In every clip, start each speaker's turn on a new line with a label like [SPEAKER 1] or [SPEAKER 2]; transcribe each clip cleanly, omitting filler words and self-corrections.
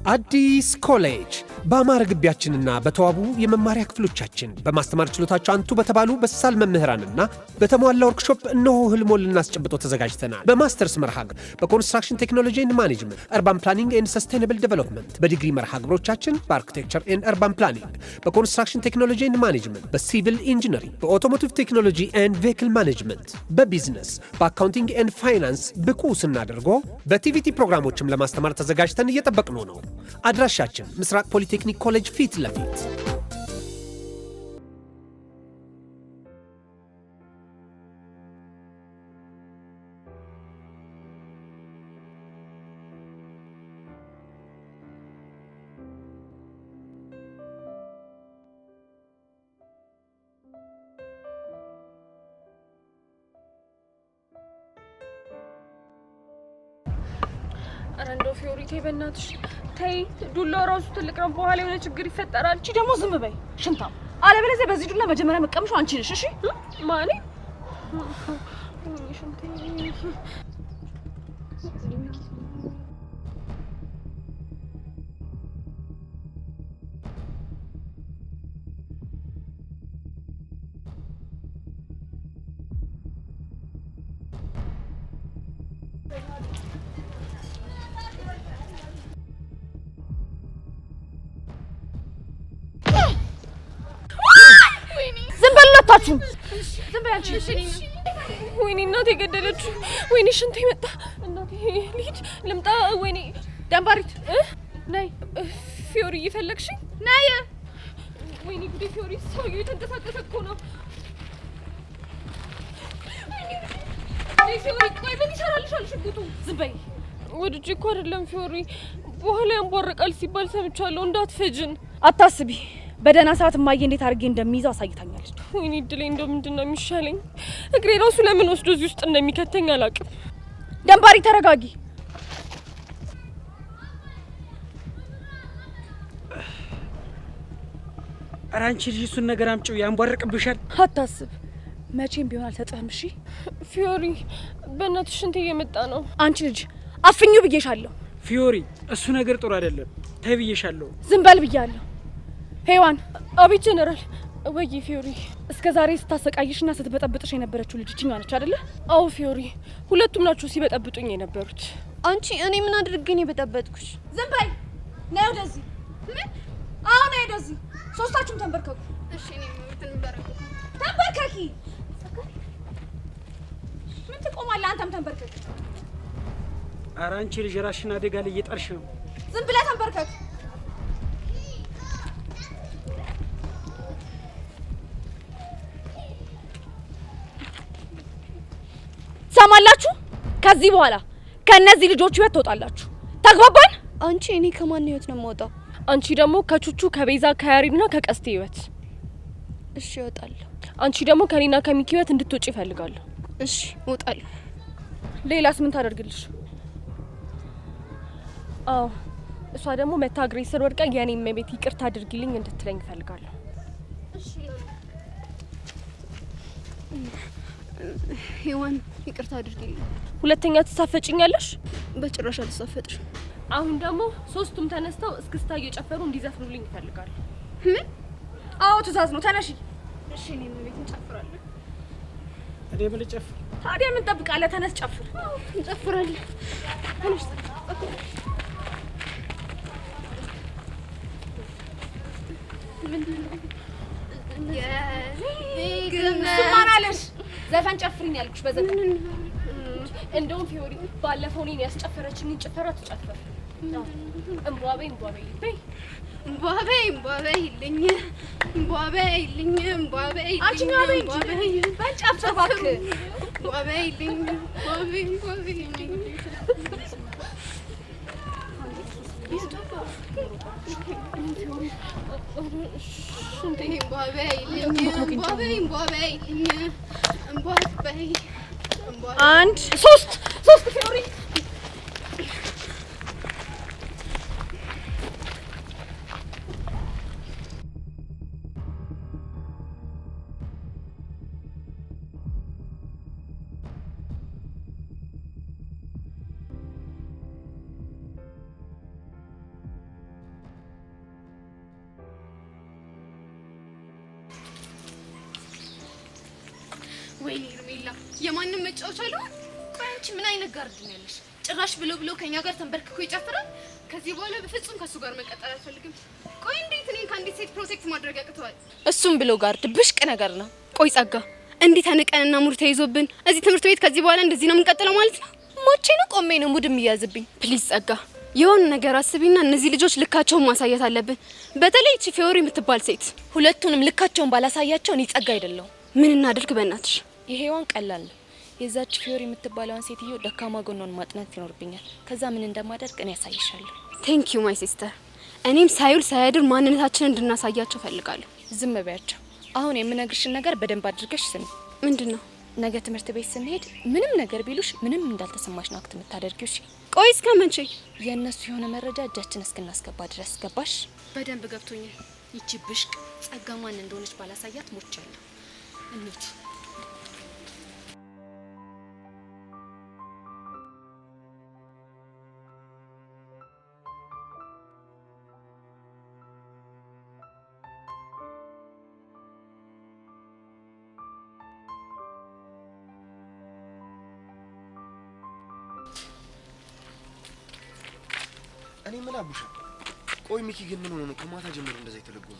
[SPEAKER 1] አዲስ ኮሌጅ በአማረ ግቢያችንና በተዋቡ የመማሪያ ክፍሎቻችን በማስተማር ችሎታቸው አንቱ በተባሉ በሳል መምህራንና በተሟላ ወርክሾፕ እነሆ ህልሞን ልናስጨብጦ ተዘጋጅተናል። በማስተርስ መርሃ ግብር በኮንስትራክሽን ቴክኖሎጂ ኤንድ ማኔጅመንት፣ አርባን ፕላኒንግ ኤንድ ሰስቴናብል ዴቨሎፕመንት፣ በዲግሪ መርሃ ግብሮቻችን በአርኪቴክቸር ኤንድ አርባን ፕላኒንግ፣ በኮንስትራክሽን ቴክኖሎጂ ኤንድ ማኔጅመንት፣ በሲቪል ኢንጂነሪንግ፣ በኦቶሞቲቭ ቴክኖሎጂ ኤንድ ቬሂክል ማኔጅመንት፣ በቢዝነስ፣ በአካውንቲንግ ኤንድ ፋይናንስ ብቁ ስናደርጎ በቲቪቲ ፕሮግራሞችም ለማስተማር ተዘጋጅተን እየጠበቅነው ነው። አድራሻችን ምስራቅ ፖሊቴክኒክ ኮሌጅ ፊት ለፊት።
[SPEAKER 2] አረንዶ ፊዮሪቴ በእናትሽ ተይ፣ ዱላው ራሱ ትልቅ ነው። በኋላ የሆነ ችግር ይፈጠራል። እቺ ደግሞ ዝም በይ ሽንታም። አለበለዚያ በዚህ ዱላ መጀመሪያ መቀምሹ አንቺ ነሽ። እሺ ማኔ ዝም በይ አንቺ። ወይኔ እናቴ ገደለችው። ወይኔ ሽንቴ መጣ። እናቴ ልሂድ ልምጣ። ወይኔ ደንባሪት ነይ። ፊዮሪ እየፈለግሽኝ ነይ። ወይኔ ጉዴ ፊዮሪ፣ ሰውዬው የተንቀሳቀሰ እኮ ነው። ፊዮሪ ቆይ ምን ይሰራልሻል ሽጉጡ? ዝም በይ። ወድጄ እኮ አይደለም ፊዮሪ፣ በኋላ ያንቧርቃል ሲባል ሰምቻለሁ። እንዳትፈጅን። አታስቢ፣ በደህና ሰዓት ማየ እንዴት አድርጌ እንደሚይዘው አሳይታኛለች። ወይኔ ድሌ፣ እንደው ምንድነው የሚሻለኝ? እግሬ ራሱ ለምን ወስዶ እዚህ ውስጥ እንደሚከተኝ አላውቅም። ደንባሪ ተረጋጊ።
[SPEAKER 3] ኧረ አንቺ ልጅ እሱን ነገር አምጪው፣ ያንቧርቅብሻል።
[SPEAKER 2] አታስብ፣ መቼም ቢሆን አልሰጥህም። እሺ ፊዮሪ፣ በእናትሽ ሽንቴ እየመጣ ነው። አንቺ ልጅ አፍኙ ብዬሻለሁ።
[SPEAKER 3] ፊዮሪ፣ እሱ ነገር ጥሩ አይደለም። ተይ ብዬሻለሁ።
[SPEAKER 2] ዝም በል ብያለሁ። ሄዋን። አቤት ጀነራል። ወይ ፊዮሪ፣ እስከ ዛሬ ስታሰቃይሽና ስትበጠብጥሽ የነበረችው ልጅ እቺኛ ነች አይደለ? አዎ ፊዮሪ፣ ሁለቱም ናቸው ሲበጠብጡኝ የነበሩት።
[SPEAKER 4] አንቺ እኔ ምን አድርጌ ነው የበጠበጥኩሽ?
[SPEAKER 2] ዝም በይ። ነይ ወደዚህ። ምን? አዎ ነይ ወደዚህ። ሶስታችሁም ተንበርከኩ።
[SPEAKER 4] እሺ እኔ ተንበርከኩ።
[SPEAKER 2] ተንበርከኪ። ምን ትቆማለህ? አንተም ተንበርከክ።
[SPEAKER 3] ኧረ አንቺ ልጅ ራስሽን አደጋ ላይ እየጣልሽ ነው።
[SPEAKER 2] ዝም ብለህ ተንበርከክ። ሰማላችሁ? ከዚህ በኋላ ከነዚህ ልጆች ህይወት ትወጣላችሁ። ተግባባን?
[SPEAKER 4] አንቺ እኔ ከማን ህይወት ነው የምወጣው?
[SPEAKER 2] አንቺ ደግሞ ከቹቹ፣ ከቤዛ፣ ከያሪድና ከቀስቴ ህይወት።
[SPEAKER 4] እሺ እወጣለሁ።
[SPEAKER 2] አንቺ ደግሞ ከኔና ከሚኪ ህይወት እንድትወጪ እፈልጋለሁ።
[SPEAKER 4] እሺ እወጣለሁ።
[SPEAKER 2] ሌላስ ምን ታደርግልሽ? አዎ እሷ ደግሞ መታ እግሬ ስር ወድቃ የኔ እመቤት ይቅርታ አድርጊልኝ እንድትለኝ እፈልጋለሁ።
[SPEAKER 4] እሺ ሄዋን ይቅርታ አድርጊልኝ።
[SPEAKER 2] ሁለተኛ ትሳፈጭኛለሽ?
[SPEAKER 4] በጭራሽ አልሳፈጥሽም።
[SPEAKER 2] አሁን ደግሞ ሶስቱም ተነስተው እስክስታ እየጨፈሩ እንዲዘፍኑልኝ እፈልጋለሁ።
[SPEAKER 4] ምን?
[SPEAKER 2] አዎ ትእዛዝ ነው። ተነሺ።
[SPEAKER 4] እሺ እኔ ቤት እንጨፍራለን።
[SPEAKER 3] እኔ ምን ልጨፍር?
[SPEAKER 2] ታዲያ ምን ጠብቃለህ? ተነስ ጨፍር።
[SPEAKER 4] እንጨፍራለን። ተነሽ።
[SPEAKER 2] ምንድነው? ዘፈን ጨፍሪኝ ያልኩሽ በዘፈን። እንደውም ፊዮሪ ባለፈው እኔን ያስጨፈረችኝን ጭፈራ ትጨፍር። እምቧቤ እምቧቤ በይ።
[SPEAKER 4] እምቧቤ እምቧቤ ይልኝ፣ እምቧቤ ይልኝ፣ እምቧቤ ይልኝ።
[SPEAKER 2] አንቺ ነው በይ እንጂ በጨፍር እባክህ።
[SPEAKER 4] እምቧቤ ይልኝ፣ እምቧቤ እምቧቤ ይልኝ።
[SPEAKER 2] አንድ ሶስት ፊዮሪ
[SPEAKER 4] ወይኔ ሄርሜላ የማንም መጫወቻ አለው። ቆይ አንቺ ምን አይነት ጋርድ ነው ያለሽ? ጭራሽ ብሎ ከኛ ጋር ተንበርክኮ ይጨፍራል። ከዚህ በኋላ በፍጹም ከሱ ጋር መቀጠል አልፈልግም። ቆይ እንዴት እኔን ከአንዲት ሴት ፕሮቴክት ማድረግ ያቅተዋል?
[SPEAKER 2] እሱም ብሎ ጋርድ ብሽቅ ነገር ነው።
[SPEAKER 4] ቆይ ጸጋ እንዴት ተንቀንና ሙድ ተይዞብን እዚህ ትምህርት ቤት ከዚህ በኋላ እንደዚህ ነው የምንቀጥለው ማለት ነው?
[SPEAKER 2] ሞቼ ነው ቆሜ ነው ሙድ የሚያዝብኝ።
[SPEAKER 4] ፕሊዝ ጸጋ የሆነ ነገር አስቢና እነዚህ ልጆች ልካቸውን ማሳየት አለብን። በተለይ እቺ ፊዮሪ የምትባል ሴት
[SPEAKER 2] ሁለቱንም ልካቸውን ባላሳያቸው እኔ ጸጋ አይደለሁ።
[SPEAKER 4] ምን እናድርግ በእናትሽ?
[SPEAKER 2] ይሄዋን ቀላል ነው። የዛች ፊዮሪ የምትባለዋን ሴትዮ ደካማ ጎኗን ማጥናት ይኖርብኛል። ከዛ ምን እንደማደርግ እኔ ያሳይሻለሁ።
[SPEAKER 4] ቴንክ ዩ ማይ ሲስተር። እኔም ሳይውል ሳያድር ማንነታችንን እንድናሳያቸው ፈልጋለሁ።
[SPEAKER 2] ዝም በያቸው። አሁን የምነግርሽን ነገር በደንብ አድርገሽ ስሚ።
[SPEAKER 4] ምንድነው?
[SPEAKER 2] ነገ ትምህርት ቤት ስንሄድ ምንም ነገር ቢሉሽ ምንም እንዳልተሰማሽ ነው አክት የምታደርጊው። እሺ?
[SPEAKER 4] ቆይ እስከ መቼ?
[SPEAKER 2] የእነሱ የሆነ መረጃ እጃችን እስክናስገባ ድረስ ገባሽ?
[SPEAKER 4] በደንብ ገብቶኛል።
[SPEAKER 2] ይቺ ብሽቅ ጸጋ ማን እንደሆነች ባላሳያት ሞቻለሁ። እንሂድ።
[SPEAKER 5] እኔ ምን አቡሻ? ቆይ ሚኪ ግን ምን ሆነ ነው ከማታ ጀምሮ እንደዛ የተለጎመ?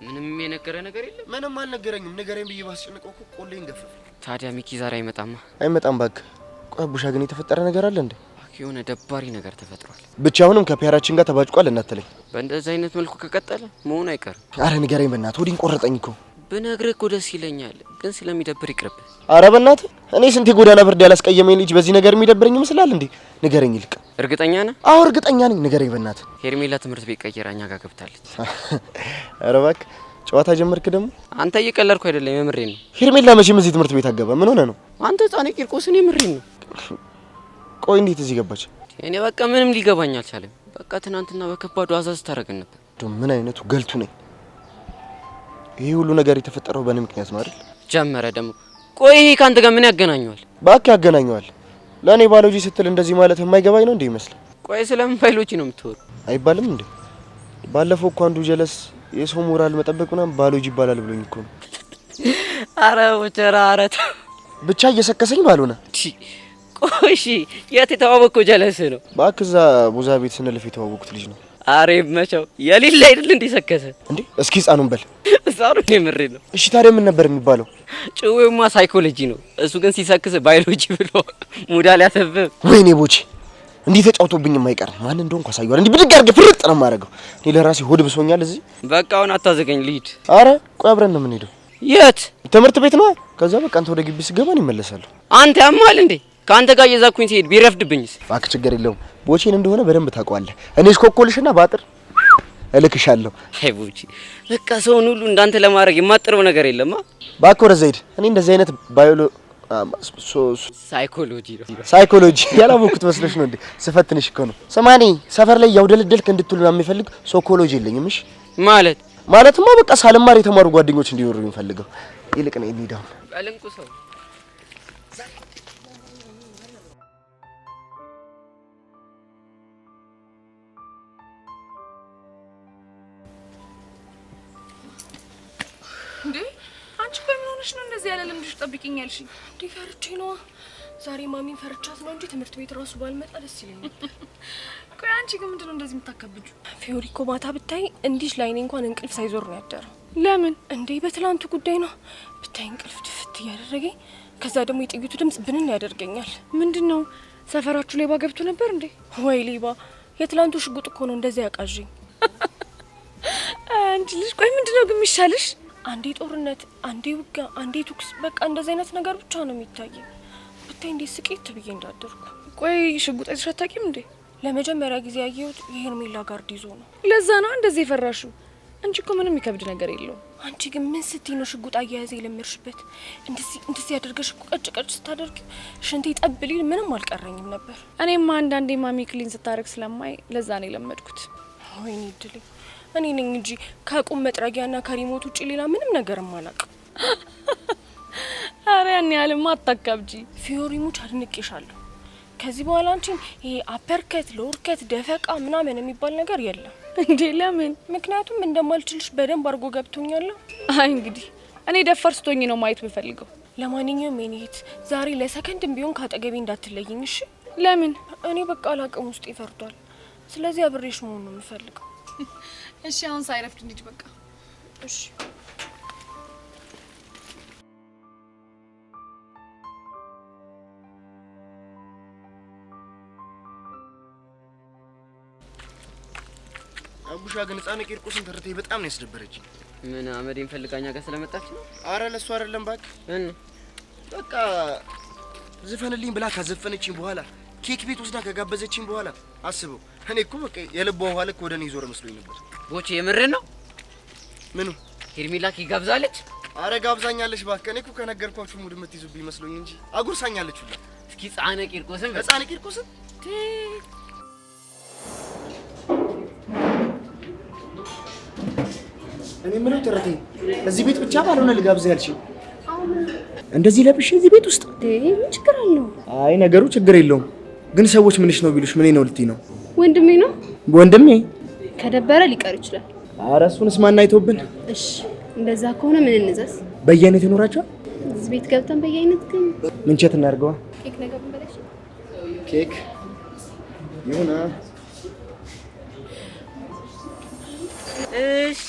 [SPEAKER 6] ምንም የነገረ ነገር የለም።
[SPEAKER 5] ምንም አልነገረኝም። ንገረኝ ብዬ ባስጨንቀው እኮ ቆሌን ገፈፈ።
[SPEAKER 6] ታዲያ ሚኪ ዛሬ አይመጣማ?
[SPEAKER 5] አይመጣም እባክህ። ቆይ አቡሻ ግን የተፈጠረ ነገር አለ እንዴ?
[SPEAKER 6] የሆነ ደባሪ ነገር ተፈጥሯል።
[SPEAKER 5] ብቻውንም ከፒያራችን ጋር ተባጭቋል እናትለኝ።
[SPEAKER 6] በእንደዚህ አይነት መልኩ ከቀጠለ መሆን አይቀርም።
[SPEAKER 5] አረ ንገረኝ በእናትህ፣ ወዲን ቆረጠኝ እኮ።
[SPEAKER 6] ብነግርህ እኮ ደስ ይለኛል፣ ግን ስለሚደብር ይቅርብ።
[SPEAKER 5] አረ በእናትህ እኔ ስንት ጎዳና ፍርድ ያላስቀየመኝ ልጅ በዚህ ነገር የሚደብረኝ ይመስላል እንዴ? ንገረኝ ይልቅ።
[SPEAKER 6] እርግጠኛ ነህ?
[SPEAKER 5] አዎ እርግጠኛ ነኝ። ንገረኝ በእናትህ።
[SPEAKER 6] ሄርሜላ ትምህርት ቤት ቀይራ እኛ ጋር ገብታለች።
[SPEAKER 5] አረ እባክህ ጨዋታ ጀመርክ ደግሞ።
[SPEAKER 6] አንተ እየቀለድኩ አይደለም፣ የምሬን ነው።
[SPEAKER 5] ሄርሜላ መቼም እዚህ ትምህርት ቤት አገባ። ምን ሆነ ነው?
[SPEAKER 6] አንተ ህፃን ቂርቆስን፣ የምሬን ነው።
[SPEAKER 5] ቆይ እንዴት እዚህ ገባች?
[SPEAKER 6] እኔ በቃ ምንም ሊገባኝ አልቻለም። በቃ ትናንትና በከባዱ አዛዝ ታረገን ነበር።
[SPEAKER 5] ምን አይነቱ ገልቱ ነኝ። ይሄ ሁሉ ነገር የተፈጠረው በእኔ ምክንያት ነው አይደል?
[SPEAKER 6] ጀመረ ደግሞ። ቆይ ይሄ ካንተ ጋር ምን ያገናኘዋል?
[SPEAKER 5] እባክህ ያገናኘዋል። ለእኔ ባዮሎጂ ስትል እንደዚህ ማለት የማይገባኝ ነው እንዴ ይመስላል?
[SPEAKER 6] ቆይ ስለምን ባዮሎጂ ነው የምትወሩ?
[SPEAKER 5] አይባልም እንዴ? ባለፈው እኮ አንዱ ጀለስ የሰው ሞራል መጠበቅ ምናምን ባዮሎጂ ይባላል ብሎኝ እኮ ነው።
[SPEAKER 6] አረ ወቸራ አረት
[SPEAKER 5] ብቻ እየሰከሰኝ ባልሆነ።
[SPEAKER 6] ቆይ እሺ የት የተዋወቅከው ጀለስ ነው?
[SPEAKER 5] እባክህ እዛ ቡዛ ቤት ስንልፍ የተዋወቁት ልጅ ነው።
[SPEAKER 6] አሬ መቸው የሌለ አይደል እንዴ ሰከሰ እንዴ?
[SPEAKER 5] እስኪ ህፃኑን በል።
[SPEAKER 6] ህፃኑ የምሬ ነው።
[SPEAKER 5] እሺ ታዲያ ምን ነበር የሚባለው?
[SPEAKER 6] ጭዌውማ ሳይኮሎጂ ነው። እሱ ግን ሲሰክስ ባዮሎጂ ብሎ ሙዳል ያተብብ።
[SPEAKER 5] ወይኔ ቦቼ እንዲህ ተጫውቶብኝ የማይቀር ማን እንደሆንኩ አሳየዋል። እንዲህ ብድግ አድርገህ ፍርጥ ነው የማደርገው። እኔ ለራሴ ሆድ ብሶኛል እዚህ።
[SPEAKER 6] በቃ አሁን አታዘገኝ ልሂድ።
[SPEAKER 5] አረ ቆይ አብረን ነው የምንሄደው።
[SPEAKER 6] የት?
[SPEAKER 5] ትምህርት ቤት ነው። ከዛ በቃ አንተ ወደ ግቢ ስገባን ይመለሳሉ።
[SPEAKER 6] አንተ ያማል እንዴ? ከአንተ ጋር እየዛኩኝ ሲሄድ ቢረፍድብኝስ?
[SPEAKER 5] እባክህ ችግር የለውም። ቦቼን እንደሆነ በደንብ ታውቀዋለህ። እኔ እስኮኮልሽና ባጥር እልክሻለሁ።
[SPEAKER 6] አይ ቦቼ በቃ ሰውን ሁሉ እንዳንተ ለማድረግ የማጥረው ነገር የለማ።
[SPEAKER 5] እባክህ ወደዛ ሂድ። እኔ እንደዚህ አይነት ሳይኮሎጂ ያላወኩት መስሎሽ ነው እንዴ? ስፈትንሽ እኮ ነው። ሰማኒ ሰፈር ላይ ያውደልደልክ እንድትሉ ነው የሚፈልግ ሳይኮሎጂ የለኝም። እሺ ማለትማ በቃ ሳልማር የተማሩ ጓደኞች እንዲኖሩ የሚፈልገው። ይልቅ ነው የሚዳው
[SPEAKER 6] ባለንቁ ሰው
[SPEAKER 2] እንዴ አንቺ ቆይ ምን ሆነሽ ነው እንደዚህ ያለ ልምድሽ ጠብቂኛልሽ? እንዴ ፈርቼ ነው። ዛሬ ማሚን ፈርቻት ነው እንጂ ትምህርት ቤት ራሱ ባልመጣ ደስ ይለኛል። ቆይ አንቺ ግን ምንድነው እንደዚህ የምታከብጁ? ፊዮሪ እኮ ማታ ብታይ እንዲሽ ላይኔ እንኳን እንቅልፍ ሳይዞር ነው ያደረው። ለምን እንዴ? በትላንቱ ጉዳይ ነው ብታይ እንቅልፍ ድፍት እያደረገኝ፣ ከዛ ደግሞ የጥይቱ ድምጽ ብንን ያደርገኛል። ምንድነው ሰፈራችሁ ሌባ ገብቶ ነበር እንዴ? ወይ ሌባ! የትላንቱ ሽጉጥ እኮ ነው እንደዚህ ያቃዥኝ። አንቺ ልጅ ቆይ ምንድነው ግን የሚሻልሽ? አንዴ ጦርነት፣ አንዴ ውጋ፣ አንዴ ተኩስ፣ በቃ እንደዚህ አይነት ነገር ብቻ ነው የሚታየኝ። ብታይ እንዴ ስቄት ብዬ እንዳደርኩ። ቆይ ሽጉጥ አይተሽ አታውቂም እንዴ? ለመጀመሪያ ጊዜ ያየሁት የሄርሜላ ጋርድ ይዞ ነው። ለዛ ነው እንደዚህ የፈራሽው እንጂ እኮ ምንም የሚከብድ ነገር የለውም። አንቺ ግን ምን ስትይ ነው ሽጉጥ አያያዘ የለመድሽበት? እንደዚህ ያደርገሽ እኮ ቀጭ ስታደርግ ሽንቴ ጠብ ሊል ምንም አልቀረኝም ነበር። እኔማ አንዳንዴ ማሚ ክሊን ስታደርግ ስለማይ ለዛ ነው የለመድኩት። ወይኔ እድሌ! እኔ ነኝ እንጂ ከቁም መጥረጊያና ከሪሞት ውጪ ሌላ ምንም ነገርም አላውቅም። አረ ያን ያህልማ አታካብጂ። ፊዮሪ ሙች አድንቄሻለሁ። ከዚህ በኋላ አንቺን ይሄ አፐርከት፣ ሎርከት፣ ደፈቃ ምናምን የሚባል ነገር የለም። እንዴ ለምን? ምክንያቱም እንደማልችልሽ በደንብ አድርጎ ገብቶኛል። አይ እንግዲህ እኔ ደፋር ስትሆኚ ነው ማየት የምፈልገው። ለማንኛውም እኔት ዛሬ ለሰከንድም ቢሆን ካጠገቤ እንዳትለይኝ እሺ?
[SPEAKER 4] ለምን?
[SPEAKER 2] እኔ በቃ አላቅም ውስጥ ይፈርዷል። ስለዚህ አብሬሽ መሆን ነው የምፈልገው።
[SPEAKER 4] እሺ አሁን ሳይረፍድ እንሂድ በቃ።
[SPEAKER 2] እሺ
[SPEAKER 5] አቡሻ ግን ህፃን ቂርቆስን ተርቴ በጣም ነው ያስደበረችኝ።
[SPEAKER 6] ምን አመዴን ፈልጋኛ ጋር ስለመጣች ነው?
[SPEAKER 5] አረ ለሱ አይደለም እባክህ። በቃ ዝፈንልኝ ብላ ካዘፈነችኝ በኋላ ኬክ ቤት ወስዳ ከጋበዘችኝ በኋላ አስበው። እኔ እኮ በቃ የልቧ ውሃ ልክ ወደ እኔ ዞር መስሎኝ ነበር።
[SPEAKER 6] ቦቼ የምርህን ነው?
[SPEAKER 5] ምኑ?
[SPEAKER 6] ሄርሜላ ኬክ ጋብዛለች?
[SPEAKER 5] አረ ጋብዛኛለች እባክህ። እኔ እኮ ከነገርኳችሁ ሙድ የምትይዙብኝ መስሎኝ እንጂ አጉርሳኛለች ሁላ።
[SPEAKER 6] እስኪ ህፃን ቂርቆስን
[SPEAKER 5] ህፃን ቂርቆስን እኔ ምነው ተረቴ እዚህ ቤት ብቻ ባልሆነ ልጋብዝህ ያልሽኝ? እንደዚህ ለብሽ እዚህ ቤት ውስጥ
[SPEAKER 4] ምን ችግር አለው?
[SPEAKER 5] አይ ነገሩ ችግር የለውም። ግን ሰዎች ምንሽ ነው ቢሉሽ ምን ነው ልትይ ነው?
[SPEAKER 4] ወንድሜ ነው።
[SPEAKER 5] ወንድሜ
[SPEAKER 4] ከደበረ ሊቀር ይችላል።
[SPEAKER 5] ኧረ እሱንስ ማን አይቶብን?
[SPEAKER 4] እሺ እንደዛ ከሆነ ምን እንዘዝ?
[SPEAKER 5] በየአይነት ይኖራቸዋል።
[SPEAKER 4] እዚህ ቤት ገብተን በየአይነት ግን
[SPEAKER 5] ምንቸት እናድርገዋ።
[SPEAKER 4] ኬክ ነገር እንበላሽ።
[SPEAKER 5] ኬክ ይሁና።
[SPEAKER 6] እሺ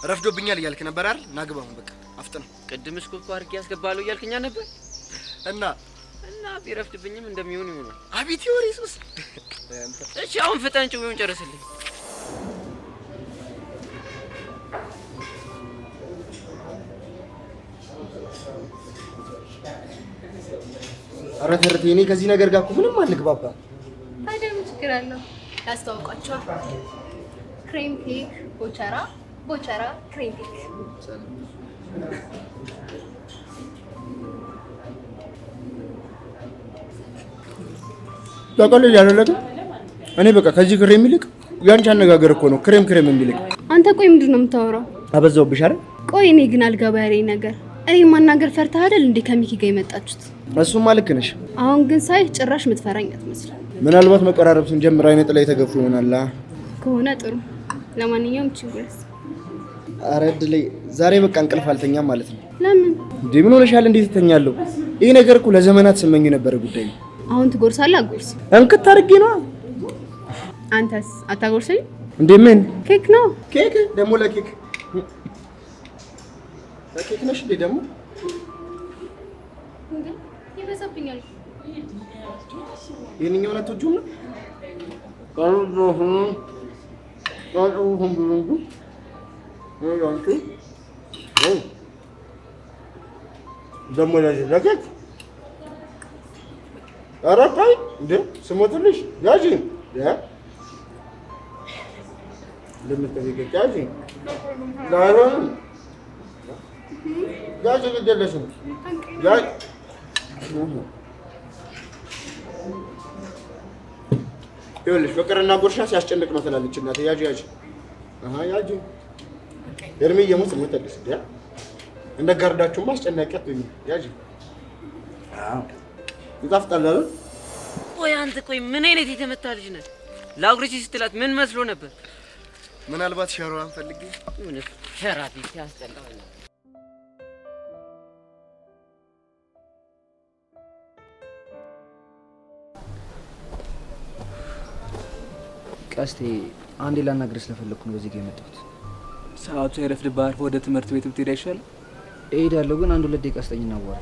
[SPEAKER 5] ረፍዶብኛል እያልክ ነበር አይደል? ናግባ አሁን በቃ አፍጥነው።
[SPEAKER 6] ቅድምስ እኮ አድርጌ ያስገባለሁ እያልከኛ ነበር
[SPEAKER 5] እና
[SPEAKER 6] ቢረፍድብኝም እንደሚሆን ይሆናል።
[SPEAKER 5] አቤት ይወሪ ሱስ።
[SPEAKER 6] እሺ አሁን ፍጠን ጭውውን ጨርስልኝ።
[SPEAKER 5] ኧረ ተረቴ እኔ ከዚህ ነገር ጋር እኮ ምንም አልግባባ።
[SPEAKER 4] ታዲያ ምን ችግር አለው? ያስተዋውቃቸዋል። ክሬም ኬክ ቦቸራ፣ ቦቸራ ክሬም ኬክ።
[SPEAKER 5] ታውቃለህ ያለለከ እኔ በቃ ከዚህ ክሬም ይልቅ ያንቺ አነጋገር እኮ ነው ክሬም ክሬም የሚልቅ።
[SPEAKER 4] አንተ ቆይ ምንድን ነው የምታወራው?
[SPEAKER 5] አበዛውብሽ አይደል?
[SPEAKER 4] ቆይ እኔ ግን አልገባ ያለኝ ነገር እኔን ማናገር ፈርተህ አይደል እንዴ ከሚኪ ጋር የመጣችሁት?
[SPEAKER 5] እሱማ ልክ ነሽ።
[SPEAKER 4] አሁን ግን ሳይ ጭራሽ የምትፈራኝ አትመስልም።
[SPEAKER 5] ምናልባት መቀራረብ ስንጀምር አይነት ላይ ተገፉ ይሆናል።
[SPEAKER 4] ከሆነ ጥሩ። ለማንኛውም ችግርስ?
[SPEAKER 5] ኧረ እድሌ ዛሬ በቃ እንቅልፍ አልተኛም ማለት ነው።
[SPEAKER 4] ለምን
[SPEAKER 5] እንዴ? ምን ሆነሻል? እንዴት እተኛለሁ? ይሄ ነገር እኮ ለዘመናት ስመኝ የነበረ ጉዳይ ነው።
[SPEAKER 4] አሁን ትጎርሳለህ? አጎርስ
[SPEAKER 5] እንክት አድርጌ ነው።
[SPEAKER 4] አንተስ አታጎርሰኝ
[SPEAKER 5] እንዴ? ምን
[SPEAKER 4] ኬክ ነው?
[SPEAKER 5] ኬክ ደግሞ ለኬክ ለኬክ ነሽ እንዴ? ደግሞ
[SPEAKER 4] እንዴ ይበዛብኛል።
[SPEAKER 5] የእኛው ነው ተጁም ነው ደግሞ ለኬክ ኧረ ቆይ እንዴ ስሞትልሽ ያጂ ለምትጠይቀኝ ያጂ ዳሮን ያጂ ግደለሽም ያጂ ይኸውልሽ ፍቅርና ጉርሻ ሲያስጨንቅ ነው ትላለች እናቴ። ያጂ ያጂ አሃ ያጂ እርሜ የሞት ሞተልሽ ያ እንደ ጋርዳችሁ ማስጨነቂያ አትሁኝ ያጂ። አዎ ይጣፍጣል አይደል?
[SPEAKER 6] ቆይ አንተ ቆይ ምን አይነት የተመታ ልጅ ነህ? ላጉርሽ ስትላት ምን መስሎ ነበር?
[SPEAKER 5] ምናልባት ሸራዋን ፈልጌ
[SPEAKER 6] ምን ሸራፊ ያስጠላው።
[SPEAKER 7] ቀስቴ አንዴ ላናግርህ ስለፈለኩ ነው በዚህ ጋር የመጣሁት።
[SPEAKER 3] ሰዓቱ ሳይረፍድብህ ወደ ትምህርት ቤት ብትሄድ አይሻልም?
[SPEAKER 7] እሄዳለሁ ግን አንድ ሁለት ደቂቃ ስጠኝና አዋራ።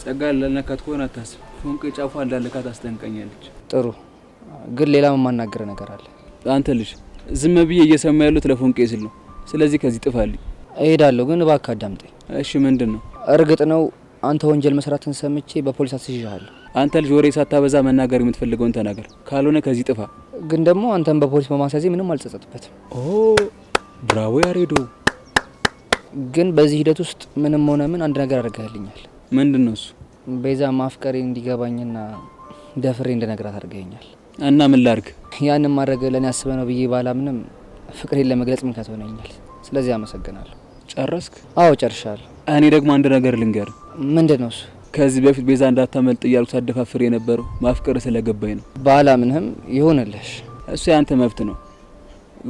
[SPEAKER 3] ጸጋ ለነካት ከሆነ አታስብ። ፎንቄ ጫፏ እንዳለካት አስጠንቀኛለች።
[SPEAKER 7] ጥሩ ግን ሌላ የማናገር ነገር አለ።
[SPEAKER 3] አንተ ልጅ ዝም ብዬ እየሰማ ያሉት ለፎንቄ ስል ነው። ስለዚህ ከዚህ ጥፋልኝ።
[SPEAKER 7] እሄዳለሁ ግን እባክህ አዳምጠኝ።
[SPEAKER 3] እሺ ምንድን ነው?
[SPEAKER 7] እርግጥ ነው አንተ ወንጀል መስራትን ሰምቼ በፖሊስ አስይዤሃለሁ።
[SPEAKER 3] አንተ ልጅ ወሬ ሳታበዛ መናገር የምትፈልገውን ተናገር፣ ካልሆነ ከዚህ ጥፋ።
[SPEAKER 7] ግን ደግሞ አንተን በፖሊስ በማሳዜ ምንም አልጸጸትበትም።
[SPEAKER 3] ኦ ብራቮ ያሬዶ።
[SPEAKER 7] ግን በዚህ ሂደት ውስጥ ምንም ሆነ ምን አንድ ነገር አድርገህልኛል።
[SPEAKER 3] ምንድን ነው እሱ?
[SPEAKER 7] ቤዛ ማፍቀሬ እንዲገባኝና ደፍሬ እንድነግራት አድርገኛል።
[SPEAKER 3] እና ምን ላድርግ?
[SPEAKER 7] ያንን ማድረግ ለእኔ አስበህ ነው ብዬ ባላምንም ፍቅሬን ለመግለጽ ምክንያት ሆነኛል። ስለዚህ አመሰግናለሁ።
[SPEAKER 3] ጨረስክ?
[SPEAKER 7] አዎ ጨርሻለሁ።
[SPEAKER 3] እኔ ደግሞ አንድ ነገር ልንገር።
[SPEAKER 7] ምንድን ነው እሱ?
[SPEAKER 3] ከዚህ በፊት ቤዛ እንዳታመልጥ እያልኩ ሳደፋፍር የነበረው ማፍቀር ስለገባኝ ነው።
[SPEAKER 7] ባላምንህም ይሁንልሽ።
[SPEAKER 3] እሱ ያንተ መብት ነው።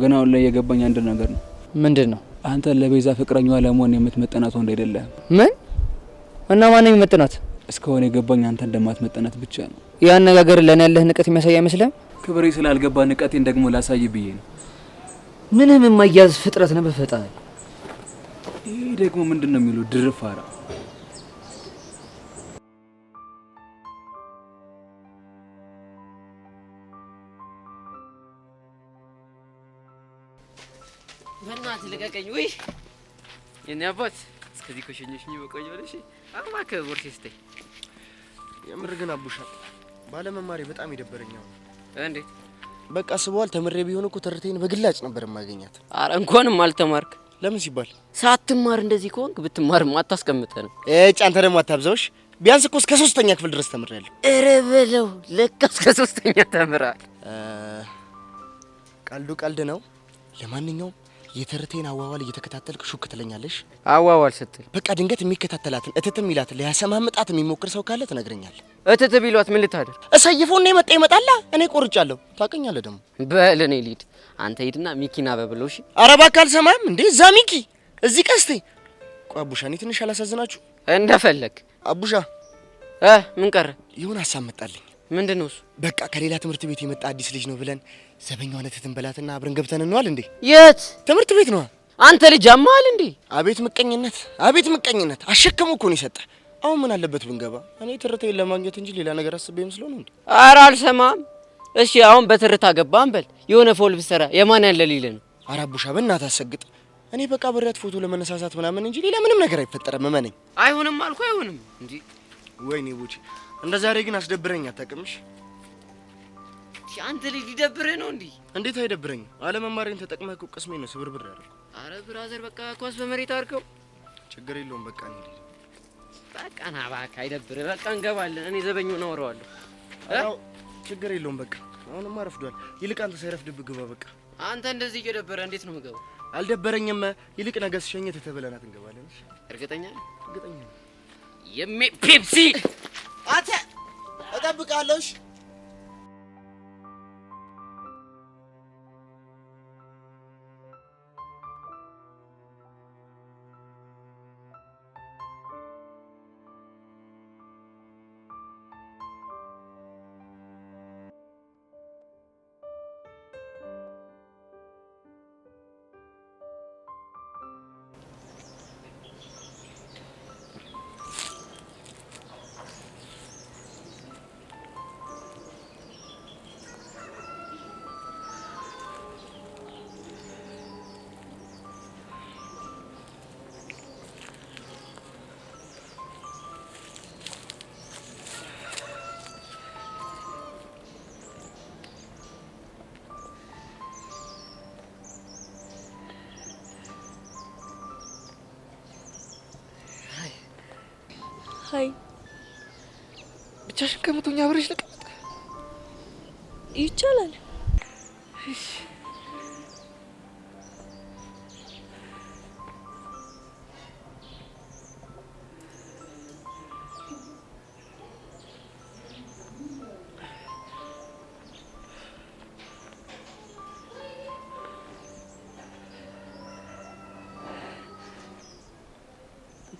[SPEAKER 3] ግን አሁን ላይ የገባኝ አንድ ነገር ነው።
[SPEAKER 7] ምንድን ነው?
[SPEAKER 3] አንተ ለቤዛ ፍቅረኛዋ ለመሆን የምትመጠናት ወንድ አይደለም።
[SPEAKER 7] ምን? እና ማን ነው የሚመጥናት?
[SPEAKER 3] እስካሁን የገባኝ አንተ እንደማትመጠናት ብቻ ነው።
[SPEAKER 7] ያ አነጋገር ለኔ ያለህ ንቀት የሚያሳይ አይመስልም?
[SPEAKER 3] ክብሬ ስላልገባ ንቀቴን ደግሞ ላሳይ ብዬ ነው።
[SPEAKER 7] ምንም የማያዝ ፍጥረት ነው በፈጣሪ።
[SPEAKER 3] ይሄ ደግሞ ምንድነው የሚሉ ድርፋራ
[SPEAKER 6] በእናትህ ልቀቀኝ። ወይ የኔ አባት እስከዚህ ኮሸኞሽኝ በቆይ ብለሽ አማከ ቦርሲስቴ
[SPEAKER 5] የምር ግን አቡሻ ባለመማሪ በጣም ይደበረኛል።
[SPEAKER 6] እንዴት?
[SPEAKER 5] በቃ ስበዋል ተምሬ ቢሆን እኮ ትርቴን በግላጭ ነበር ማገኛት።
[SPEAKER 6] አረ እንኳንም አልተማርክ።
[SPEAKER 5] ለምን ሲባል
[SPEAKER 6] ሳትማር እንደዚህ ከሆንክ ብትማርም አታስቀምጠንም።
[SPEAKER 5] አንተ ደግሞ አታብዛውሽ። ቢያንስ እኮ እስከ 3ኛ ክፍል ድረስ ተምሬያለሁ።
[SPEAKER 6] ኧረ በለው ለካ እስከ 3ኛ ተምራል።
[SPEAKER 5] ቀልዱ ቀልድ ነው። ለማንኛውም የተርቴን አዋዋል እየተከታተልክ ሹክ ትለኛለሽ።
[SPEAKER 6] አዋዋል ስትል
[SPEAKER 5] በቃ ድንገት የሚከታተላትን እትትም ይላት ሊያሰማምጣት የሚሞክር ሰው ካለ ትነግረኛለህ።
[SPEAKER 6] እትት ቢሏት ምን ልታደር?
[SPEAKER 5] እሰይፎና የመጣ ይመጣላ። እኔ ቆርጫለሁ። ታውቀኛለህ ደግሞ።
[SPEAKER 6] በል እኔ ልሂድ፣ አንተ ሂድና ሚኪና በብለው። እሺ።
[SPEAKER 5] ኧረ እባክህ አልሰማህም እንዴ? እዛ ሚኪ እዚህ ቀስቴ። ቆይ አቡሻ፣ እኔ ትንሽ አላሳዝናችሁ?
[SPEAKER 6] እንደፈለክ
[SPEAKER 5] አቡሻ።
[SPEAKER 6] ምን ቀረ?
[SPEAKER 5] የሆነ ሀሳብ መጣልኝ።
[SPEAKER 6] ምንድነው እሱ?
[SPEAKER 5] በቃ ከሌላ ትምህርት ቤት የመጣ አዲስ ልጅ ነው ብለን ዘበኛዋን እትትን በላትና አብረን ገብተን እንዋል እንዴ?
[SPEAKER 6] የት
[SPEAKER 5] ትምህርት ቤት ነው?
[SPEAKER 6] አንተ ልጅ አማል እንዴ?
[SPEAKER 5] አቤት ምቀኝነት፣ አቤት ምቀኝነት። አሸከሙ እኮ ነው የሰጠ። አሁን ምን አለበት ብንገባ? እኔ ትርቴን ለማግኘት እንጂ ሌላ ነገር አስቤ መስሎ ነው እንዴ?
[SPEAKER 6] ኧረ አልሰማም። እሺ አሁን በትርታ ገባን በል። የሆነ ፎል ብሰራ የማን ያለ ሊለ ነው?
[SPEAKER 5] ኧረ አቡሻ በእናትህ አሰግጥ። እኔ በቃ በሪያት ፎቶ ለመነሳሳት ምናምን እንጂ ሌላ ምንም ነገር አይፈጠረም። እመነኝ።
[SPEAKER 6] አይሆንም አልኩ አይሆንም እንዴ?
[SPEAKER 5] ወይኔ ቡቺ፣ እንደ ዛሬ ግን አስደብረኝ አታውቅምሽ።
[SPEAKER 6] አንተ ልጅ ሊደብርህ ነው እንዴ?
[SPEAKER 5] እንዴት አይደብረኝም? አለመማሪን ተጠቅመህ እኮ ቅስሜ ነው ስብርብር ያደረገው።
[SPEAKER 6] አረ ብራዘር በቃ ኳስ በመሬት አድርገው።
[SPEAKER 5] ችግር የለውም በቃ እንዴ።
[SPEAKER 6] በቃ ና እባክህ አይደብርህ። በቃ እንገባለን። እኔ ዘበኛውን አወራዋለሁ።
[SPEAKER 5] አዎ ችግር የለውም በቃ። አሁንማ ረፍዷል። ይልቅ አንተ ሳይረፍድብህ ግባ በቃ።
[SPEAKER 6] አንተ እንደዚህ እየደበረ እንዴት ነው የምገባው?
[SPEAKER 5] አልደበረኝም። ይልቅ ነገ ስሸኘት ተበላናት እንገባለን። እሺ
[SPEAKER 6] እርግጠኛ ነህ?
[SPEAKER 5] እርግጠኛ ነኝ።
[SPEAKER 6] ፔፕሲ
[SPEAKER 5] አንተ እጠብቃለሁ። እሺ
[SPEAKER 2] ሀይ
[SPEAKER 5] ብቻሽን ከምትሆኛ አብረሽ ልቀመጥ
[SPEAKER 2] ይቻላል?
[SPEAKER 5] እሺ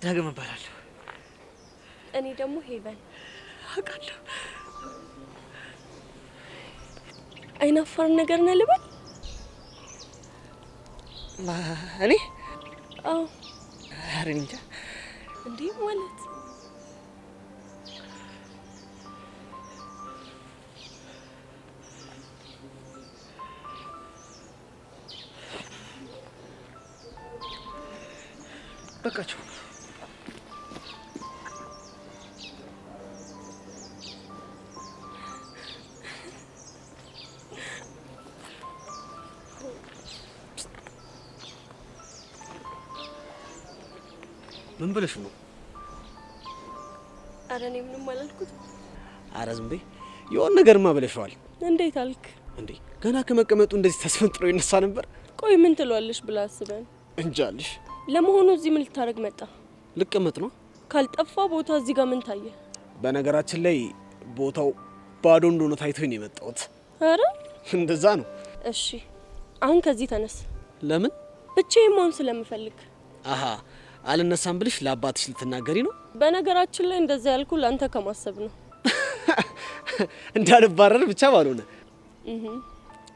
[SPEAKER 5] ዳግም እባላለሁ።
[SPEAKER 2] እኔ ደግሞ ሄቨን።
[SPEAKER 5] አውቃለሁ።
[SPEAKER 2] አይናፋር ነገር ነው ልበል?
[SPEAKER 5] እኔ?
[SPEAKER 2] አዎ።
[SPEAKER 5] ኧረ እኔ እንጃ።
[SPEAKER 2] እንዴ ማለት
[SPEAKER 5] በቃቸው። ምን ብለሽ ነው?
[SPEAKER 2] ኧረ እኔ ምንም አላልኩት።
[SPEAKER 8] ኧረ ዝም በይ። የሆነ ነገርማ ብለሽዋል።
[SPEAKER 2] እንዴት አልክ?
[SPEAKER 8] እንዴ ገና ከመቀመጡ እንደዚህ ተስፈንጥሮ ይነሳ ነበር።
[SPEAKER 2] ቆይ ምን ትሏለሽ ብላ አስበን
[SPEAKER 8] እንጃልሽ።
[SPEAKER 2] ለመሆኑ እዚህ ምን ልታረግ መጣ?
[SPEAKER 8] ልቀመጥ ነው።
[SPEAKER 2] ካልጠፋ ቦታ እዚህ ጋር ምን ታየ?
[SPEAKER 8] በነገራችን ላይ ቦታው ባዶ እንደሆነ ታይቶኝ ነው የመጣሁት።
[SPEAKER 2] ኧረ
[SPEAKER 8] እንደዛ ነው።
[SPEAKER 2] እሺ አሁን ከዚህ ተነስ።
[SPEAKER 8] ለምን?
[SPEAKER 2] ብቻዬን መሆን ስለምፈልግ።
[SPEAKER 8] አሃ አልነሳም ብልሽ ለአባትሽ ልትናገሪ ነው?
[SPEAKER 2] በነገራችን ላይ እንደዛ ያልኩ ላንተ ከማሰብ ነው።
[SPEAKER 8] እንዳልባረር ብቻ ባልሆነ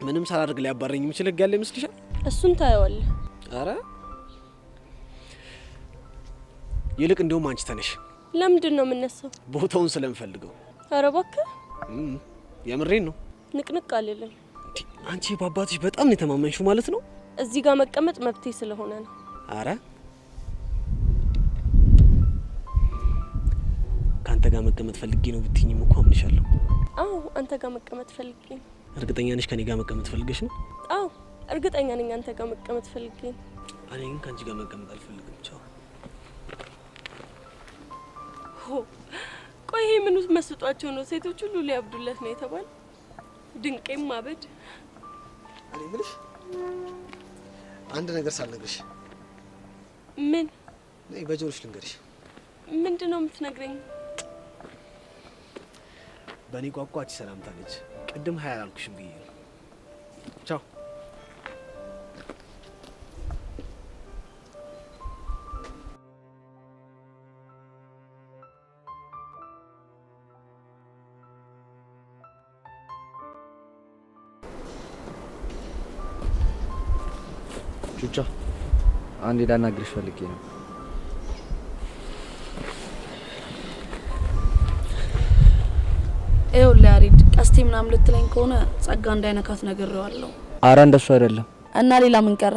[SPEAKER 8] ምንም ሳላደርግ ሊያባረኝ የሚችል ህግ ያለ ይመስልሻል?
[SPEAKER 2] እሱን ታየዋለህ።
[SPEAKER 8] አረ ይልቅ እንደውም አንቺ ተነሽ።
[SPEAKER 2] ለምንድን ነው የምነሳው?
[SPEAKER 8] ቦታውን ስለምፈልገው።
[SPEAKER 2] አረ እባክህ
[SPEAKER 8] የምሬን ነው።
[SPEAKER 2] ንቅንቅ አልልም።
[SPEAKER 8] አንቺ በአባትሽ በጣም ነው የተማመንሽው ማለት ነው?
[SPEAKER 2] እዚህ ጋር መቀመጥ መብቴ ስለሆነ ነው።
[SPEAKER 8] አረ ካንተ ጋር መቀመጥ ፈልጌ ነው ብትይኝም እኮ አምንሻለሁ።
[SPEAKER 2] አዎ አንተ ጋር መቀመጥ ፈልጌ ነው።
[SPEAKER 8] እርግጠኛ ነሽ ከኔ ጋር መቀመጥ ፈልገሽ ነው?
[SPEAKER 2] አዎ እርግጠኛ ነኝ አንተ ጋር መቀመጥ ፈልጌ ነው።
[SPEAKER 8] እኔ ግን ካንቺ ጋር መቀመጥ አልፈልግም። ቻው።
[SPEAKER 2] ቆይ ይሄ ምን ውስጥ መስጧቸው ነው ሴቶች ሁሉ ሊያብዱለት ነው የተባለ? ድንቄም ማበድ።
[SPEAKER 8] እኔ ምልሽ አንድ ነገር ሳልነግርሽ።
[SPEAKER 2] ምን?
[SPEAKER 8] ነይ በጆሮሽ ልንገርሽ።
[SPEAKER 2] ምንድነው የምትነግረኝ?
[SPEAKER 8] በእኔ ቋንቋ አንቺ ሰላምታ ነች። ቅድም ሀያ አላልኩሽም ብዬ ነው። ቻው።
[SPEAKER 7] ቹቻ አንዴ ላናግርሽ ፈልጌ ነው።
[SPEAKER 9] ይኸውልህ ያሬድ፣ ቀስቴ ምናምን ልትለኝ ከሆነ ጸጋ እንዳይነካት ነግሬዋለሁ።
[SPEAKER 7] አረ እንደሱ አይደለም።
[SPEAKER 9] እና ሌላ ምን ቀረ?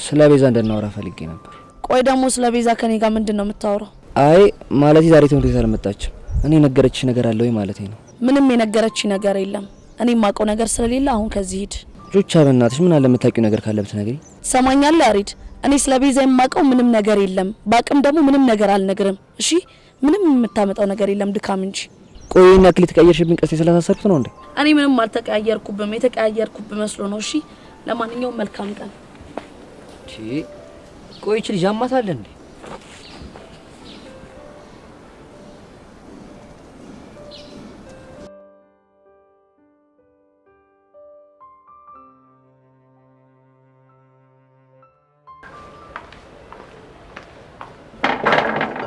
[SPEAKER 7] ስለ ቤዛ እንድናወራ ፈልጌ ነበር።
[SPEAKER 9] ቆይ ደግሞ ስለ ቤዛ ከኔ ጋር ምንድን ነው የምታወራው?
[SPEAKER 7] አይ ማለት ዛሬ ትምህርት ቤት አልመጣችም። እኔ ነገረችሽ ነገር አለ ወይ ማለት ነው?
[SPEAKER 9] ምንም የነገረች ነገር የለም። እኔ የማውቀው ነገር ስለሌለ አሁን ከዚህ ሂድ።
[SPEAKER 7] ቹቻ በእናትሽ ምን አለ የምታውቂው ነገር ካለ ብትነግሪኝ።
[SPEAKER 9] ትሰማኛለህ ያሬድ? እኔ ስለ ቤዛ የማውቀው ምንም ነገር የለም። ባቅም ደግሞ ምንም ነገር አልነግርም። እሺ? ምንም የምታመጣው ነገር የለም፣ ድካም እንጂ።
[SPEAKER 7] ቆይ እና ክሊት ቀየርሽብኝ ቀስቴ ስላሳሰርኩት ነው እንዴ?
[SPEAKER 9] እኔ ምንም አልተቀያየርኩብም። የተቀያየርኩብ መስሎ ነው። እሺ? ለማንኛውም መልካም ቀን።
[SPEAKER 7] ቆይ እቺ ልጅ አማታለ እንዴ?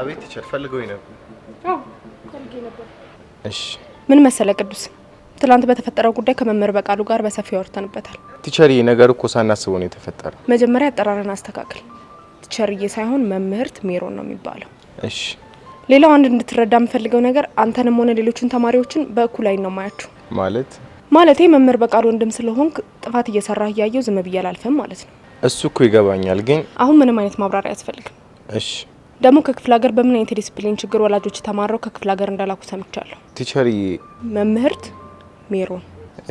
[SPEAKER 10] አቤት ቲቸር፣ ፈልገውኝ ነበር።
[SPEAKER 2] አዎ ፈልጌ ነበር።
[SPEAKER 10] እሺ
[SPEAKER 2] ምን መሰለ ቅዱስ፣ ትላንት በተፈጠረው ጉዳይ ከመምህር በቃሉ ጋር በሰፊው አውርተንበታል።
[SPEAKER 10] ቲቸር፣ ይሄ ነገር እኮ ሳናስበው ነው የተፈጠረው።
[SPEAKER 2] መጀመሪያ አጠራርን አስተካክል። ቲቸርዬ ሳይሆን መምህርት ሜሮን ነው የሚባለው።
[SPEAKER 10] እሺ።
[SPEAKER 2] ሌላው አንድ እንድትረዳ የምፈልገው ነገር አንተንም ሆነ ሌሎችን ተማሪዎችን በእኩል አይን ነው ማያችሁ። ማለቴ መምህር በቃሉ ወንድም ስለሆንክ ጥፋት እየሰራህ እያየው ዝም ብዬ አላልፍም ማለት ነው።
[SPEAKER 10] እሱ እኮ ይገባኛል፣ ግን
[SPEAKER 2] አሁን ምንም አይነት ማብራሪያ አያስፈልግም።
[SPEAKER 10] እሺ።
[SPEAKER 2] ደግሞ ከክፍለ ሀገር በምን አይነት ዲሲፕሊን ችግር ወላጆች ተማረው ከክፍለ ሀገር እንዳላኩ ሰምቻለሁ።
[SPEAKER 10] ቲቸርዬ።
[SPEAKER 2] መምህርት ሜሮን።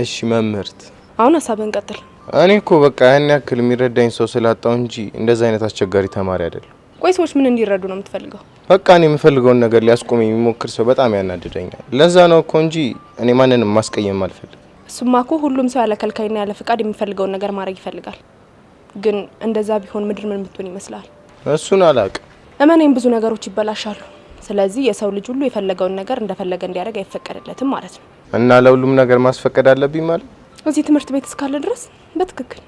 [SPEAKER 10] እሺ መምህርት፣
[SPEAKER 2] አሁን ሀሳብህን ቀጥል።
[SPEAKER 10] እኔ እኮ በቃ ያን ያክል የሚረዳኝ ሰው ስላጣው እንጂ እንደዛ አይነት አስቸጋሪ ተማሪ አይደለም።
[SPEAKER 2] ቆይ ሰዎች ምን እንዲረዱ ነው የምትፈልገው?
[SPEAKER 10] በቃ እኔ የምፈልገውን ነገር ሊያስቆም የሚሞክር ሰው በጣም ያናድደኛል። ለዛ ነው እኮ እንጂ እኔ ማንንም ማስቀየም አልፈልግም።
[SPEAKER 2] እሱማ እኮ ሁሉም ሰው ያለ ከልካይና ያለ ፍቃድ የሚፈልገውን ነገር ማድረግ ይፈልጋል። ግን እንደዛ ቢሆን ምድር ምን ምትሆን ይመስላል?
[SPEAKER 10] እሱን አላውቅም።
[SPEAKER 2] እመኔም ብዙ ነገሮች ይበላሻሉ። ስለዚህ የሰው ልጅ ሁሉ የፈለገውን ነገር እንደፈለገ እንዲያደርግ አይፈቀድለትም ማለት ነው።
[SPEAKER 10] እና ለሁሉም ነገር ማስፈቀድ አለብኝ ማለት?
[SPEAKER 2] እዚህ ትምህርት ቤት እስካለ ድረስ በትክክል።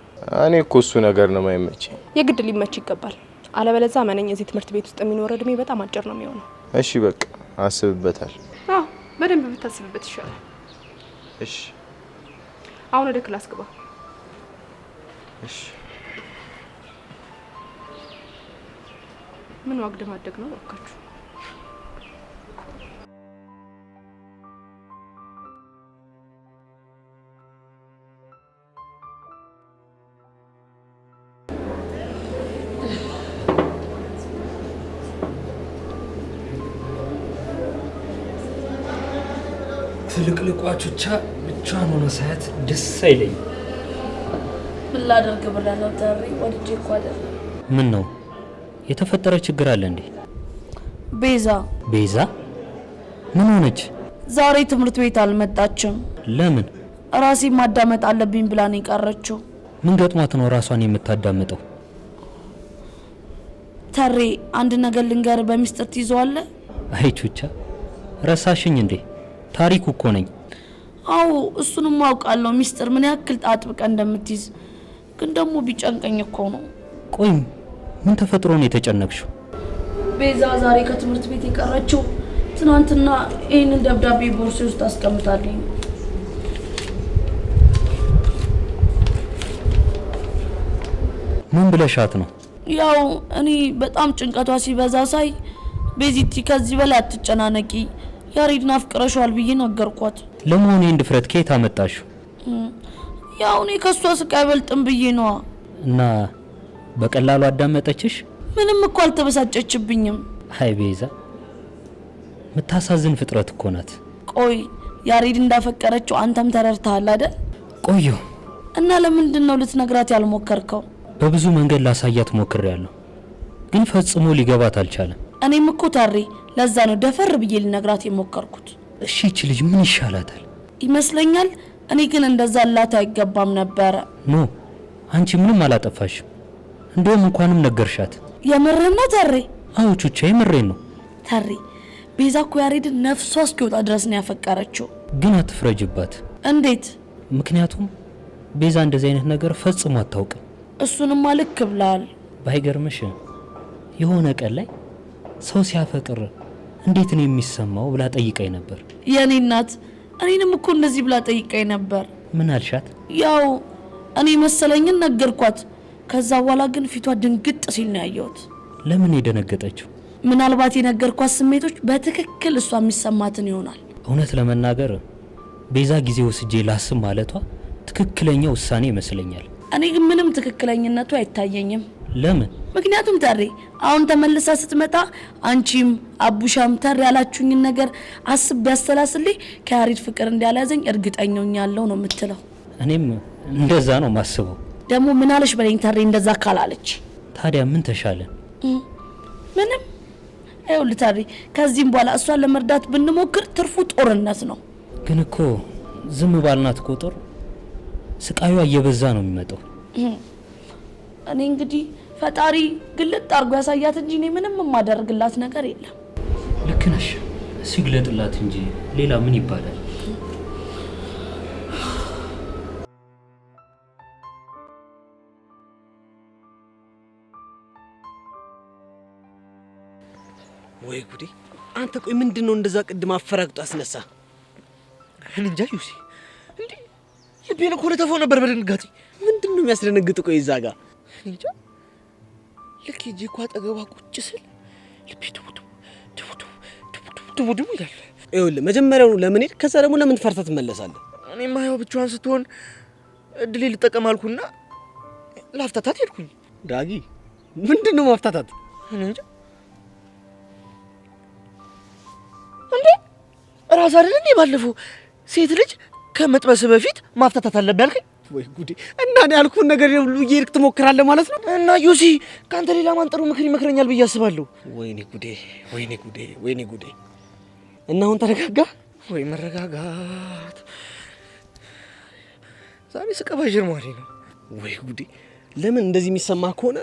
[SPEAKER 10] እኔ እኮ እሱ ነገር ነው የማይመቸኝ።
[SPEAKER 2] የግድ ሊመች ይገባል። አለበለዚያ እመነኝ እዚህ ትምህርት ቤት ውስጥ የሚኖር እድሜ በጣም አጭር ነው የሚሆነው።
[SPEAKER 10] እሺ በቃ አስብበታል።
[SPEAKER 2] አዎ በደንብ ብታስብበት ይሻላል።
[SPEAKER 10] እሺ
[SPEAKER 2] አሁን ወደ ክላስ ግባ።
[SPEAKER 10] እሺ።
[SPEAKER 2] ምን ዋግደ ማደግ ነው ወካችሁ?
[SPEAKER 11] ትልቅልቋቹ ብቻዋን ሆነ ሳያት ደስ አይለኝ።
[SPEAKER 9] ምን ላደርግ ብለህ ነው ተሪ? ወድጄ እኮ አይደለም።
[SPEAKER 11] ምን ነው የተፈጠረ ችግር አለ እንዴ? ቤዛ ምን ሆነች?
[SPEAKER 9] ዛሬ ትምህርት ቤት አልመጣችም።
[SPEAKER 11] ለምን?
[SPEAKER 9] ራሴ ማዳመጥ አለብኝ ብላ ነው የቀረችው።
[SPEAKER 11] ምን ገጥሟት ነው ራሷን የምታዳምጠው?
[SPEAKER 9] ተሪ አንድ ነገር ልንገር፣ በሚስጥር ትይዘዋለህ።
[SPEAKER 11] አይ ቹቻ ረሳሽኝ እንዴ? ታሪኩ እኮ ነኝ።
[SPEAKER 9] አዎ እሱንም አውቃለሁ፣ ሚስጥር ምን ያክል አጥብቀ እንደምትይዝ። ግን ደግሞ ቢጨንቀኝ እኮ ነው።
[SPEAKER 11] ቆይ ምን ተፈጥሮ ነው የተጨነቅሽው?
[SPEAKER 9] ቤዛ ዛሬ ከትምህርት ቤት የቀረችው ትናንትና ይህንን ደብዳቤ ቦርሴ ውስጥ አስቀምጣልኝ።
[SPEAKER 11] ምን ብለሻት ነው?
[SPEAKER 9] ያው እኔ በጣም ጭንቀቷ ሲበዛ ሳይ ቤዚቲ ከዚህ በላይ አትጨናነቂ፣ ያሬድን አፍቅረሻል ብዬ ነገርኳት።
[SPEAKER 11] ለመሆኑ ይህን ድፍረት ከየት አመጣሽው?
[SPEAKER 9] ያው እኔ ከሷ ስቃይ አይበልጥም ብዬ ነዋ።
[SPEAKER 11] እና በቀላሉ አዳመጠችሽ?
[SPEAKER 9] ምንም እኮ አልተበሳጨችብኝም።
[SPEAKER 11] አይ ቤዛ ምታሳዝን ፍጥረት እኮ ናት።
[SPEAKER 9] ቆይ ያሬድ እንዳፈቀረችው አንተም ተረድተሃል አይደል?
[SPEAKER 11] ቆዩ
[SPEAKER 9] እና ለምንድን ነው ልትነግራት ያልሞከርከው?
[SPEAKER 11] በብዙ መንገድ ላሳያት ሞክሬያለሁ፣ ግን ፈጽሞ ሊገባት አልቻለም።
[SPEAKER 9] እኔም እኮ ታሬ ለዛ ነው ደፈር ብዬ ልነግራት የሞከርኩት።
[SPEAKER 11] እሺ እቺ ልጅ ምን ይሻላታል?
[SPEAKER 9] ይመስለኛል እኔ ግን እንደዛ ላት አይገባም ነበረ።
[SPEAKER 11] ኖ አንቺ ምንም አላጠፋሽም። እንደውም እንኳንም ነገርሻት።
[SPEAKER 9] የምሬን ነው ታሬ?
[SPEAKER 11] አዎ ቹቻ የምሬን ነው።
[SPEAKER 9] ታሬ ቤዛ እኮ ያሬድን ነፍሷ እስኪወጣ ድረስ ነው ያፈቀረችው።
[SPEAKER 11] ግን አትፍረጅባት።
[SPEAKER 9] እንዴት?
[SPEAKER 11] ምክንያቱም ቤዛ እንደዚህ አይነት ነገር ፈጽሞ አታውቅም።
[SPEAKER 9] እሱንማ ልክ ብለሃል።
[SPEAKER 11] ባይገርምሽ የሆነ ቀን ላይ ሰው ሲያፈቅር እንዴት ነው የሚሰማው ብላ ጠይቀኝ ነበር።
[SPEAKER 9] የኔ እናት እኔንም እኮ እንደዚህ ብላ ጠይቀኝ ነበር።
[SPEAKER 11] ምን አልሻት?
[SPEAKER 9] ያው እኔ መሰለኝን ነገርኳት። ከዛ በኋላ ግን ፊቷ ድንግጥ ሲል ነው ያየሁት።
[SPEAKER 11] ለምን የደነገጠችው?
[SPEAKER 9] ምናልባት የነገርኳት ስሜቶች በትክክል እሷ የሚሰማትን ይሆናል።
[SPEAKER 11] እውነት ለመናገር ቤዛ ጊዜ ወስጄ ላስብ ማለቷ ትክክለኛ ውሳኔ ይመስለኛል።
[SPEAKER 9] እኔ ግን ምንም ትክክለኝነቱ አይታየኝም።
[SPEAKER 11] ለምን?
[SPEAKER 9] ምክንያቱም ታሬ አሁን ተመልሳ ስትመጣ አንቺም አቡሻም ታሬ ያላችሁኝን ነገር አስብ ያስተላስልኝ ከያሬድ ፍቅር እንዲያላዘኝ እርግጠኛኛለሁ ነው የምትለው።
[SPEAKER 11] እኔም እንደዛ ነው ማስበው።
[SPEAKER 9] ደግሞ ምን አለሽ በለኝ ታሬ እንደዛ ካላለች።
[SPEAKER 11] ታዲያ ምን ተሻለን?
[SPEAKER 9] ምንም። አይውል ታሬ ከዚህም በኋላ እሷን ለመርዳት ብንሞክር ትርፉ ጦርነት ነው።
[SPEAKER 11] ግን እኮ ዝም ባልናት ቁጥር ስቃዩ እየበዛ ነው የሚመጣው።
[SPEAKER 9] እኔ እንግዲህ ፈጣሪ ግልጥ አርጎ ያሳያት እንጂ እኔ ምንም የማደርግላት ነገር የለም።
[SPEAKER 11] ልክ ነሽ። ሲግለጥላት እንጂ ሌላ ምን ይባላል?
[SPEAKER 8] ወይ ጉዴ! አንተ ቆይ ምንድነው እንደዛ ቅድም አፈራግጦ አስነሳ? እኔ እንጃ ዩሲ፣ እንዴ ልቤን እኮ ለተፈው ነበር በድንጋጤ። ምንድነው የሚያስደነግጥ? ቆይ እዛ ጋር እኔ እንጃ። ልክ እጄ እኮ አጠገቧ ቁጭ ስል ልቤ ድቡ ይላል። ይኸውልህ መጀመሪያውኑ ለምን ሄድ፣ ከዛ ደግሞ ለምን ፈርተህ ትመለሳለህ? እኔማ ያው ብቻዋን ስትሆን እድሌ ልጠቀም አልኩና ላፍታታት ሄድኩኝ። ዳጊ ምንድነው ማፍታታት? እኔ እንጃ። እንዴ ራስ አይደል እንዴ ባለፈው ሴት ልጅ ከመጥበስ በፊት ማፍታታት አለብህ ያልከኝ? ወይ ጉዴ! እና እኔ ያልኩህን ነገር ሁሉ እየሄድክ ትሞክራለህ ማለት ነው? እና ዩሲ ካንተ ሌላ ማን ጥሩ ምክር ይመክረኛል ብዬ አስባለሁ። ወይኔ ጉዴ! ወይኔ ጉዴ! ወይኔ ጉዴ! እና አሁን ተረጋጋ ወይ? መረጋጋት ዛሬ ስቀባዥር ማለት ነው። ወይ ጉዴ! ለምን እንደዚህ የሚሰማ ከሆነ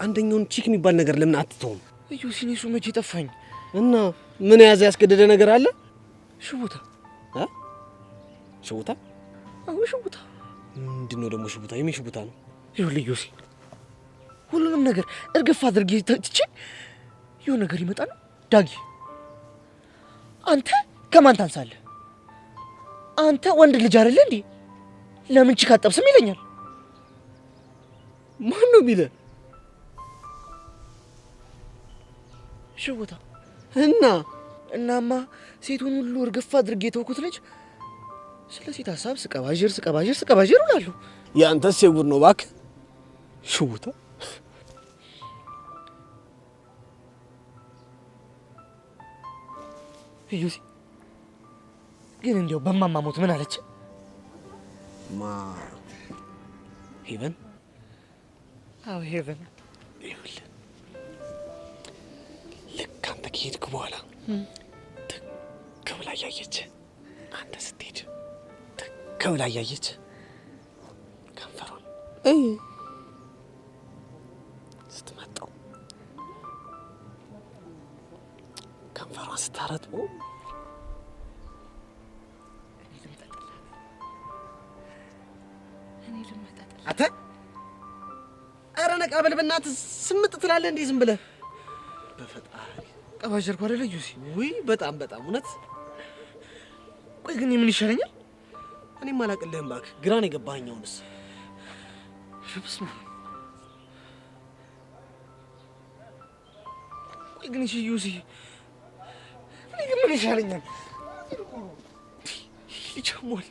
[SPEAKER 8] አንደኛውን ቺክ የሚባል ነገር ለምን አትተውም? ዩሲ እሱ መቼ ጠፋኝ? እና ምን ያዘ ያስገደደ ነገር አለ? ሽቡታ ሽቡታ? አዎ ሽቡታ። ምንድነው ደግሞ ሽቡታ? የምን ሽቡታ ነው? ይኸውልህ ዮሲ፣ ሁሉንም ነገር እርግፍ አድርጌ ትቼ የሆነ ነገር ይመጣል። ዳጊ አንተ ከማን ታንሳለህ? አንተ ወንድ ልጅ አይደለ እንዴ? ለምን ቺክ አጠብስም ይለኛል። ማን ነው የሚለው? ሽቡታ። እናማ ሴቱን ሁሉ እርግፍ አድርጌ ተውኩት ልጅ ስለ ሴት ሀሳብ ስቀባዥር እላለሁ። ያንተስ የጉድ ነው እባክህ ሽውታ። ዩሲ ግን እንዲያው በማማ ሞት ምን አለች? ሄቨን? አዎ ሄቨን። ይኸውልህ ልክ አንተ ከሄድክ በኋላ ትክ ብላ እያየች አንተ ስትሄድ ከብላ እያየች ከንፈሯን ስትመጣው ከንፈሯን ስታረጥበው እኔ ልመጣላት። ነቃ በል በእናትህ ስምጥ ትላለህ እንዴ ዝም ብለህ በፈጣሪ ቀባጀርኩ አይደለ ዩሲ ወይ በጣም እውነት ቆይ ግን ምን ይሻለኛል እኔ ማላቅልህም እባክህ ግራ ነው የገባኸኝ አሁንስ በስመ አብ ቆይ ግን ዩሲ እኔ ግን ምን ይሻለኛል ይቻሞል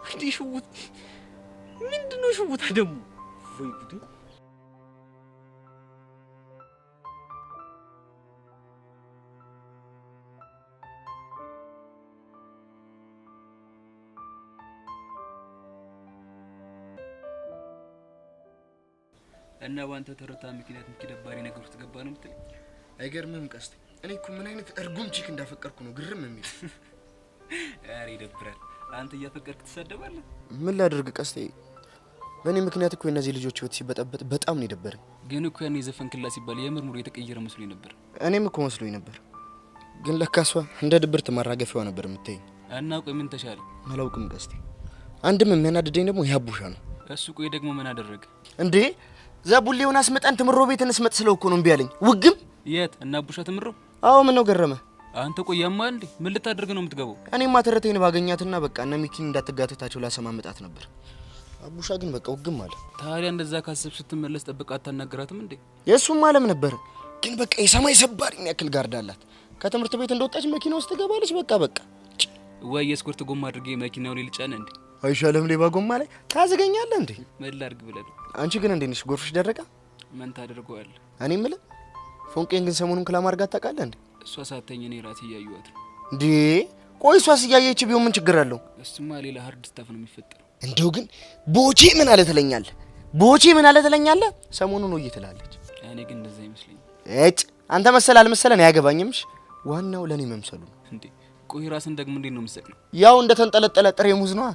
[SPEAKER 8] እንዴ ሽውት ምንድነው ሽውታ ደግሞ ወይ ጉድ
[SPEAKER 3] እና ባንተ ተረታ ምክንያት ምክደባሪ ነገር ውስጥ ገባ ነው የምትል
[SPEAKER 5] አይገርምም ቀስቴ እኔ እኮ ምን አይነት እርጉም ቺክ እንዳፈቀርኩ ነው ግርም የሚል
[SPEAKER 3] አሬ ይደብራል አንተ እያፈቀርክ ትሰደባለህ
[SPEAKER 5] ምን ላድርግ ቀስቴ በእኔ ምክንያት እኮ እነዚህ ልጆች ህይወት ሲበጠበጥ በጣም ነው የደበረኝ ግን
[SPEAKER 3] እኮ ያኔ ዘፈን ክላ ሲባል የምርሙር የተቀየረ መስሎኝ ነበር
[SPEAKER 5] እኔም እኮ መስሎኝ ነበር ግን ለካሷ እንደ ድብርት ማራገፊያዋ ነበር የምትይኝ እና
[SPEAKER 3] ቆይ ምን ተሻለ
[SPEAKER 5] አላውቅም ቀስቴ አንድም የሚያናድደኝ ደግሞ ያቡሻ ነው
[SPEAKER 3] እሱ ቆይ ደግሞ ምን አደረገ
[SPEAKER 5] እንዴ ዘቡሌውን አስመጣን ትምሮ ቤትን እስመጥ ስለው እኮ ነው እምቢ አለኝ ውግም
[SPEAKER 3] የት እና አቡሻ ትምሮ
[SPEAKER 5] አዎ ምን ነው ገረመ
[SPEAKER 3] አንተ ቆይ ያማ እንዴ ምን ልታደርግ ነው የምትገባው
[SPEAKER 5] እኔማ ተረቴን ባገኛትና በቃ እነ ሚኪን እንዳትጋተታቸው ላሰማምጣት ነበር አቡሻ ግን በቃ ውግም አለ
[SPEAKER 3] ታዲያ እንደዛ ካሰብሽ ስትመለስ ጠብቃት ታናገራትም እንዴ
[SPEAKER 5] የሱም ማለም ነበር ግን በቃ የሰማይ ሰባሪን ያክል ጋርድ አላት ከትምህርት ቤት እንደወጣች መኪና ውስጥ ገባለች በቃ
[SPEAKER 3] ወይ የስኩርት ጎማ አድርጌ መኪናው ላይ ልጫነ እንዴ
[SPEAKER 5] አይሻለም ሌባ ጎማ ላይ ታዘገኛለህ እንዴ
[SPEAKER 3] ምን ላድርግ ብለህ
[SPEAKER 5] አንቺ ግን እንዴ ነሽ ጎርፍሽ ደረቃ
[SPEAKER 3] ምን ታደርገዋለህ
[SPEAKER 5] እኔ ምለ ፎንቄን ግን ሰሞኑን ክላማር ጋር ታውቃለህ እንዴ
[SPEAKER 3] እሷ ሳተኝ እኔ ራሴ ያዩዋት
[SPEAKER 5] እንዴ ቆይ እሷስ እያየች ቢሆን ምን ችግር አለው
[SPEAKER 3] እሱማ ሌላ ሃርድ ስታፍ ነው የሚፈጠረው
[SPEAKER 5] እንደው ግን ቦቼ ምን አለ ትለኛለህ ሰሞኑን ነው እየተላለች
[SPEAKER 3] እኔ ግን እንደዛ ይመስለኝ
[SPEAKER 5] እጭ አንተ መሰል አልመሰለን ያገባኝምሽ ዋናው ለኔ መምሰሉ
[SPEAKER 3] እንዴ ቆይ ራስን ደግሞ እንዴት ነው የምትሰቅለው
[SPEAKER 5] ያው እንደ ተንጠለጠለ ጥሬ ሙዝ ነው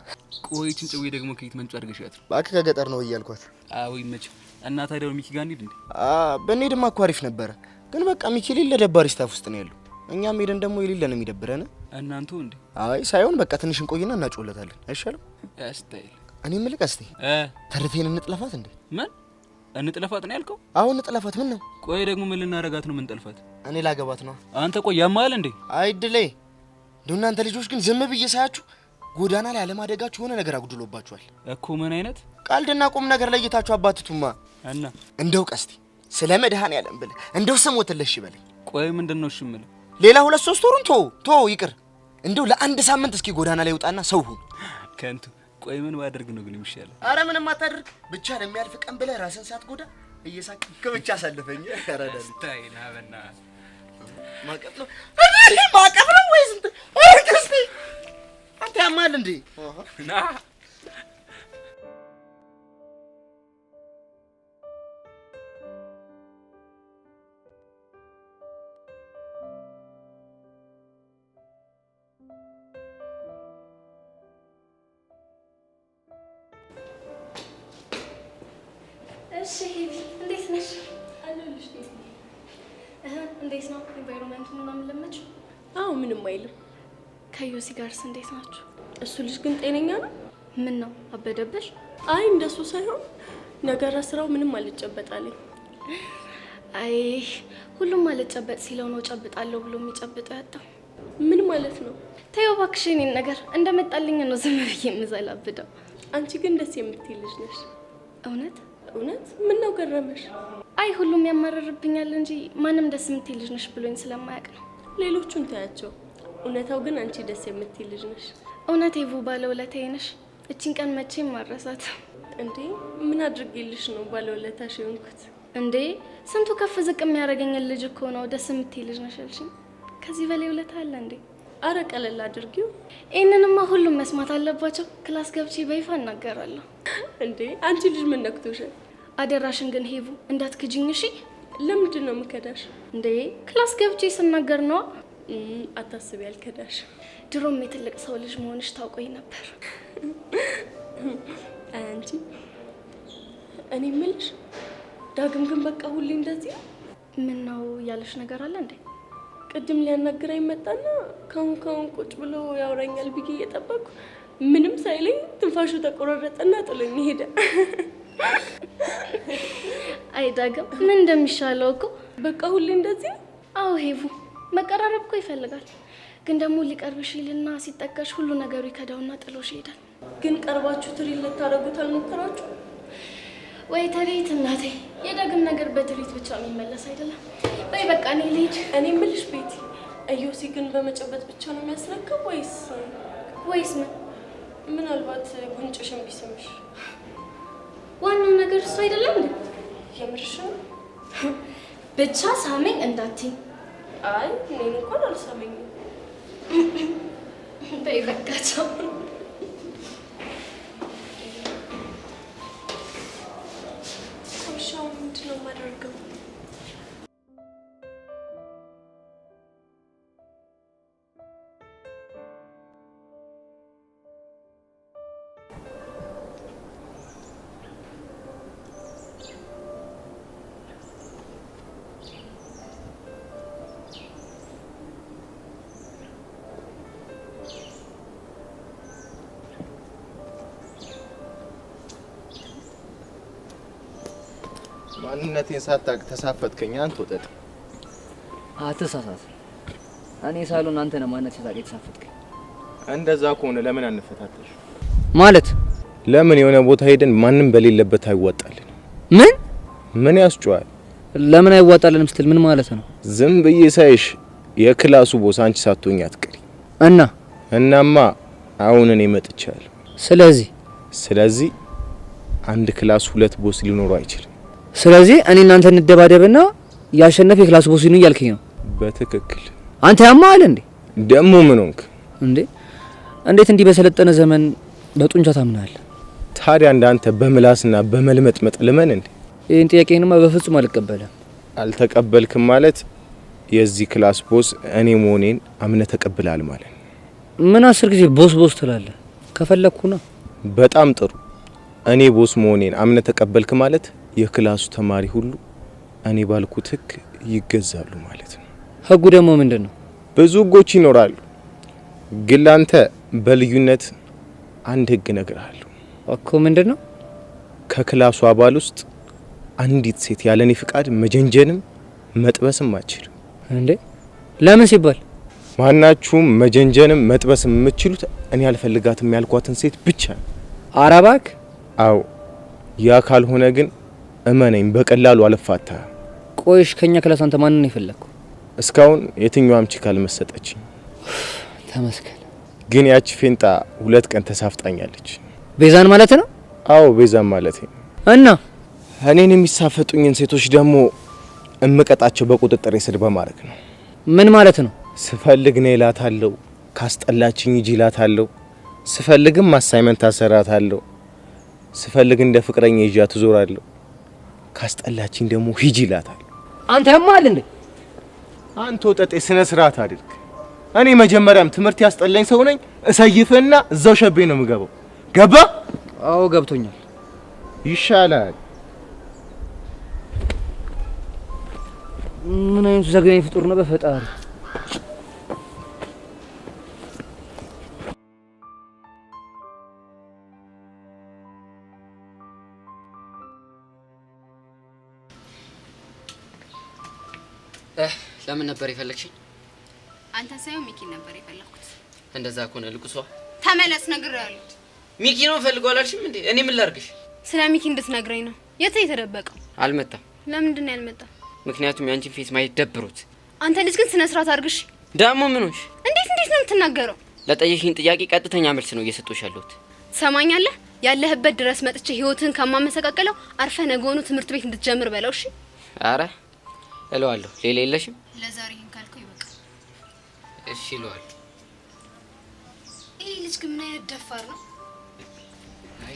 [SPEAKER 3] ቆይ ጭንጭው ደግሞ ከየት መንጭ አድርገሻት
[SPEAKER 5] ባክ ከገጠር ነው እያልኳት
[SPEAKER 3] አዎ ይመች እና ታዲያው ሚኪ ጋር እንሂድ እንዴ
[SPEAKER 5] በእኔድማ እኮ አሪፍ ነበረ ግን በቃ ሚኪ ሌለ ደባሪ ስታፍ ውስጥ ነው ያለው እኛም ሄደን ደግሞ የሌለ ነው የሚደብረን
[SPEAKER 3] እናንተ እንዴ
[SPEAKER 5] አይ ሳይሆን በቃ ትንሽ እንቆይና እናጮለታለን አይሻልም
[SPEAKER 3] ያስታይል
[SPEAKER 5] እኔ ምልክ እስቲ ተርቴን እንጥለፋት እንዴ
[SPEAKER 3] ምን እንጥለፋት ነው ያልከው
[SPEAKER 5] አሁን እንጥለፋት ምን ነው
[SPEAKER 3] ቆይ ደግሞ ምን ልናረጋት ነው ምን ጠልፋት
[SPEAKER 5] እኔ ላገባት ነው
[SPEAKER 3] አንተ ቆይ ያማል እንዴ
[SPEAKER 5] አይድሌ እናንተ ልጆች ግን ዝም ብዬ ሳያችሁ ጎዳና ላይ አለማደጋችሁ ሆነ ነገር አጉድሎባችኋል
[SPEAKER 3] እኮ ምን አይነት
[SPEAKER 5] ቃልድና ቁም ነገር ለይታችሁ አባትቱማ
[SPEAKER 3] እና
[SPEAKER 5] እንደው ቀስቲ ስለ መድሃን ያለም ብለ እንደው ስሞትልሽ ይበለኝ
[SPEAKER 3] ቆይ ምንድነው ሽምለ
[SPEAKER 5] ሌላ 2-3 ወሩን ቶ ይቅር እንደው ለአንድ ሳምንት እስኪ ጎዳና ላይ ውጣና ሰው ሁን
[SPEAKER 3] ከንቱ ቆይ ምን ባደርግ ነው ግን የሚሻለው
[SPEAKER 5] አረ ምንም አታደርግ ብቻ ለሚያልፍ ቀን ብለ ራስን ሳትጎዳ እየሳቅ ከብቻ አሳልፈኝ ያራዳል
[SPEAKER 3] ታይና በና
[SPEAKER 5] ማቀፍ ነው ወይስ እንት ቀስቲ አንተ ያማል እንዴ
[SPEAKER 3] ና
[SPEAKER 4] እሺ እንዴት ነሽ አለልሽ እንዴት ነው ኢንቫይሮንመንቱ ምናምን ለመች
[SPEAKER 2] አዎ ምንም አይልም
[SPEAKER 4] ከዩሲ ጋርስ እንዴት ናችሁ
[SPEAKER 2] እሱ ልጅ ግን ጤነኛ ነው
[SPEAKER 4] ምን ነው አበደበሽ
[SPEAKER 2] አይ እንደሱ ሳይሆን ነገር ስራው ምንም አልጨበጣለኝ
[SPEAKER 4] አይ ሁሉም አልጨበጥ ሲለው ነው ጨብጣለሁ ብሎ የሚጨብጠው ያጣው
[SPEAKER 2] ምን ማለት ነው
[SPEAKER 4] ተይው እባክሽ እኔን ነገር እንደመጣልኝ ነው ዝም ብዬ የምዘላብደው
[SPEAKER 2] አንቺ ግን ደስ የምትይ ልጅ ነሽ
[SPEAKER 4] እውነት
[SPEAKER 2] ምን ነው ገረመሽ
[SPEAKER 4] አይ ሁሉም ያማረርብኛል እንጂ ማንም ደስ የምትይ ልጅ ነሽ ብሎኝ ስለማያውቅ ነው
[SPEAKER 2] ሌሎቹን ታያቸው እውነታው ግን አንቺ ደስ የምትይ ልጅ ነሽ
[SPEAKER 4] እውነት ይቡ ባለውለታዬ ነሽ እቺን ቀን መቼም ማረሳት
[SPEAKER 2] እንዴ ምን አድርጌልሽ ነው ባለውለታሽ የሆንኩት
[SPEAKER 4] እንዴ ስንቱ ከፍ ዝቅ የሚያደርገኝ ልጅ እኮ ነው ደስ የምትይ ልጅ ነሽ አልሽኝ ከዚህ በላይ ውለታ አለ እንዴ
[SPEAKER 2] አረ ቀለል አድርጊው
[SPEAKER 4] ይሄንንማ ሁሉም መስማት አለባቸው ክላስ ገብቼ በይፋ እናገራለሁ
[SPEAKER 2] እንዴ አንቺ ልጅ ምን ነክቶሻል
[SPEAKER 4] አደራሽን ግን ሄቡ እንዳትክጂኝ እሺ
[SPEAKER 2] ለምንድን ነው የምከዳሽ
[SPEAKER 4] እንዴ ክላስ ገብቼ ስናገር ነው
[SPEAKER 2] አታስቢ አልከዳሽ
[SPEAKER 4] ድሮም የትልቅ ሰው ልጅ መሆንሽ ታውቆኝ ነበር
[SPEAKER 2] አንቺ እኔ ምልሽ ዳግም ግን በቃ ሁሌ እንደዚህ
[SPEAKER 4] ምን ነው ያለሽ ነገር አለ እንዴ
[SPEAKER 2] ቅድም ሊያናግረኝ መጣና ካሁን ቁጭ ብሎ ያወራኛል ብዬ እየጠበቅኩ ምንም ሳይለኝ ትንፋሹ ተቆራረጠና ጥሎኝ ሄደ
[SPEAKER 9] አይ ዳግም ምን እንደሚሻለው እኮ
[SPEAKER 2] በቃ ሁሌ እንደዚህ።
[SPEAKER 9] አዎ ሄቡ መቀራረብ እኮ ይፈልጋል። ግን ደግሞ ሊቀርብሽ ይልና ሲጠቀሽ ሁሉ ነገሩ ይከዳውና ጥሎሽ ይሄዳል።
[SPEAKER 2] ግን ቀርባችሁ ትሪት ልታደርጉት አልሞከራችሁ?
[SPEAKER 9] ወይ ትሪት እናቴ፣ የዳግም ነገር በትሪት ብቻ የሚመለስ አይደለም። በይ በቃ እኔ ልሂድ።
[SPEAKER 2] እኔ የምልሽ ቤቲ፣ እዮሲ ግን በመጨበጥ ብቻ ነው የሚያስረክብ ወይስ
[SPEAKER 9] ምን?
[SPEAKER 2] ምናልባት ጉንጭሽን ቢስምሽ?
[SPEAKER 9] ዋናው ነገር እሱ አይደለም እንዴ?
[SPEAKER 2] የምርሽ ነው?
[SPEAKER 9] ብቻ ሳመኝ እንዳትኝ።
[SPEAKER 2] አይ እኔን እንኳን አልሳመኝም።
[SPEAKER 9] በይ በቃ ቻው።
[SPEAKER 2] ሻው ምንድን ነው የማደርገው?
[SPEAKER 10] ማንነቴን ሳታቅ ተሳፈጥከኝ አንተ ወጠጥ።
[SPEAKER 7] አትሳሳት። እኔ ሳሎን አንተ ነህ ማንነት ሳታቅ የተሳፈጥከኝ።
[SPEAKER 10] እንደዛ ከሆነ ለምን አንፈታተሽ?
[SPEAKER 7] ማለት
[SPEAKER 10] ለምን የሆነ ቦታ ሄደን ማንም በሌለበት አይዋጣልን? ምን ያስጨዋል?
[SPEAKER 7] ለምን አይዋጣልንም ስትል ምን ማለት ነው?
[SPEAKER 10] ዝም ብዬ ሳይሽ የክላሱ ቦስ አንቺ ሳትሆኝ አትቀሪ። እናማ አሁን እኔ መጥቻለሁ። ስለዚህ አንድ ክላስ ሁለት ቦስ ሊኖረው አይችልም።
[SPEAKER 7] ስለዚህ እኔ እናንተ እንደባደብና ያሸነፈ የክላስ ቦስ ነው እያልከኝ ነው?
[SPEAKER 10] በትክክል።
[SPEAKER 7] አንተ ያማል እንዴ?
[SPEAKER 10] ደሞ ምን ሆንክ
[SPEAKER 7] እንዴ? እንዴት እንዲህ በሰለጠነ ዘመን በጡንቻ ታምናለህ?
[SPEAKER 10] ታዲያ እንዳንተ በምላስና በመልመጥመጥ ልመን እንዴ?
[SPEAKER 7] ይሄን ጥያቄንማ በፍጹም አልቀበለም።
[SPEAKER 10] አልተቀበልክም ማለት የዚህ ክላስ ቦስ እኔ መሆኔን አምነ ተቀብላል ማለት።
[SPEAKER 7] ምን 10 ጊዜ ቦስ ትላለህ? ከፈለኩና
[SPEAKER 10] በጣም ጥሩ። እኔ ቦስ መሆኔን አምነ ተቀበልክ ማለት የክላሱ ተማሪ ሁሉ እኔ ባልኩት ህግ ይገዛሉ ማለት ነው።
[SPEAKER 7] ህጉ ደግሞ ምንድነው?
[SPEAKER 10] ብዙ ህጎች ይኖራሉ፣ ግን ላንተ በልዩነት አንድ ህግ እነግርሃለሁ
[SPEAKER 7] እኮ። ምንድነው?
[SPEAKER 10] ከክላሱ አባል ውስጥ አንዲት ሴት ያለኔ ፍቃድ መጀንጀንም መጥበስም አትችልም።
[SPEAKER 7] እንዴ? ለምን ሲባል?
[SPEAKER 10] ማናችሁም መጀንጀንም መጥበስም የምትችሉት እኔ አልፈልጋትም ያልኳትን ሴት ብቻ ነው።
[SPEAKER 7] አራባክ?
[SPEAKER 10] አዎ። ያ ካልሆነ ግን እመነኝ በቀላሉ አልፋታ።
[SPEAKER 7] ቆይሽ ከኛ ክላስ አንተ ማንን ይፈልኩ?
[SPEAKER 10] እስካሁን የትኛውም ቺክ አልመሰጠችኝ።
[SPEAKER 7] ተመስገን።
[SPEAKER 10] ግን ያቺ ፌንጣ 2 ቀን ተሳፍጣኛለች።
[SPEAKER 7] ቤዛን ማለት ነው?
[SPEAKER 10] አዎ ቤዛን ማለት ነው።
[SPEAKER 7] እና
[SPEAKER 10] እኔን የሚሳፈጡኝን ሴቶች ደግሞ እምቀጣቸው በቁጥጥር ስር በማድረግ ነው።
[SPEAKER 7] ምን ማለት ነው?
[SPEAKER 10] ስፈልግ ነው እላታለሁ፣ ካስጠላችኝ ሂጂ እላታለሁ፣ ስፈልግም አሳይመንት አሰራታለሁ፣ ስፈልግ እንደ ፍቅረኛ ይዣት እዞራለሁ፣ ካስጠላችኝ ደግሞ ሂጂ እላታለሁ።
[SPEAKER 7] አንተ ያማል እንዴ?
[SPEAKER 10] አንተ ወጠጤ ስነ ስርዓት አድርግ። እኔ መጀመሪያም ትምህርት ያስጠላኝ ሰው ነኝ። እሰይፍና እዛው ሸቤ ነው የምገባው። ገባ?
[SPEAKER 7] አዎ ገብቶኛል።
[SPEAKER 10] ይሻላል።
[SPEAKER 7] ምን አይነት ዘግናኝ ፍጡር ነው በፈጣሪ።
[SPEAKER 6] ለምን ነበር የፈለግሽኝ?
[SPEAKER 4] አንተ ሳይሆን ሚኪ ነበር የፈለኩት።
[SPEAKER 6] እንደዛ ከሆነ ልቁሷ
[SPEAKER 4] ተመለስ ነግሬሃለሁ።
[SPEAKER 6] ሚኪ ነው ፈልገው አላልሽም እንዴ? እኔ ምን ላድርግሽ?
[SPEAKER 4] ስለ ሚኪ እንድትነግረኝ ነው። የት ነው የተደበቀው?
[SPEAKER 6] አልመጣም።
[SPEAKER 4] ለምንድን ነው ያልመጣው?
[SPEAKER 6] ምክንያቱም ያንቺን ፌስ ማየት ደብሮት።
[SPEAKER 4] አንተ ልጅ ግን ስነ ስርዓት አድርግሽ።
[SPEAKER 6] ዳሞ ምን ሆንሽ?
[SPEAKER 4] እንዴት ነው የምትናገረው?
[SPEAKER 6] ለጠየሽኝ ጥያቄ ቀጥተኛ መልስ ነው እየሰጠሁሽ ያለሁት።
[SPEAKER 4] ትሰማኛለህ? ያለህበት ድረስ መጥቼ ህይወትን ከማመሰቃቀለው አርፈ ነገውኑ ትምህርት ቤት እንድትጀምር በለው። እሺ?
[SPEAKER 6] አረ እለዋለሁ። ሌላ የለሽም?
[SPEAKER 4] ለዛሬ ይሄን ካልከው ይበቃል።
[SPEAKER 6] እሺ እለዋለሁ።
[SPEAKER 4] ይሄ ልጅ ግን ምን አይነት ደፋር ነው?
[SPEAKER 6] አይ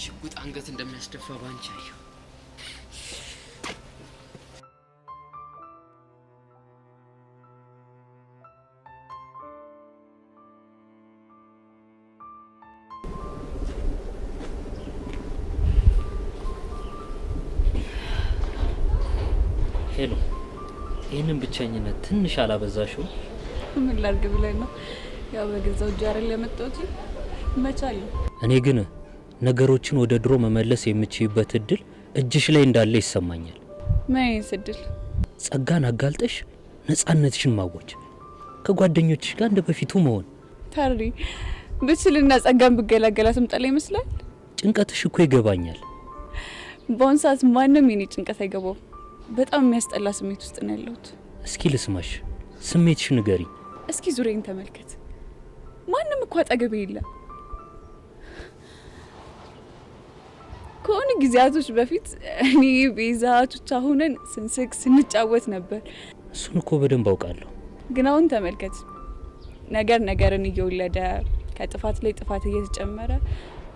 [SPEAKER 6] ሽጉጥ አንገት እንደሚያስደፋ ባንቺ አየሁ።
[SPEAKER 11] ሄሎ፣ ይህንን ብቸኝነት ትንሽ አላበዛሽው?
[SPEAKER 2] ምን ላድርግ ብለህ ነው? ያው በገዛው ጃር ለመጣሁት መቻል።
[SPEAKER 11] እኔ ግን ነገሮችን ወደ ድሮ መመለስ የምችይበት እድል እጅሽ ላይ እንዳለ ይሰማኛል።
[SPEAKER 2] ማይስ እድል?
[SPEAKER 11] ጸጋን አጋልጠሽ ነፃነትሽን ማወጅ፣ ከጓደኞችሽ ጋር እንደ በፊቱ መሆን።
[SPEAKER 2] ታሪ ብችልና ጸጋን ብገላገላትም ጠላ ይመስላል።
[SPEAKER 11] ጭንቀትሽ እኮ ይገባኛል።
[SPEAKER 2] በአሁን ሰዓት ማንም የኔ ጭንቀት አይገባው። በጣም የሚያስጠላ ስሜት ውስጥ ነው ያለሁት።
[SPEAKER 11] እስኪ ልስማሽ፣ ስሜትሽ ንገሪ።
[SPEAKER 2] እስኪ ዙሪያን ተመልከት። ማንም እኮ አጠገቤ የለም። ከሆነ ጊዜያቶች በፊት እኔ ቤዛ ቹቻ ሆነን ስንስቅ ስንጫወት ነበር።
[SPEAKER 11] እሱን እኮ በደንብ አውቃለሁ።
[SPEAKER 2] ግን አሁን ተመልከት፣ ነገር ነገርን እየወለደ ከጥፋት ላይ ጥፋት እየተጨመረ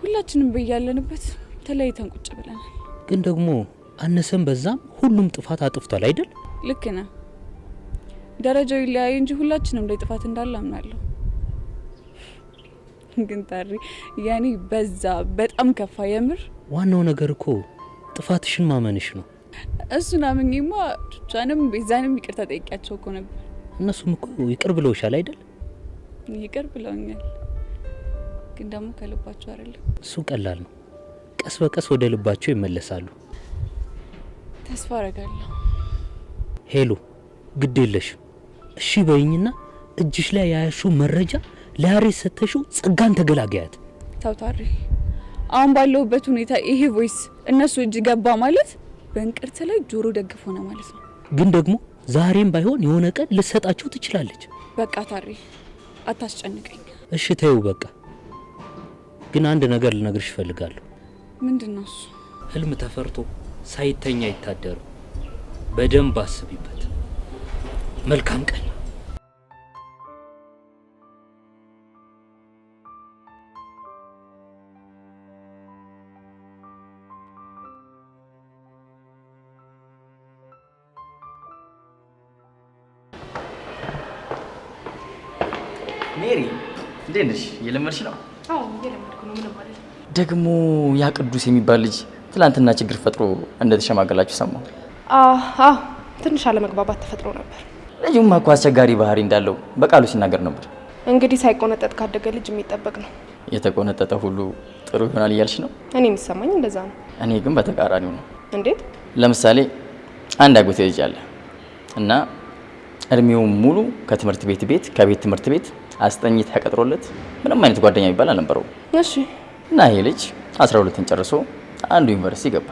[SPEAKER 2] ሁላችንም በያለንበት ተለያይተን ቁጭ ብለናል።
[SPEAKER 11] ግን ደግሞ አነሰም በዛም ሁሉም ጥፋት አጥፍቷል አይደል?
[SPEAKER 2] ልክ ነህ። ደረጃው ይለያይ እንጂ ሁላችንም ላይ ጥፋት እንዳለ አምናለሁ። ግን ታሪ ያኔ በዛ በጣም ከፋ። የምር
[SPEAKER 11] ዋናው ነገር እኮ ጥፋትሽን ማመንሽ ነው።
[SPEAKER 2] እሱን አምኜማ ቹቻንም ቤዛንም ይቅርታ ጠይቂያቸው እኮ ነበር።
[SPEAKER 11] እነሱም እኮ ይቅር ብለውሻል አይደል?
[SPEAKER 2] ይቅር ብለውኛል፣ ግን ደግሞ ከልባቸው አይደለም።
[SPEAKER 11] እሱ ቀላል ነው። ቀስ በቀስ ወደ ልባቸው ይመለሳሉ።
[SPEAKER 2] ተስፋ አረጋለሁ።
[SPEAKER 11] ሄሉ ግድ የለሽም እሺ በይኝና እጅሽ ላይ ያያሹ መረጃ ለያሬት ሰተሽው ጸጋን ተገላገያት።
[SPEAKER 2] ታውታሪ አሁን ባለውበት ሁኔታ ይሄ ቮይስ እነሱ እጅ ገባ ማለት በእንቅርት ላይ ጆሮ ደግፍ ሆነ ማለት ነው።
[SPEAKER 11] ግን ደግሞ ዛሬም ባይሆን የሆነ ቀን ልሰጣቸው ትችላለች።
[SPEAKER 2] በቃ ታሪ አታስጨንቀኝ።
[SPEAKER 11] እሺ ተይው በቃ። ግን አንድ ነገር ልነግርሽ እፈልጋለሁ።
[SPEAKER 2] ምንድነው እሱ?
[SPEAKER 11] ህልም ተፈርቶ ሳይተኛ ይታደሩ። በደንብ አስቢበት። መልካም ቀን።
[SPEAKER 12] ሜሪ እንዴት ነሽ? እየለመድሽ ነው?
[SPEAKER 4] አዎ እየለመድኩ ነው። ምንም ማለት ነው።
[SPEAKER 12] ደግሞ ያ ቅዱስ የሚባል ልጅ ትላንትና ችግር ፈጥሮ እንደተሸማገላችሁ ሰማሁ።
[SPEAKER 4] አዎ ትንሽ አለመግባባት ተፈጥሮ ነበር።
[SPEAKER 12] ልጁማ እኮ አስቸጋሪ ባህሪ እንዳለው በቃሉ ሲናገር ነበር።
[SPEAKER 4] እንግዲህ ሳይቆነጠጥ ካደገ ልጅ የሚጠበቅ ነው።
[SPEAKER 12] የተቆነጠጠ ሁሉ ጥሩ ይሆናል እያልሽ ነው?
[SPEAKER 4] እኔ የሚሰማኝ እንደዛ ነው።
[SPEAKER 12] እኔ ግን በተቃራኒው ነው።
[SPEAKER 4] እንዴት?
[SPEAKER 12] ለምሳሌ አንድ አጎቴ ልጅ አለ እና እድሜው ሙሉ ከትምህርት ቤት ቤት ከቤት ትምህርት ቤት አስጠኝ ተቀጥሮለት ምንም አይነት ጓደኛ የሚባል አልነበረው።
[SPEAKER 4] እሺ።
[SPEAKER 12] እና ይሄ ልጅ 12ን ጨርሶ አንዱ ዩኒቨርሲቲ ገባ።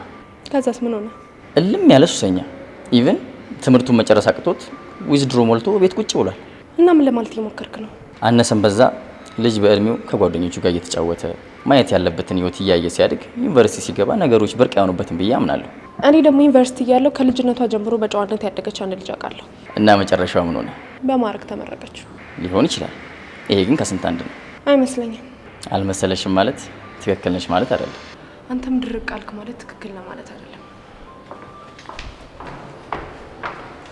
[SPEAKER 4] ከዛስ ምን ሆነ?
[SPEAKER 12] እልም ያለ ሱሰኛ። ኢቭን ትምህርቱን መጨረስ አቅቶት ዊዝድሮ ሞልቶ ቤት ቁጭ ብሏል።
[SPEAKER 4] እና ምን ለማለት እየሞከርክ ነው?
[SPEAKER 12] አነሰም በዛ ልጅ በእድሜው ከጓደኞቹ ጋር እየተጫወተ ማየት ያለበትን ህይወት እያየ ሲያድግ ዩኒቨርሲቲ ሲገባ ነገሮች ብርቅ ያሆኑበትን ብዬ አምናለሁ።
[SPEAKER 4] እኔ ደግሞ ዩኒቨርሲቲ እያለሁ ከልጅነቷ ጀምሮ በጨዋነት ያደገች አንድ ልጅ አውቃለሁ።
[SPEAKER 12] እና መጨረሻው ምን ሆነ?
[SPEAKER 4] በማዕረግ ተመረቀችው።
[SPEAKER 12] ሊሆን ይችላል። ይሄ ግን ከስንት አንድ ነው።
[SPEAKER 4] አይመስለኝም።
[SPEAKER 12] አልመሰለሽም ማለት ትክክል ነሽ ማለት አይደለም።
[SPEAKER 4] አንተም ድርቅ አልክ ማለት ትክክል ነው ማለት አይደለም።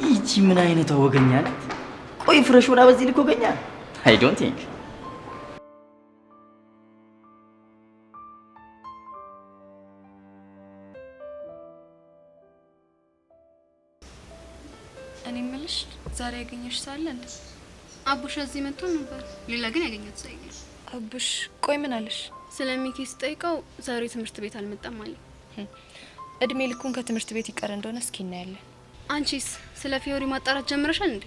[SPEAKER 12] ይቺ ምን አይነቷ ወገኛ ናት? ቆይ ፍረሽ ወዳ በዚህ ልክ ወገኛ? አይ ዶንት ቲንክ።
[SPEAKER 4] እኔ የምልሽ ዛሬ ያገኘሽ ሳለ እንዴ? አቡሽ እዚህ መጥቶ ነበር። ሌላ ግን ያገኘት ሰው የለም። አቡሽ ቆይ ምን አለሽ? ስለሚኪ ስጠይቀው ዛሬ ትምህርት ቤት አልመጣም አለ። እድሜ ልኩን ከትምህርት ቤት ይቀር እንደሆነ እስኪ እናያለን። አንቺስ ስለ ፊዮሪ ማጣራት ጀምረሻል እንዴ?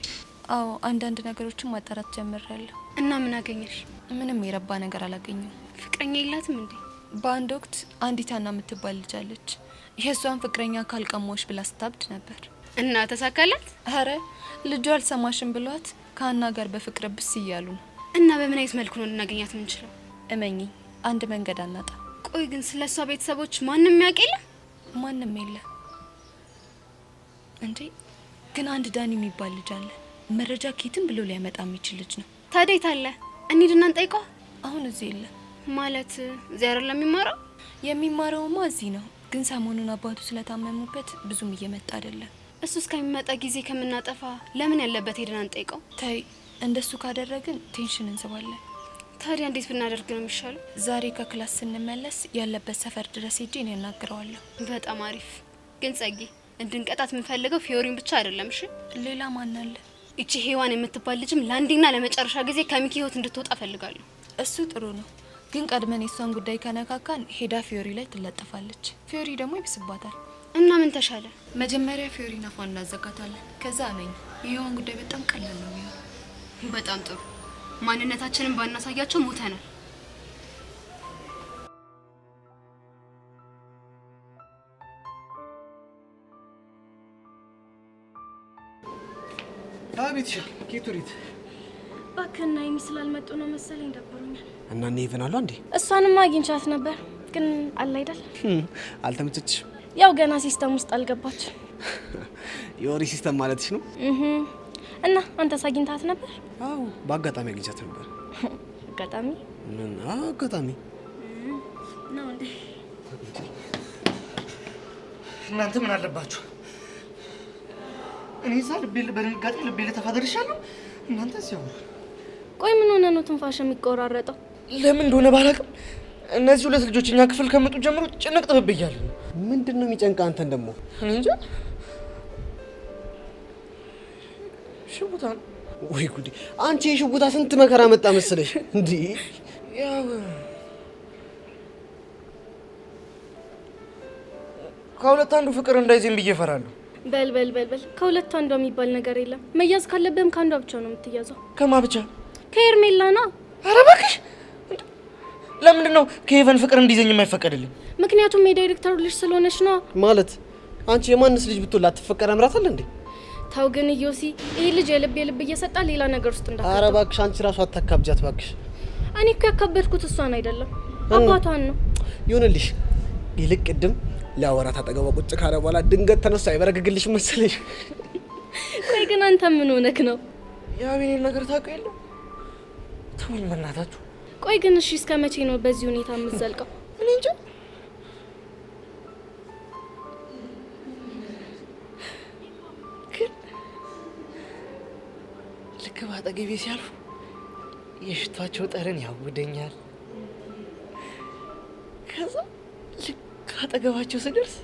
[SPEAKER 4] አዎ አንዳንድ ነገሮችን ማጣራት ጀምሬያለሁ። እና ምን አገኘሽ? ምንም የረባ ነገር አላገኘሁም። ፍቅረኛ የላትም እንዴ? በአንድ ወቅት አንዲት አና የምትባል ልጅ አለች። የእሷን ፍቅረኛ ካልቀሞሽ ብላ ስታብድ ነበር። እና ተሳካላት? አረ ልጁ አልሰማሽም ብሏት ከአና ጋር በፍቅር ብስ እያሉ ነው። እና በምን አይነት መልኩ ነው ልናገኛት የምንችለው? እመኚ አንድ መንገድ አናጣ። ቆይ ግን ስለሷ ቤተሰቦች ማንም ያውቅ የለ? ማንም የለ እንዴ? ግን አንድ ዳኒ የሚባል ልጅ አለ። መረጃ ኬትም ብሎ ሊያመጣ የሚችል ልጅ ነው። ታዲያ የት አለ? እንሂድና እንጠይቀው። አሁን እዚህ የለ ማለት እዚህ አይደለም የሚማረው? የሚማረውማ እዚህ ነው። ግን ሰሞኑን አባቱ ስለታመሙበት ብዙም እየመጣ አይደለም። እሱ እስከሚመጣ ጊዜ ከምናጠፋ ለምን ያለበት ሄደን አንጠይቀው? ታይ እንደሱ ካደረግን ቴንሽን እንስባለን። ታዲያ እንዴት ብናደርግ ነው የሚሻለው? ዛሬ ከክላስ ስንመለስ ያለበት ሰፈር ድረስ ሄጄ ነው ያናግረዋለሁ። በጣም አሪፍ። ግን ጸጊ እንድንቀጣት የምንፈልገው ፊዮሪን ብቻ አይደለም። እሺ ሌላ ማን አለ? እቺ ሄዋን የምትባል ልጅም ለአንዴና ለመጨረሻ ጊዜ ከሚኪ ህይወት እንድትወጣ ፈልጋለሁ። እሱ ጥሩ ነው። ግን ቀድመን የሷን ጉዳይ ከነካካን ሄዳ ፊዮሪ ላይ ትለጠፋለች። ፊዮሪ ደግሞ ይብስባታል።
[SPEAKER 13] እና ምን ተሻለ?
[SPEAKER 4] መጀመሪያ ፊዮሪን አፏን እናዘጋታለን። ከዛ ነኝ ይሄውን ጉዳይ በጣም ቀላል ነው የሚሆነው።
[SPEAKER 13] በጣም ጥሩ። ማንነታችንን ባናሳያቸው ሞተናል።
[SPEAKER 8] አቤት ሸክ ኬቱሪት
[SPEAKER 2] ባክና ይመስላል መጡ ነው መሰለኝ ደብሮኛል።
[SPEAKER 8] እና እኔ ይፈናሉ እንዴ?
[SPEAKER 2] እሷንም አግኝቻት ነበር ግን አለ አይደል
[SPEAKER 8] አልተመቸችሽ?
[SPEAKER 2] ያው ገና ሲስተም ውስጥ አልገባች።
[SPEAKER 8] የወሪ ሲስተም ማለትሽ ነው?
[SPEAKER 2] እና አንተ አግኝታት ነበር?
[SPEAKER 8] አዎ በአጋጣሚ አግኝቻት ነበር።
[SPEAKER 2] አጋጣሚ?
[SPEAKER 8] ምን አጋጣሚ
[SPEAKER 2] ነው እንዴ?
[SPEAKER 8] እናንተ ምን አለባችሁ? እኔ እዛ በድንጋጤ ልቤ ልተፋደርሻለሁ። እናንተ ሲያው
[SPEAKER 2] ቆይ ምን ሆነ ነው ትንፋሽ የሚቆራረጠው?
[SPEAKER 8] ለምን እንደሆነ ባላውቅም እነዚህ ሁለት ልጆች እኛ ክፍል ከመጡ ጀምሮ ጭንቅ ጥብብያለሁ። ምንድነው የሚጨንቃ? አንተን ደግሞ እኔ እንጃ። ሽቡታ ወይ ጉዲ! አንቺ የሽቡታ ስንት መከራ መጣ መሰለሽ እንዴ? ያው ከሁለት አንዱ ፍቅር እንዳይዘኝ ብዬ እፈራለሁ።
[SPEAKER 2] በል ከሁለት አንዷ የሚባል ነገር የለም። መያዝ ካለብህም ከአንዷ ብቻ ነው የምትያዘው።
[SPEAKER 8] ከማ ብቻ?
[SPEAKER 2] ከኤርሜላ ነው።
[SPEAKER 8] ኧረ እባክሽ! ለምንድን ነው ከሄቨን ፍቅር እንዲዘኝ የማይፈቀድልኝ?
[SPEAKER 2] ምክንያቱም የዳይሬክተሩ ልጅ ስለሆነች ነው።
[SPEAKER 8] ማለት አንቺ የማንስ ልጅ ብትወላ ትፈቀር አምራታል እንዴ?
[SPEAKER 2] ታው ግን ኢዮሲ ይሄ ልጅ የልብ እየሰጣ ሌላ ነገር ውስጥ እንዳትከተው።
[SPEAKER 8] ኧረ እባክሽ አንቺ ራሱ አታካብጃት እባክሽ።
[SPEAKER 2] እኔ እኮ ያካበድኩት እሷን አይደለም አባቷን ነው።
[SPEAKER 8] ይሁንልሽ። ይልቅ ቅድም ለአወራት አጠገቧ ቁጭ ካለ በኋላ ድንገት ተነሳ አይበረግግልሽ መሰለሽ?
[SPEAKER 2] ቆይ ግን አንተ ምን ሆነክ ነው?
[SPEAKER 8] የአቤኔን ነገር ታውቀው የለ? ተውኝ በእናታችሁ።
[SPEAKER 2] ቆይ ግን እሺ እስከ መቼ ነው በዚህ ሁኔታ የምትዘልቀው?
[SPEAKER 8] እኔ እንጃ። ልክ ባጠገቤ ሲያልፉ የሽቷቸው ጠረን ያውደኛል። ከዛ ልክ አጠገባቸው ስደርስ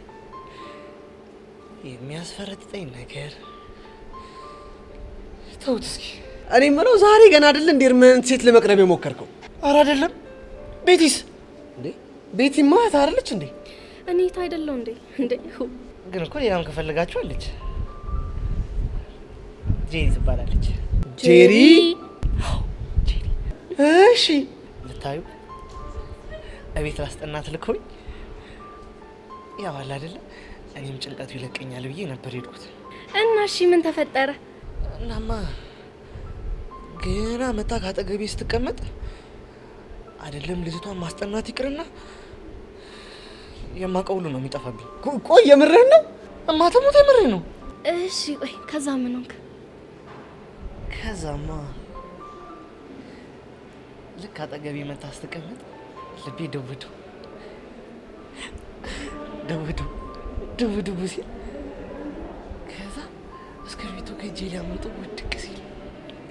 [SPEAKER 8] የሚያስፈረጥጠኝ ነገር። ተውት እስኪ። እኔ የምለው ዛሬ ገና አይደል እንዴ እርምህን ሴት ለመቅረብ የሞከርከው? ኧረ አይደለም። ቤቲስ እንዴ? ቤቲ ማለት አይደለች እንዴ?
[SPEAKER 2] እኔ ታይደለው እንዴ?
[SPEAKER 8] ግን እኮ ሌላም ከፈለጋችሁ አለች። ጄሪ ትባላለች። ጄሪ? እሺ ልታዩ እቤት ላስጠናት ልኮኝ ያው አለ አይደለ እኔም ጭንቀቱ ይለቀኛል ብዬ ነበር ሄድኩት።
[SPEAKER 2] እና እሺ ምን ተፈጠረ?
[SPEAKER 8] እናማ ገና መታ ካጠገቤ ስትቀመጥ አይደለም ልጅቷን ማስጠናት ይቅርና የማውቀው ሁሉ ነው የሚጠፋብኝ። ቆይ የምርህ ነው? እማተሙት የምርህ ነው?
[SPEAKER 2] እሺ ቆይ ከዛ ምን ሆንክ?
[SPEAKER 8] ከዛማ ልክ አጠገቤ መታ ስትቀመጥ ልቤ ደውዱ ሲል ከዛ እስክርቢቶ ከእጄ ሊያመጡ ውድቅ ሲል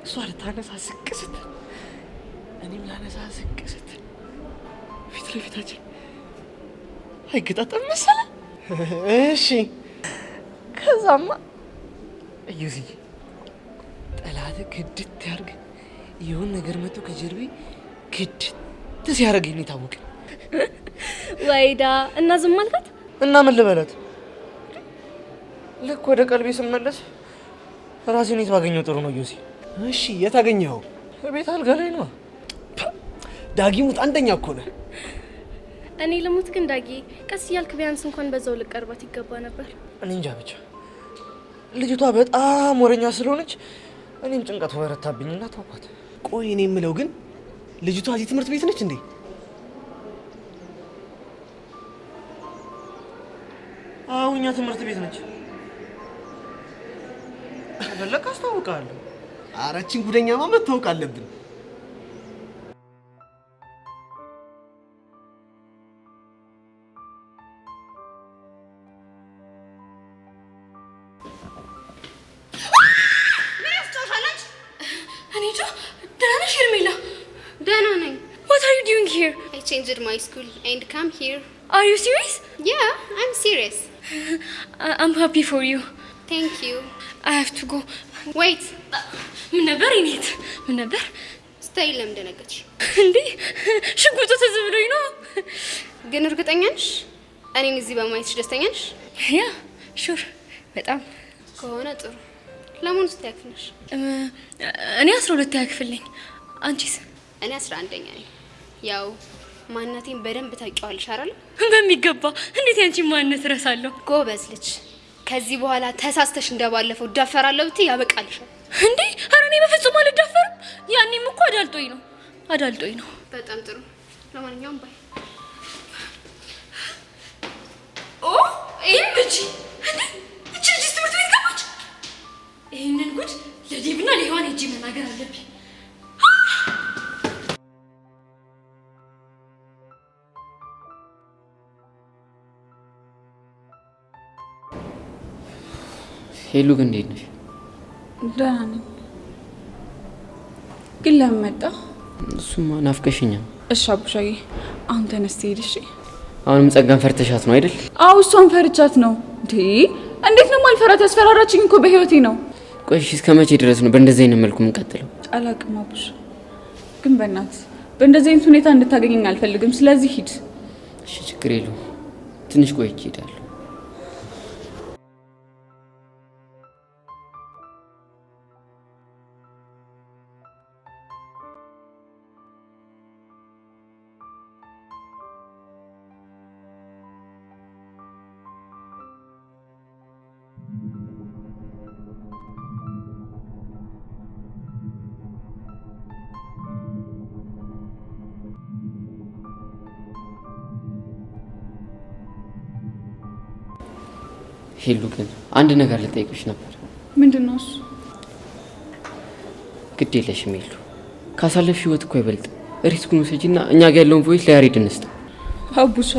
[SPEAKER 8] እሷ ልታነሳ ዝቅ ስትል እኔም ላነሳ ዝቅ ስትል ፊት ለፊታችን አይገጣጠም መሰለ። እሺ ከዛማ እዩዚ ጠላት ክድት ያርግ ይሁን ነገር መጥቶ ከጀርቤ ክድት ሲያደርገኝ ታወቀ።
[SPEAKER 2] ወይዳ እና ዝም አልካት?
[SPEAKER 8] እና ምን ልበላት? ልክ ወደ ቀልቤ ስመለስ ራሴን የት ባገኘው ጥሩ ነው ዩሲ? እሺ የት አገኘኸው? ቤት አልጋ ላይ ነው። ዳጊሙት አንደኛ እኮ ነህ።
[SPEAKER 2] እኔ ልሙት ግን ዳጊ ቀስ እያልክ ቢያንስ እንኳን በዛው ልቀርባት ይገባ ነበር።
[SPEAKER 8] እኔ እንጃ ብቻ ልጅቷ በጣም ወረኛ ስለሆነች እኔም ጭንቀቱ በረታብኝና ተውኳት። ቆይ እኔ የምለው ግን ልጅቷ እዚህ ትምህርት ቤት ነች እንዴ? አዎ እኛ ትምህርት ቤት ነች። በለካ አስታውቃለሁ። አራችን ጉደኛማ መታወቅ አለብን።
[SPEAKER 2] What are you doing here?
[SPEAKER 13] I changed my school and come here.
[SPEAKER 2] Are you serious?
[SPEAKER 13] Yeah, I'm serious.
[SPEAKER 2] I'm happy for you.
[SPEAKER 13] Thank you.
[SPEAKER 2] I have to go.
[SPEAKER 13] Wait.
[SPEAKER 2] ምን ነበር?
[SPEAKER 13] ስታይ ለምን ደነገጥሽ
[SPEAKER 2] እንዴ? ሽጉጡ ትዝ ብሎኝ ነው።
[SPEAKER 13] ግን እርግጠኛ ነሽ እኔን እዚህ በማየትሽ ደስተኛ ነሽ?
[SPEAKER 2] ያ ሹር በጣም
[SPEAKER 13] ከሆነ ጥሩ። ለምን ስታይ ክፍል ነሽ?
[SPEAKER 2] እኔ 12ኛ ክፍል ነኝ። አንቺስ?
[SPEAKER 13] እኔ 11ኛ ነኝ። ያው ማንነቴን በደንብ ታውቂዋለሽ አይደል?
[SPEAKER 2] በሚገባ። እንዴት ያንቺ ማንነት ረሳለሁ?
[SPEAKER 13] ጎበዝ ልጅ። ከዚህ በኋላ ተሳስተሽ እንደባለፈው ዳፈራለሁ ብትይ ያበቃልሻል።
[SPEAKER 2] እንዴ ኧረ እኔ በፍጹም አልዳፈርም። ያኔም እኮ አዳልጦኝ ነው።
[SPEAKER 13] በጣም ጥሩ። ለማንኛውም ባይ።
[SPEAKER 2] ኦ እቺ ልጅ ትምህርት ቤት ገባች። ይሄንን ጉድ ለዴብና ለሔዋን ሄጄ መናገር አለብኝ።
[SPEAKER 6] ሄሉ ግን እንዴት ነሽ?
[SPEAKER 14] ደህና ነኝ። ግን ለምን መጣ?
[SPEAKER 6] እሱማ ናፍቀሽኛል።
[SPEAKER 14] እሺ አቡሻዬ አሁን ተነስተ ሄድ። እሺ
[SPEAKER 6] አሁንም ጸጋን ፈርተሻት ነው አይደል?
[SPEAKER 14] አዎ እሷን ፈርቻት ነው። እንዴት ነው ማልፈራት? ያስፈራራችኝ እኮ በህይወቴ ነው።
[SPEAKER 6] ቆይ እሺ እስከ መቼ ድረስ ነው በእንደዚህ አይነት መልኩ የምንቀጥለው?
[SPEAKER 14] አላቅም አቡሽ፣ ግን በእንደዚህ አይነት ሁኔታ እንድታገኘኝ አልፈልግም። ስለዚህ ሂድ።
[SPEAKER 6] እሺ ችግር የለውም። ትንሽ ቆይቼ እሄዳለሁ። ሄሉ ግን አንድ ነገር ልጠይቅሽ ነበር።
[SPEAKER 14] ምንድነው እሱ?
[SPEAKER 6] ግድ የለሽም ሄሉ። ካሳለፍሽ ህይወት እኮ አይበልጥ። ሪስኩን ውሰጂና እኛ ጋር ያለውን ቮይስ ለያሬድ እንስጥ።
[SPEAKER 14] አቡሻ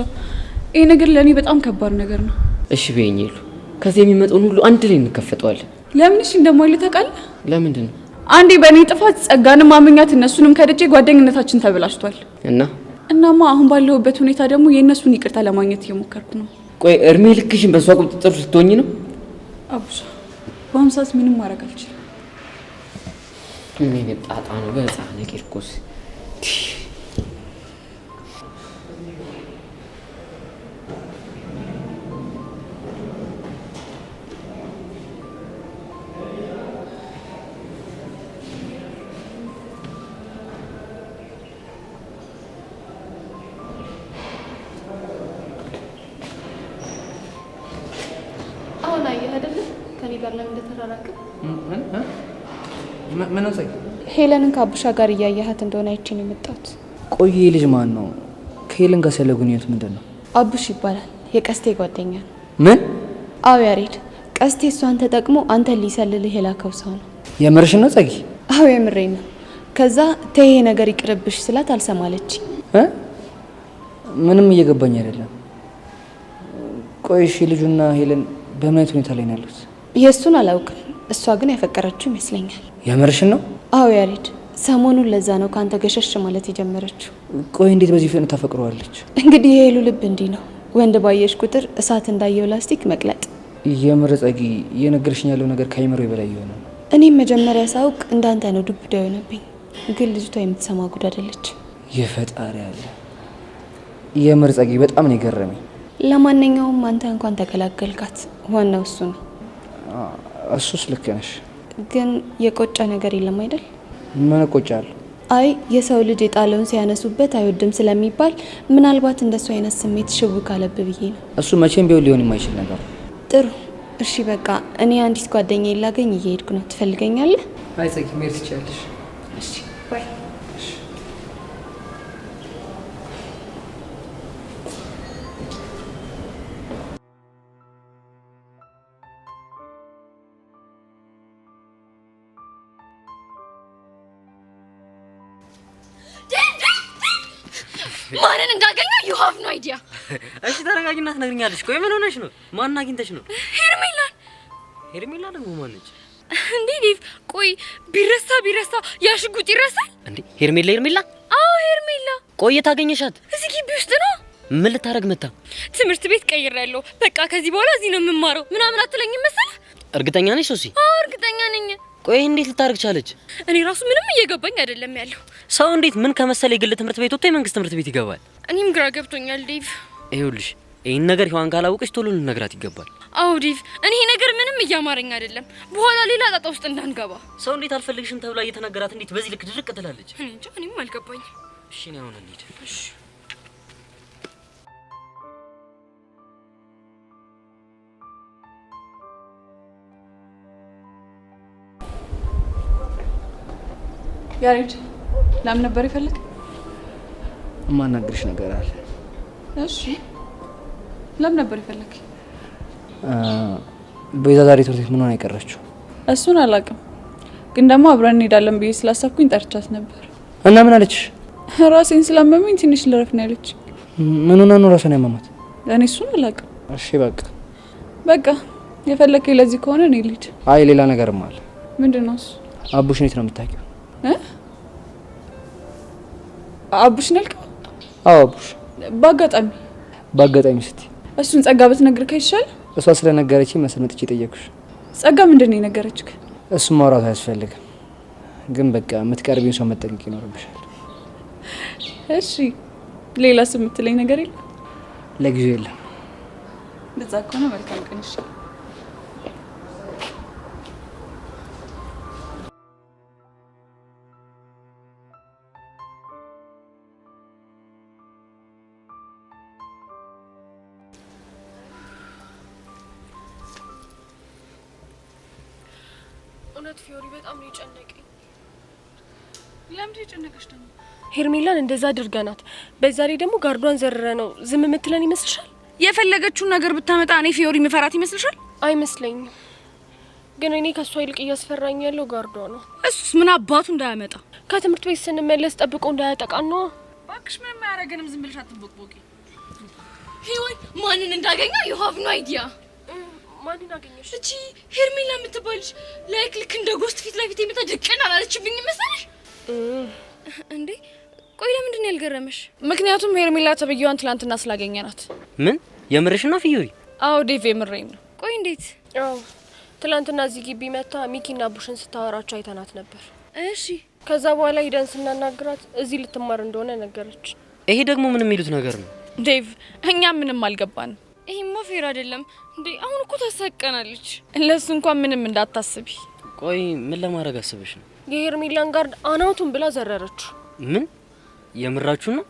[SPEAKER 14] ይሄ ነገር ለኔ በጣም ከባድ ነገር ነው።
[SPEAKER 6] እሺ በይኝ ሄሉ። ከዚህ የሚመጣውን ሁሉ አንድ ላይ እንከፈጠዋለን።
[SPEAKER 14] ለምን እሺ እንደማይል ታውቃለህ?
[SPEAKER 6] ለምንድን ነው?
[SPEAKER 14] አንዴ በእኔ ጥፋት ጸጋንም ማመኛት እነሱንም ከደጄ ጓደኝነታችን ተበላሽቷል። እናማ አሁን ባለሁበት ሁኔታ ደግሞ የእነሱን ይቅርታ ለማግኘት እየሞከርኩ ነው።
[SPEAKER 6] ቆይ እርሜ ልክሽን በሷ ቁጥጥር ልትሆኚ ነው?
[SPEAKER 14] አቡሻ በአሁኑ ሰዓት ምንም ማድረግ አልችልም።
[SPEAKER 6] ምን ጣጣ ነው በህፃን ቂርቆስ።
[SPEAKER 2] አሁን አየህ አይደል ከኔ ጋር ለምን እንደተራራቅን?
[SPEAKER 7] ምን ነው?
[SPEAKER 2] ሄለንን ከአቡሻ ጋር እያያሃት እንደሆነ አይቼ ነው የመጣሁት።
[SPEAKER 7] ቆይ ልጅ ማን ነው? ከሄለን ጋር ያለው ግንኙነት ምንድን ነው?
[SPEAKER 2] አቡሽ ይባላል። የቀስቴ ጓደኛ ነው።
[SPEAKER 7] ምን?
[SPEAKER 2] አዎ ያሬድ፣ ቀስቴ እሷን ተጠቅሞ አንተን ሊሰልልህ የላከው ሰው ነው።
[SPEAKER 7] የምርሽ ነው ጸጊ?
[SPEAKER 2] አዎ የምሬን ነው። ከዛ ተይሄ ነገር ይቅርብሽ ስላት አልሰማለች።
[SPEAKER 7] ምንም እየገባኝ አይደለም። ቆይ እሺ ልጁና ሄለን በምን አይነት ሁኔታ ላይ ነው ያሉት?
[SPEAKER 2] የእሱን አላውቅም። እሷ ግን ያፈቀረችው ይመስለኛል።
[SPEAKER 7] የምርሽን ነው?
[SPEAKER 2] አዎ ያሬድ፣ ሰሞኑን ለዛ ነው ካንተ ገሸሽ ማለት የጀመረችው።
[SPEAKER 7] ቆይ እንዴት በዚህ ፍጥነት ታፈቅረዋለች?
[SPEAKER 2] እንግዲህ የሄሉ ልብ እንዲህ ነው። ወንድ ባየሽ ቁጥር እሳት እንዳየው ላስቲክ መቅለጥ።
[SPEAKER 7] የምር ጸጊ፣ እየነገርሽኝ ያለው ነገር ከአይምሮ በላይ የሆነ ነው።
[SPEAKER 2] እኔም መጀመሪያ ሳውቅ እንዳንተ ነው ዱብዳ የሆነብኝ። ግን ልጅቷ የምትሰማ ጉድ አይደለች።
[SPEAKER 7] የፈጣሪ አለ። የምር ጸጊ፣ በጣም ነው የገረመኝ።
[SPEAKER 2] ለማንኛውም አንተ እንኳን ተገላገልካት። ዋናው እሱ ነው።
[SPEAKER 7] እሱስ ልክ ነሽ።
[SPEAKER 2] ግን የቆጨ ነገር የለም አይደል?
[SPEAKER 7] ምን እቆጫለሁ?
[SPEAKER 2] አይ የሰው ልጅ የጣለውን ሲያነሱበት አይወድም ስለሚባል ምናልባት እንደሱ አይነት ስሜት ሽቡ ካለብ ብዬ ነው።
[SPEAKER 7] እሱ መቼም ቢሆን ሊሆን የማይችል ነገር።
[SPEAKER 2] ጥሩ እሺ፣ በቃ እኔ አንዲት ጓደኛዬ ላገኝ እየሄድኩ ነው። ትፈልገኛለህ?
[SPEAKER 7] አይ ጸጊ፣ መሄድ ትችያለሽ።
[SPEAKER 2] እሺ ባይ።
[SPEAKER 4] ማንን እንዳገኘው you have no idea።
[SPEAKER 6] እሺ ተረጋጊና ትነግሪኛለሽ። ቆይ ምን ሆነሽ ነው? ማን አግኝተሽ ነው?
[SPEAKER 4] ሄርሜላን።
[SPEAKER 6] ሄርሜላ ደግሞ ማን ነች?
[SPEAKER 4] እንዴ ዴቭ፣ ቆይ ቢረሳ ያ ሽጉጥ ይረሳል
[SPEAKER 6] እንዴ? ሄርሜላ?
[SPEAKER 4] አዎ ሄርሜላ።
[SPEAKER 6] ቆይ የት አገኘሻት?
[SPEAKER 4] እዚህ ግቢ ውስጥ ነው።
[SPEAKER 6] ምን ልታረግ መጣ?
[SPEAKER 4] ትምህርት ቤት ቀይሬያለሁ። በቃ ከዚህ በኋላ እዚህ ነው የምማረው ምናምን አትለኝም መሰለህ?
[SPEAKER 6] እርግጠኛ ነሽ ሶሲ?
[SPEAKER 4] አዎ እርግጠኛ ነኝ።
[SPEAKER 6] ቆይ እንዴት ልታርግ ቻለች?
[SPEAKER 2] እኔ ራሱ ምንም እየገባኝ አይደለም ያለው።
[SPEAKER 6] ሰው እንዴት ምን ከመሰለ የግል ትምህርት ቤት ወጥቶ የመንግስት ትምህርት ቤት ይገባል?
[SPEAKER 2] እኔም ግራ ገብቶኛል ዴቭ።
[SPEAKER 6] ይኸውልሽ ይሄን ነገር ሔዋን ካላወቀች ቶሎ ልነግራት ይገባል።
[SPEAKER 2] አዎ ዴቭ፣ እኔ ይሄ ነገር ምንም እያማረኝ አይደለም። በኋላ ሌላ ጣጣ ውስጥ እንዳንገባ።
[SPEAKER 6] ሰው እንዴት አልፈልግሽም ተብላ እየተነገራት እንዴት በዚህ ልክ ድርቅ ትላለች?
[SPEAKER 2] እኔ እንጃ፣ እኔም አልገባኝ።
[SPEAKER 6] እሺ ነው አሁን እንሂድ።
[SPEAKER 2] እሺ
[SPEAKER 14] ያሬድ ለምን ነበር ይፈልግ?
[SPEAKER 7] የማናግርሽ ነገር አለ።
[SPEAKER 14] እሺ ለምን ነበር ይፈልግ?
[SPEAKER 7] ቤዛ ዛሬ ትምህርት ቤት ምን ሆነ የቀረችው?
[SPEAKER 14] እሱን አላውቅም፣ ግን ደግሞ አብረን እንሄዳለን ብዬ ስላሰብኩኝ ጠርቻት ነበር።
[SPEAKER 7] እና ምን አለች?
[SPEAKER 14] ራሴን ስላመመኝ ትንሽ ልረፍ ነው ያለች።
[SPEAKER 7] ምን ሆነ ነው ራስን ያመማት?
[SPEAKER 14] እኔ እሱን አላውቅም።
[SPEAKER 7] እሺ በቃ
[SPEAKER 14] የፈለከኝ ለዚህ ከሆነ እኔ ልሂድ።
[SPEAKER 7] አይ ሌላ ነገርም አለ።
[SPEAKER 14] ምንድነው እሱ?
[SPEAKER 7] አቡሽ እንዴት ነው የምታውቂው?
[SPEAKER 14] አቡሽ ነልከው?
[SPEAKER 7] አዎ አቡሽ።
[SPEAKER 14] በአጋጣሚ
[SPEAKER 7] ስትይ
[SPEAKER 14] እሱን ጸጋ ብትነግርከኝ ይሻል።
[SPEAKER 7] እሷ ስለነገረችኝ መሰመጥቼ ጠየቅኩሽ።
[SPEAKER 14] ጸጋ ምንድነው የነገረችክ?
[SPEAKER 7] እሱም ማውራት አያስፈልግም፣ ግን በቃ የምትቀርቢው ሰው መጠንቀቅ ይኖርብሻል።
[SPEAKER 14] እሺ ሌላስ የምትለኝ ነገር የለም?
[SPEAKER 7] ለጊዜው የለም።
[SPEAKER 14] እንደዛ ከሆነ መልካም ቀን። እሺ
[SPEAKER 2] እውነት ፊዮሪ በጣም ነው የጨነቀኝ።
[SPEAKER 14] ለምን የጨነቀሽ ደግሞ?
[SPEAKER 2] ሄርሜላን እንደዛ አድርገናት፣ በዛ ላይ ደግሞ ጋርዷን ዘርረ ነው ዝም የምትለን ይመስልሻል?
[SPEAKER 9] የፈለገችውን ነገር ብታመጣ እኔ ፊዮሪ ምፈራት ይመስልሻል?
[SPEAKER 2] አይመስለኝም። ግን እኔ ከሷ ይልቅ እያስፈራኝ ያለው ጋርዷ ነው።
[SPEAKER 9] እሱስ ምን አባቱ እንዳያመጣ
[SPEAKER 2] ከትምህርት ቤት ስንመለስ ጠብቆ እንዳያጠቃን ነው።
[SPEAKER 9] እባክሽ ምንም አያረገንም፣ ዝም ብለሽ አትቦቅቦቂ።
[SPEAKER 4] ሄዋን ማንን እንዳገኘው you have no idea።
[SPEAKER 2] ማንን አገኘሽ?
[SPEAKER 4] እቺ ሄርሜላ የምትባልሽ ላይክ ልክ እንደ ጎስት ፊት ለፊት የመጣ ድቅን አላለችብኝ መሰለሽ
[SPEAKER 9] እንዴ? ቆይ ለምንድን ነው ያልገረመሽ?
[SPEAKER 14] ምክንያቱም ሄርሜላ ተብየዋን ትላንትና ስላገኘናት።
[SPEAKER 6] ምን የምርሽና ፊዮሪ?
[SPEAKER 14] አዎ ዴቭ የምሬን ነው።
[SPEAKER 9] ቆይ እንዴት?
[SPEAKER 2] አዎ ትላንትና እዚህ ግቢ መታ ሚኪና ቡሽን ስታወራቸው አይተናት ነበር።
[SPEAKER 9] እሺ
[SPEAKER 2] ከዛ በኋላ ሂደን ስናናግራት እዚህ ልትማር እንደሆነ ነገረች።
[SPEAKER 6] ይሄ ደግሞ ምን የሚሉት ነገር ነው?
[SPEAKER 14] ዴቭ እኛ ምንም አልገባንም።
[SPEAKER 9] ይሄማ ፌር አይደለም እንዴ! አሁን እኮ ታሳቀናለች።
[SPEAKER 14] ለሱ እንኳን ምንም እንዳታስቢ።
[SPEAKER 6] ቆይ ምን ለማድረግ አስበሽ ነው?
[SPEAKER 2] የሄርሜላን ጋርድ አናቱን ብላ ዘረረች።
[SPEAKER 6] ምን የምራችሁ ነው?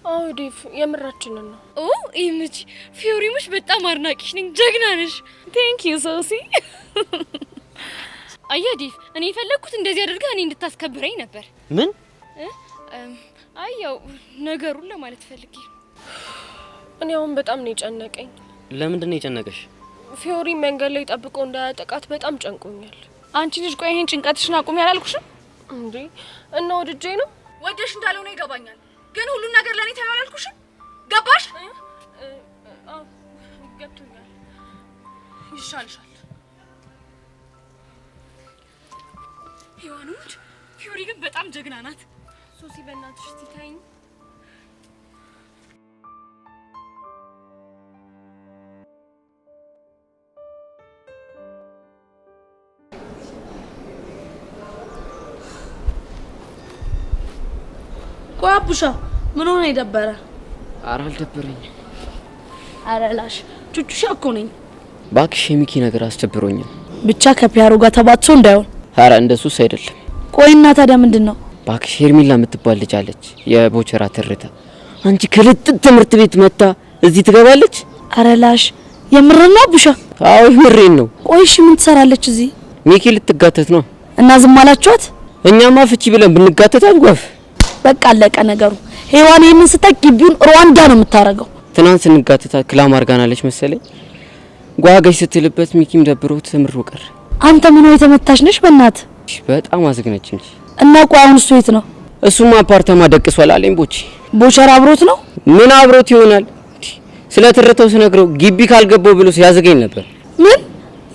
[SPEAKER 2] አዎ ዴቭ የምራችንን ነው።
[SPEAKER 9] ኦ ኢምጂ ፊዮሪሙሽ በጣም አድናቂሽ ነኝ። ጀግና ነሽ።
[SPEAKER 14] ቴንክ ዩ ሶሲ።
[SPEAKER 9] አያ ዴቭ እኔ የፈለኩት እንደዚህ አድርጋ እኔ እንድታስከብረኝ ነበር።
[SPEAKER 6] ምን?
[SPEAKER 9] አያው ነገሩን ለማለት ፈልጌ።
[SPEAKER 2] እኔ አሁን በጣም ነው የጨነቀኝ።
[SPEAKER 6] ለምንድን ነው የጨነቀሽ?
[SPEAKER 2] ፊዮሪ መንገድ ላይ ጠብቆ እንዳያጠቃት በጣም ጨንቆኛል።
[SPEAKER 14] አንቺ ልጅ ቆይ ይሄን ጭንቀትሽን አቁሚ ያላልኩሽም
[SPEAKER 2] እንዴ? እና ወድጄ ነው።
[SPEAKER 9] ወደሽ እንዳልሆነ ይገባኛል፣ ግን ሁሉን ነገር ለኔ ታዩ አላልኩሽም? ገባሽ?
[SPEAKER 2] አዎ ገብቶኛል።
[SPEAKER 9] ይሻልሻል። ሄዋኖች ፊዮሪ ግን በጣም ጀግና ናት።
[SPEAKER 2] ሶሲ በእናትሽ ትታይኝ።
[SPEAKER 9] ቆይ አቡሻ ምን ሆነ የደበረ?
[SPEAKER 6] ኧረ አልደበረኝ።
[SPEAKER 9] ኧረ ላሽ ቹቹሻ እኮ ነኝ።
[SPEAKER 6] ባክሽ የሚኪ ነገር አስደብሮኛል።
[SPEAKER 9] ብቻ ከፒያሮ ጋር ተባጥሶ እንዳይሆን።
[SPEAKER 6] ኧረ እንደሱስ አይደለም።
[SPEAKER 9] ቆይና ታዲያ ምንድነው?
[SPEAKER 6] ባክሽ ሄርሜላ የምትባል ልጅ አለች፣ የቦቸራ ትርታ። አንቺ ከልጥጥ ትምህርት ቤት መጣ እዚህ ትገባለች?
[SPEAKER 9] ኧረ ላሽ የምርና አቡሻ?
[SPEAKER 6] አዎ የምሬን ነው።
[SPEAKER 9] ቆይ እሺ ምን ትሰራለች እዚህ?
[SPEAKER 6] ሚኪ ልትጋተት ነው።
[SPEAKER 9] እና ዝም አላችኋት?
[SPEAKER 6] እኛማ ፍቺ ብለን ብንጋተት አልጓፍ።
[SPEAKER 9] በቃ አለቀ ነገሩ። ሄዋን ይሄንን ስታቅ ግቢውን ሩዋንዳ ነው የምታረገው።
[SPEAKER 6] ትናንት ስንጋተታ ክላም አርጋናለች መሰለኝ። ጓጋሽ ስትልበት ሚኪም ደብሮት ትምሩ ቀር።
[SPEAKER 9] አንተ ምን ነው የተመታሽ ነሽ? በእናት
[SPEAKER 6] በጣም አዝግነች እንጂ።
[SPEAKER 9] እና ቆይ አሁን እሱ የት ነው?
[SPEAKER 6] እሱማ አፓርታማ ደቅሷል አለኝ።
[SPEAKER 9] ቦቸራ አብሮት ነው?
[SPEAKER 6] ምን አብሮት ይሆናል? ስለተረተው ስነግረው ግቢ ካልገባው ብሎ ሲያዘገኝ ነበር።
[SPEAKER 9] ምን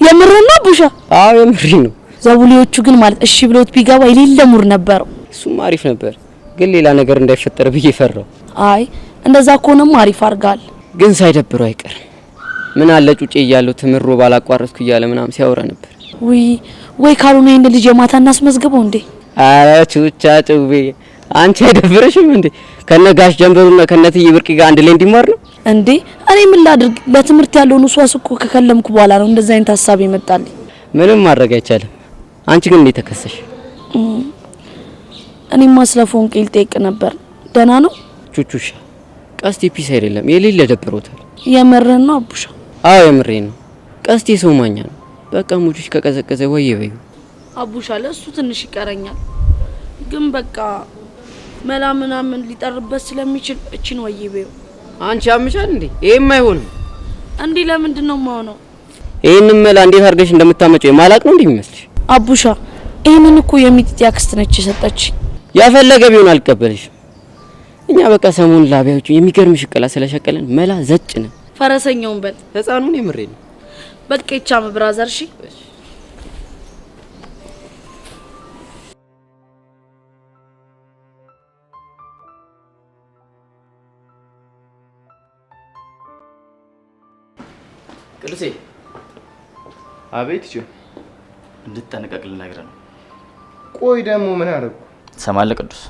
[SPEAKER 9] የምርና ቡሻ?
[SPEAKER 6] አዎ የምሪ ነው።
[SPEAKER 9] ዘቡሊዎቹ ግን ማለት እሺ ብሎት ቢገባ የሌለ ሙር ነበረው።
[SPEAKER 6] እሱም አሪፍ ነበር፣ ግን ሌላ ነገር እንዳይፈጠር ብዬ ፈራው።
[SPEAKER 9] አይ እንደዛ ከሆነም አሪፍ አርጋል።
[SPEAKER 6] ግን ሳይደብረው አይቀርም። ምን አለ ጩጬ እያለው ትምሮ ባላቋረጥኩ እያለ ምናም ሲያወራ ነበር።
[SPEAKER 9] ወይ ካልሆነ ይሄን ልጅ የማታ እናስመዝግበው እንዴ?
[SPEAKER 6] አረ ቹቻ ጩቤ አንቺ አይደብርሽም እንዴ? ከነጋሽ ጀንበሩና ከነትዬ ብርቂ ጋር አንድ ላይ እንዲማር ነው
[SPEAKER 9] እንዴ? እኔ ምን ላድርግ? ለትምህርት ያለውን ውስዋስ እኮ ከከለምኩ በኋላ ነው እንደዛ አይነት ሀሳብ ይመጣልኝ።
[SPEAKER 6] ምንም ማድረግ አይቻልም። አንቺ ግን እንዴት ተከሰሽ?
[SPEAKER 9] እኔማ ስለ ፎንቄ ልጠይቅ ነበር። ደህና ነው?
[SPEAKER 6] ቹቹሻ ቀስቴ ፒስ አይደለም የሌለ ደብሮታል።
[SPEAKER 9] የምርህን ነው አቡሻ?
[SPEAKER 6] አዎ የምሬን ነው። ቀስቴ ሰው ማኛ ነው። በቃ ሙቹሽ ከቀዘቀዘ ወይ በዩ
[SPEAKER 9] አቡሻ ለሱ ትንሽ ይቀረኛል። ግን በቃ መላ ምናምን ሊጠርበት ስለሚችል እቺን ወይ በዩ።
[SPEAKER 6] አንቺ አምሻል እንዴ? ይሄም አይሆንም
[SPEAKER 9] እንዴ? ለምንድን ነው የማሆነው?
[SPEAKER 6] ይሄንን መላ እንዴት አድርገሽ እንደምታመጪው የማላቅ ነው እንደሚመስልሽ?
[SPEAKER 9] አቡሻ ይሄንን እኮ የሚጥጥ ያክስት ነች የሰጠች።
[SPEAKER 6] ያፈለገ ቢሆን አልቀበልሽም። እኛ በቃ ሰሞኑን ላቢያዎቹ የሚገርም ሽቀላ ስለሸቀለን መላ ዘጭ ነን።
[SPEAKER 9] ፈረሰኛውን በል
[SPEAKER 6] ህፃኑን የምሬ ነው።
[SPEAKER 9] በቃ ይቻም ብራዘር እሺ።
[SPEAKER 12] ቅዱሴ።
[SPEAKER 10] አቤት።
[SPEAKER 12] እንድትጠነቀቅ ልነግርህ ነው።
[SPEAKER 10] ቆይ ደግሞ ምን አደረኩ?
[SPEAKER 12] ትሰማለህ ቅዱስ?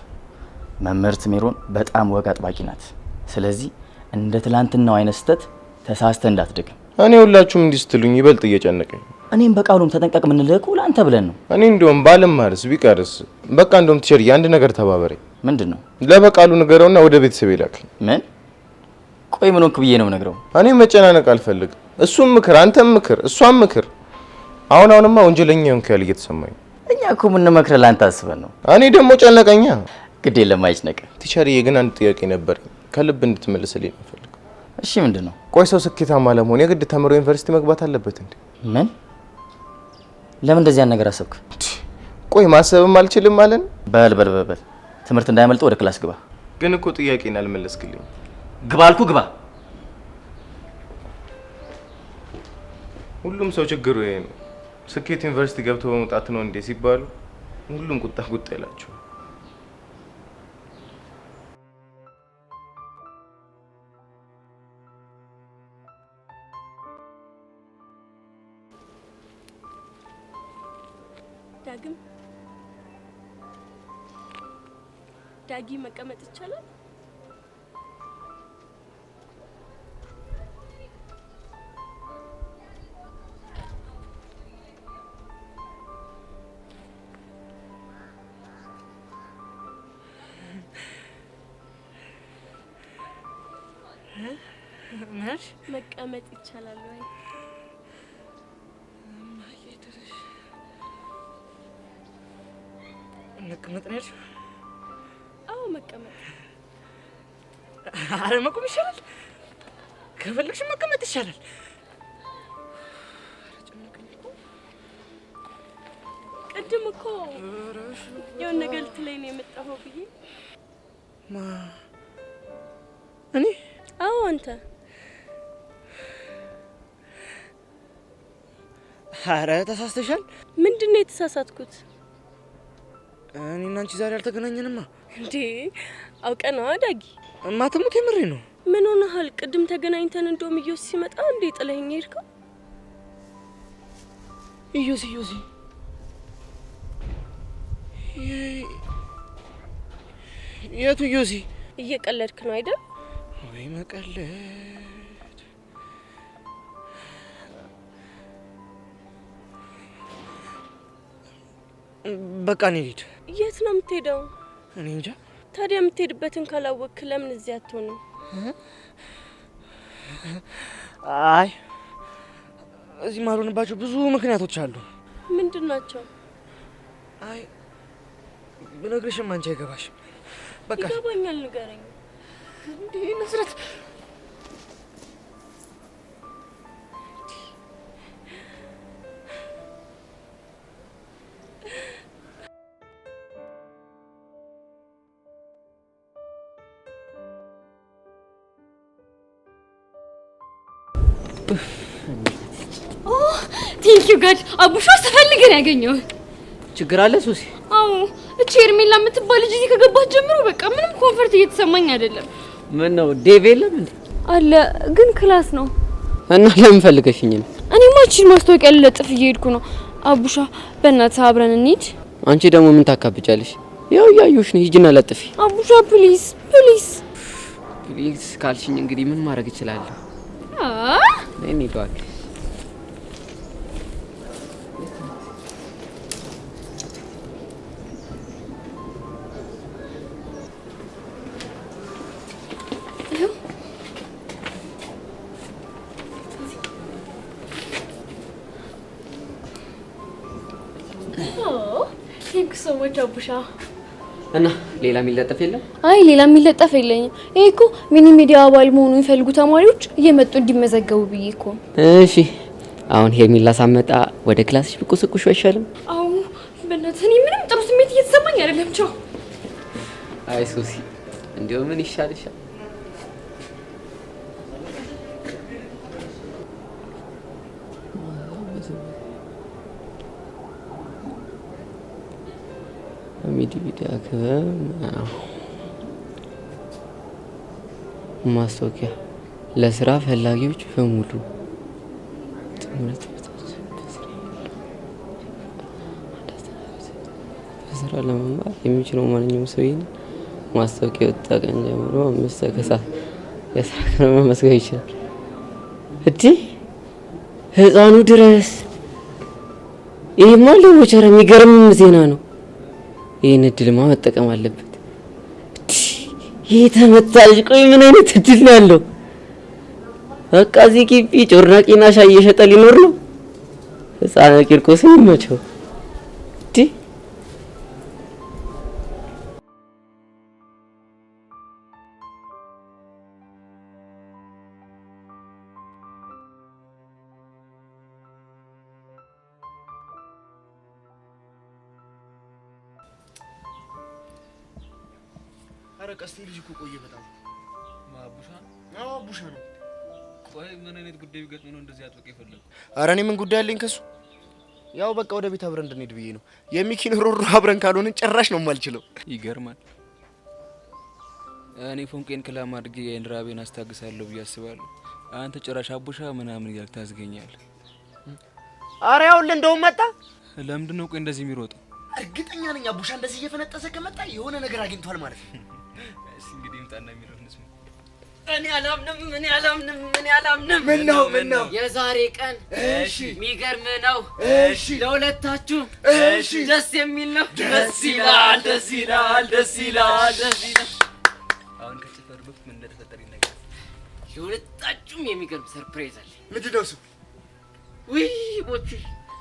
[SPEAKER 12] መምህርት ሜሮን በጣም ወግ አጥባቂ ናት። ስለዚህ እንደ ትላንትናው አይነት ስህተት ተሳስተህ እንዳትደግም።
[SPEAKER 10] እኔ ሁላችሁም እንዲህ ስትሉኝ ይበልጥ እየጨነቀኝ።
[SPEAKER 12] እኔም በቃሉም ተጠንቀቅ የምንልህ እኮ ለአንተ ብለን ነው።
[SPEAKER 10] እኔ እንደውም ባልማርስ ቢቀርስ በቃ እንደውም ቲቸርዬ አንድ ነገር ተባበረኝ።
[SPEAKER 12] ምንድን ነው?
[SPEAKER 10] ለበቃሉ ንገረውና ወደ ቤተሰብ ይላክልኝ።
[SPEAKER 12] ምን? ቆይ ምን ሆንክ ብዬ ነው ነግረው?
[SPEAKER 10] እኔ መጨናነቅ አልፈልግም። እሱም ምክር፣ አንተም ምክር፣ እሷም ምክር። አሁንማ ወንጀለኛ ሆንክ ያል እየተሰማኝ።
[SPEAKER 12] እኛ እኮ የምንመክርህ ለአንተ አስበን ነው።
[SPEAKER 10] እኔ ደግሞ ጨነቀኛ።
[SPEAKER 12] ግድ የለም አይጭነቅ።
[SPEAKER 10] ቲቸርዬ ግን አንድ ጥያቄ ነበር ከልብ እንድትመልስልኝ ነው ፈልግ።
[SPEAKER 12] እሺ ምንድን ነው?
[SPEAKER 10] ቆይ ሰው ስኬታማ ለመሆን የግድ ተምሮ ዩኒቨርሲቲ መግባት አለበት እንዴ?
[SPEAKER 12] ምን? ለምን እንደዚህ ያን ነገር አሰብክ?
[SPEAKER 10] ቆይ ማሰብም አልችልም ማለት ነው?
[SPEAKER 12] በል ትምህርት እንዳይመልጥ ወደ ክላስ ግባ።
[SPEAKER 10] ግን እኮ ጥያቄን አልመለስክልኝ።
[SPEAKER 12] ግባ አልኩ ግባ።
[SPEAKER 10] ሁሉም ሰው ችግሩ ይሄ ነው። ስኬት ዩኒቨርሲቲ ገብቶ በመውጣት ነው እንዴ ሲባሉ ሁሉም ቁጣ ይላቸው።
[SPEAKER 2] ዳጊ መቀመጥ ይቻላል? መቀመጥ ይቻላል ወይ?
[SPEAKER 8] መቀመጥ ነው?
[SPEAKER 2] አዎ መቀመጥ።
[SPEAKER 8] አረ መቆም ይሻላል። ከፈለግሽ መቀመጥ ይሻላል።
[SPEAKER 2] ቅድም እኮ የሆነ ነገር ልትለኝ ነው የመጣኸው ብዬ።
[SPEAKER 8] እኔ?
[SPEAKER 2] አዎ አንተ።
[SPEAKER 8] አረ ተሳስተሻል።
[SPEAKER 2] ምንድን ነው የተሳሳትኩት?
[SPEAKER 8] እኔና አንቺ ዛሬ አልተገናኘንማ።
[SPEAKER 2] እንዴ አውቀነዋ ዳጊ።
[SPEAKER 8] ማትሙት የምሬ ነው።
[SPEAKER 2] ምን ሆነሃል? ቅድም ተገናኝተን እንደውም ኢዮስ ሲመጣ እንዴ ጥለኸኝ ሄድከው?
[SPEAKER 8] ኢዮስ የቱ ኢዮስ?
[SPEAKER 2] እየቀለድክ ነው አይደል?
[SPEAKER 8] ወይ መቀለድ። በቃ እኔ ልሂድ።
[SPEAKER 2] የት ነው የምትሄደው?
[SPEAKER 8] እኔ እንጃ።
[SPEAKER 2] ታዲያ የምትሄድበትን ካላወቅክ ለምን እዚህ አትሆንም?
[SPEAKER 8] አይ እዚህ ማልሆንባቸው ብዙ ምክንያቶች አሉ።
[SPEAKER 2] ምንድን ናቸው?
[SPEAKER 8] አይ ብነግርሽም አንቺ አይገባሽም። በቃ
[SPEAKER 2] ይገባኛል፣ ንገረኝ።
[SPEAKER 8] እንዴ ነስረት
[SPEAKER 13] ቴንክ ዩ ጋድ። አቡሻ ስፈልግን ያገኘው
[SPEAKER 6] ችግር አለ ሱሲ?
[SPEAKER 13] አዎ እቺ ሄርሜላ የምትባል ልጅ እዚህ ከገባች ጀምሮ በቃ ምንም ኮንፈርት እየተሰማኝ አይደለም።
[SPEAKER 6] ምን ነው ዴቭ የለም እንዴ?
[SPEAKER 2] አለ ግን ክላስ ነው።
[SPEAKER 6] እና ለምን ፈልገሽኝ ነው?
[SPEAKER 2] እኔማ እቺን ማስታወቂያ ልለጥፍ እየሄድኩ ነው። አቡሻ በእናትህ አብረን እንሂድ።
[SPEAKER 6] አንቺ ደግሞ ምን ታካብጫለሽ? ያው ያዩሽ ነው። ሂጂና ለጥፊ።
[SPEAKER 2] አቡሻ ፕሊዝ ፕሊዝ
[SPEAKER 6] ፕሊዝ ካልሽኝ እንግዲህ ምን ማድረግ እችላለሁ? እኔ ባክ
[SPEAKER 2] አቡሻ
[SPEAKER 6] እና ሌላ የሚለጠፍ የለም?
[SPEAKER 2] አይ ሌላ የሚለጠፍ የለኝም። ይሄ እኮ ሚኒ ሚዲያ አባል መሆኑን የሚፈልጉ ተማሪዎች እየመጡ እንዲመዘገቡ ብዬ እኮ።
[SPEAKER 6] እሺ አሁን ሄርሜላ ሳመጣ ወደ ክላስሽ ብቁስቁሽ አይሻልም?
[SPEAKER 2] አዎ በእናትህ እኔ ምንም ጥሩ ስሜት እየተሰማኝ አይደለም። ቻው።
[SPEAKER 6] አይ ሶሲ እንዴው ምን ይሻልሻል? ሚዲያ ማስታወቂያ ለስራ ፈላጊዎች በሙሉ በስራ ለመማር የሚችለው ማንኛውም ሰው ይህን ማስታወቂያ ወጣ ቀን ጀምሮ 5 ከሰዓት የስራ ቀን መመዝገብ ይችላል። እዲ ህፃኑ ድረስ ይሄማ ለሞቸራ የሚገርም ዜና ነው። ይሄን እድልማ መጠቀም አለበት። ይሄ ተመታልሽ። ቆይ ምን አይነት እድል ነው ያለው? በቃ እዚህ ግቢ ጮርናቂና ሻይ እየሸጠ ሊኖር ነው። ህፃን ቂርቆስን ይመቸው።
[SPEAKER 5] ቀስቴ ልጅ እኮ ቆየ በጣም።
[SPEAKER 3] ማቡሻ?
[SPEAKER 5] አዎ አቡሻ ነው።
[SPEAKER 3] ቆይ ምን አይነት ጉዳይ ቢገጥም ነው እንደዚህ አጥብቀህ የፈለኩ?
[SPEAKER 5] ኧረ እኔ ምን ጉዳይ አለኝ ከሱ? ያው በቃ ወደ ቤት አብረን እንድንሄድ ብዬ ነው። የሚኪን ሮሮ አብረን ካልሆንን ጭራሽ ነው የማልችለው።
[SPEAKER 3] ይገርማል። እኔ ፎንቄን ክላም አድርጌ የእንራቤን አስታግሳለሁ ብዬ አስባለሁ። አንተ ጭራሽ አቡሻ ምናምን እያልክ ታዝገኛለህ።
[SPEAKER 5] ኧረ ያውልህ እንደውም መጣ።
[SPEAKER 3] ለምንድን ነው ቆይ እንደዚህ የሚሮጠው?
[SPEAKER 5] እርግጠኛ ነኝ አቡሻ እንደዚህ እየፈነጠሰ ከመጣ የሆነ ነገር አግኝቷል ማለት ነው።
[SPEAKER 3] እሺ እንግዲህ ምጣና የሚለው እንስማ።
[SPEAKER 6] እኔ አላምንም።
[SPEAKER 5] ምን ነው
[SPEAKER 6] የዛሬ ቀን
[SPEAKER 5] እሺ
[SPEAKER 6] የሚገርም ነው።
[SPEAKER 5] እሺ
[SPEAKER 6] ለሁለታችሁ
[SPEAKER 5] እሺ
[SPEAKER 6] ደስ የሚል ነው።
[SPEAKER 5] ደስ ይላል።
[SPEAKER 3] አሁን ከጭፈር በፊት ምን እንደተፈጠረ ይነገር።
[SPEAKER 6] ለሁለታችሁም የሚገርም ሰርፕራይዝ አለ።
[SPEAKER 5] ምንድን ነው እሱ?
[SPEAKER 6] ውይ ቦቹ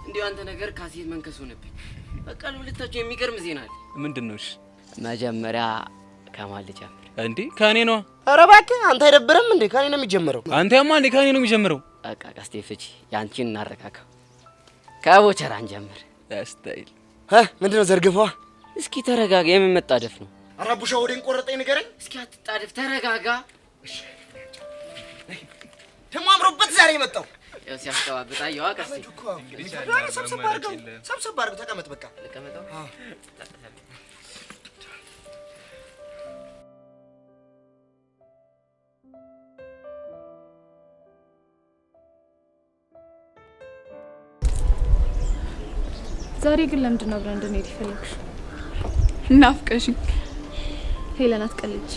[SPEAKER 6] እንዲሁ አንተ ነገር ካሴት መንከስ ሆነብኝ። በቃ ለሁለታችሁ የሚገርም ዜና አለ።
[SPEAKER 3] ምንድን ነው? እሺ
[SPEAKER 6] መጀመሪያ ከማን ልጀምር?
[SPEAKER 3] እንዴ ከኔ ነው።
[SPEAKER 5] ኧረ እባክህ አንተ አይደብርም እንዴ? ከኔ ነው የሚጀምረው።
[SPEAKER 3] አንተማ እንዴ ከኔ ነው የሚጀምረው?
[SPEAKER 6] በቃ ቀስቴ ፍቺ ያንቺን እናረካካው። ከቦቸራ እንጀምር።
[SPEAKER 3] ስታይል
[SPEAKER 5] ምንድን ነው ዘርግፏ?
[SPEAKER 6] እስኪ ተረጋጋ። የምን መጣደፍ ነው?
[SPEAKER 5] ኧረ አቡሻ ወዴን ቆረጠኝ ንገረኝ።
[SPEAKER 6] እስኪ አትጣደፍ፣ ተረጋጋ።
[SPEAKER 5] ደግሞ አምሮበት ዛሬ የመጣው
[SPEAKER 6] ያው ሲያስተዋብጣ ያው ቀስቴ
[SPEAKER 5] ሰብሰብ አድርገው ተቀመጥ። በቃ
[SPEAKER 6] ተቀመጠው።
[SPEAKER 14] ዛሬ ግን ለምንድን ነው አብረን እንድንሄድ የፈለግሽ? ናፍቀሽኝ። ሄለን አትቀልጅ።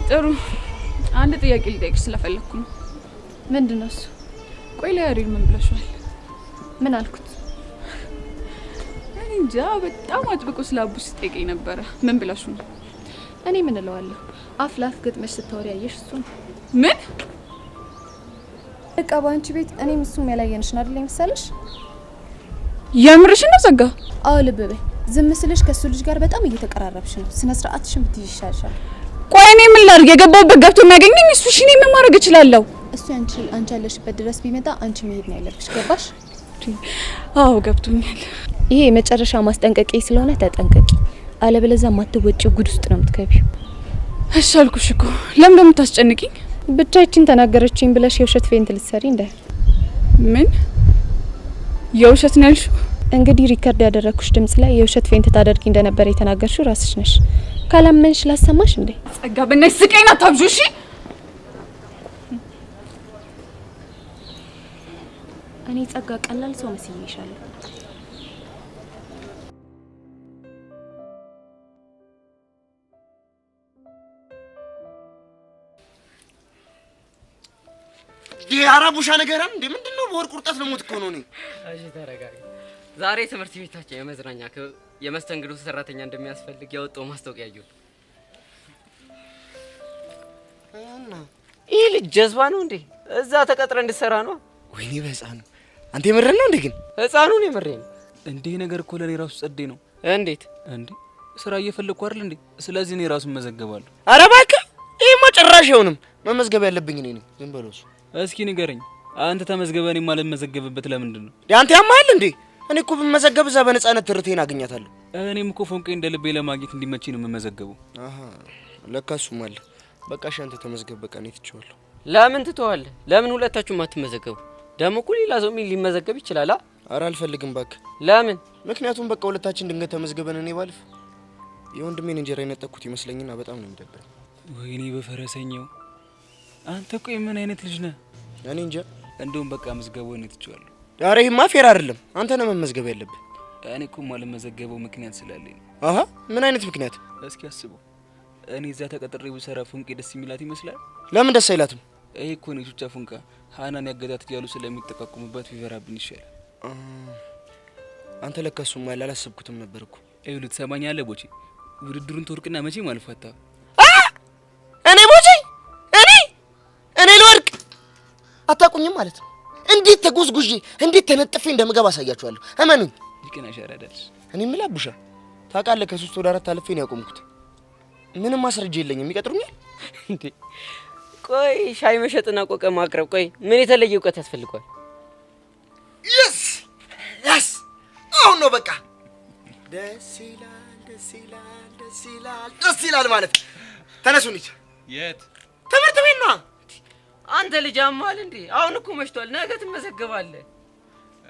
[SPEAKER 14] ጥሩ አንድ ጥያቄ ልጠይቅሽ ስለፈለግኩ ነው።
[SPEAKER 2] ምንድን ነው እሱ?
[SPEAKER 14] ቆይ ለያሬድ ምን ብለሽዋል?
[SPEAKER 2] ምን አልኩት?
[SPEAKER 14] እኔ እንጃ በጣም አጥብቆ ስለ አቡሽ ሲጠይቀኝ ነበረ። ምን ብለሽ ነው?
[SPEAKER 2] እኔ ምን እለዋለሁ? አፍ ላፍ ገጥመሽ ስታወሪ ያየሽ እሱ ነው።
[SPEAKER 14] ምን
[SPEAKER 2] በቃ በአንቺ ቤት እኔም እሱም ያላየንሽ ነው አይደል የመሰለሽ?
[SPEAKER 14] የምርሽ ነው ዘጋ?
[SPEAKER 2] አዎ ልብ በይ። ዝም ስልሽ ከሱ ልጅ ጋር በጣም እየተቀራረብሽ ነው። ስነ ስርዓትሽን ብትይዥ ይሻልሻል።
[SPEAKER 14] ቆይ እኔ ምን ላድርግ? የገባሁበት ገብቶ የሚያገኘኝ እሱ። እሺ እኔ ምን ማድረግ እችላለሁ?
[SPEAKER 2] እሱ አንቺ ያለሽበት ድረስ ቢመጣ አንቺ መሄድ ነው ያለብሽ። ገባሽ?
[SPEAKER 14] አዎ ገብቶኛል።
[SPEAKER 2] ይሄ የመጨረሻ ማስጠንቀቂያ ስለሆነ ተጠንቀቂ። አለበለዚያ ማትወጪው ጉድ ውስጥ ነው የምትገቢው።
[SPEAKER 14] እሺ አልኩሽ እኮ። ለምን እንደምታስጨንቂኝ?
[SPEAKER 2] ብቻችን ተናገረችኝ ብለሽ የውሸት ፌንት ልትሰሪ እንደ
[SPEAKER 14] ምን የውሸት ነው ያልሽው?
[SPEAKER 2] እንግዲህ ሪከርድ ያደረኩሽ ድምጽ ላይ የውሸት ፌንት ታደርጊ እንደነበር የተናገርሽው ራስሽ ነሽ። ካላመንሽ ላሰማሽ እንዴ?
[SPEAKER 14] ጸጋ በእናትሽ ስቀኝ አታብዡ። እሺ
[SPEAKER 2] እኔ ጸጋ ቀላል ሰው መስዬሻለሁ።
[SPEAKER 5] አራቡሻ ነገር እንዴ ምንድነው? በወርቅ ቁርጣት ለሞት እኮ ነው እኔ።
[SPEAKER 6] እሺ ተረጋጋ። ዛሬ ትምህርት ቤታችን የመዝናኛ ክበብ የመስተንግዶ ሰራተኛ እንደሚያስፈልግ ያወጣው ማስታወቂያ ያየው እና ይሄ ልጅ ጀዝባ ነው እንዴ? እዛ ተቀጥረ እንድትሰራ ነው?
[SPEAKER 5] ወይኔ በህፃኑ አንተ የምረን ነው እንዴ? ግን
[SPEAKER 6] ህፃኑን የምረን
[SPEAKER 3] እንዴ ነገር እኮ ለኔ ራሱ ጸዴ ነው።
[SPEAKER 6] እንዴት
[SPEAKER 3] እንዴ ስራ እየፈለኩ አይደል እንዴ? ስለዚህ እኔ ራሱ መዘገባለሁ።
[SPEAKER 5] ኧረ እባክህ ይሄማ ጭራሽ አይሆንም። መመዝገብ ያለብኝ እኔ ነኝ። ዝም በለው እሱ።
[SPEAKER 3] እስኪ ንገረኝ አንተ ተመዝገበኔ ማለት መዘገብበት ለምንድን ነው?
[SPEAKER 5] አንተ ያማል እንዴ? እኔ እኮ ብመዘገብ እዛ በነፃነት ትርቴን አገኛታለሁ።
[SPEAKER 3] እኔም እኮ ፎንቄ እንደልቤ ለማግኘት እንዲመችኝ ነው የምመዘገበው።
[SPEAKER 5] አሃ ለካሱም አለ። በቃ እሺ አንተ ተመዝገብ። በቃ እኔ ትቼዋለሁ።
[SPEAKER 6] ለምን ትተዋለህ? ለምን ሁለታችሁም አትመዘገቡ? ደግሞ እኮ ሌላ ሰው ሊመዘገብ ይችላል።
[SPEAKER 5] ኧረ አልፈልግም እባክህ።
[SPEAKER 6] ለምን?
[SPEAKER 5] ምክንያቱም በቃ ሁለታችን ድንገት ተመዝገበን እኔ ባልፍ የወንድሜን እንጀራ የነጠቅኩት ይመስለኝና በጣም ነው የሚደብረኝ።
[SPEAKER 3] ወይኔ በፈረሰኛው አንተ እኮ ምን አይነት ልጅ ነህ?
[SPEAKER 5] እኔ እንጃ።
[SPEAKER 3] እንደውም በቃ መዝገበው ነው ትቼዋለሁ።
[SPEAKER 5] ኧረ ይሄማ ፌር አይደለም። አንተ ነህ መመዝገብ ያለብህ።
[SPEAKER 3] እኔ እኮ ማልመዘገበው ምክንያት ስላለኝ ነው።
[SPEAKER 5] አሃ ምን አይነት ምክንያት?
[SPEAKER 3] እስኪ አስበው። እኔ እዛ ተቀጥሬ ብሰራ ፉንቄ ደስ የሚላት ይመስላል?
[SPEAKER 5] ለምን ደስ አይላትም?
[SPEAKER 3] ይሄ እኮ ነው ቹቻ ፉንቃ ሃናን ያገዳት እያሉ ስለሚጠቃቁሙበት ቢፈራብን ይሻላል።
[SPEAKER 5] አንተ ለካሱም ማለት አላሰብኩትም ነበር እኮ።
[SPEAKER 3] ይኸውልህ ትሰማኛለህ ቦቼ፣ ውድድሩን ተወርቅና መቼም አልፋታ።
[SPEAKER 5] እኔ ቦቼ እኔ ልወርቅ አታውቁኝም ማለት ነው። እንዴት ተጉዝጉዤ እንዴት ተነጥፌ እንደምገባ አሳያችኋለሁ። እመኑኝ።
[SPEAKER 3] ይቅና ሻራዳልሽ።
[SPEAKER 5] እኔ ምን ላቡሻ ታውቃለህ? ከ3 ወደ 4 አልፌ ነው ያቆምኩት። ምንም ማስረጃ የለኝም። ይቀጥሩኛል
[SPEAKER 6] እንዴ? ቆይ ሻይ መሸጥና ቆቀ ማቅረብ፣ ቆይ ምን የተለየ እውቀት ያስፈልጋል?
[SPEAKER 5] ያስ አሁን ነው በቃ። ደስ ይላል ማለት ተነሱ። እንሂድ።
[SPEAKER 3] የት?
[SPEAKER 5] ትምህርት ቤት ነው።
[SPEAKER 6] አንተ ልጅ አማል እንዴ? አሁን እኮ መሽቷል። ነገ ትመዘገባለህ።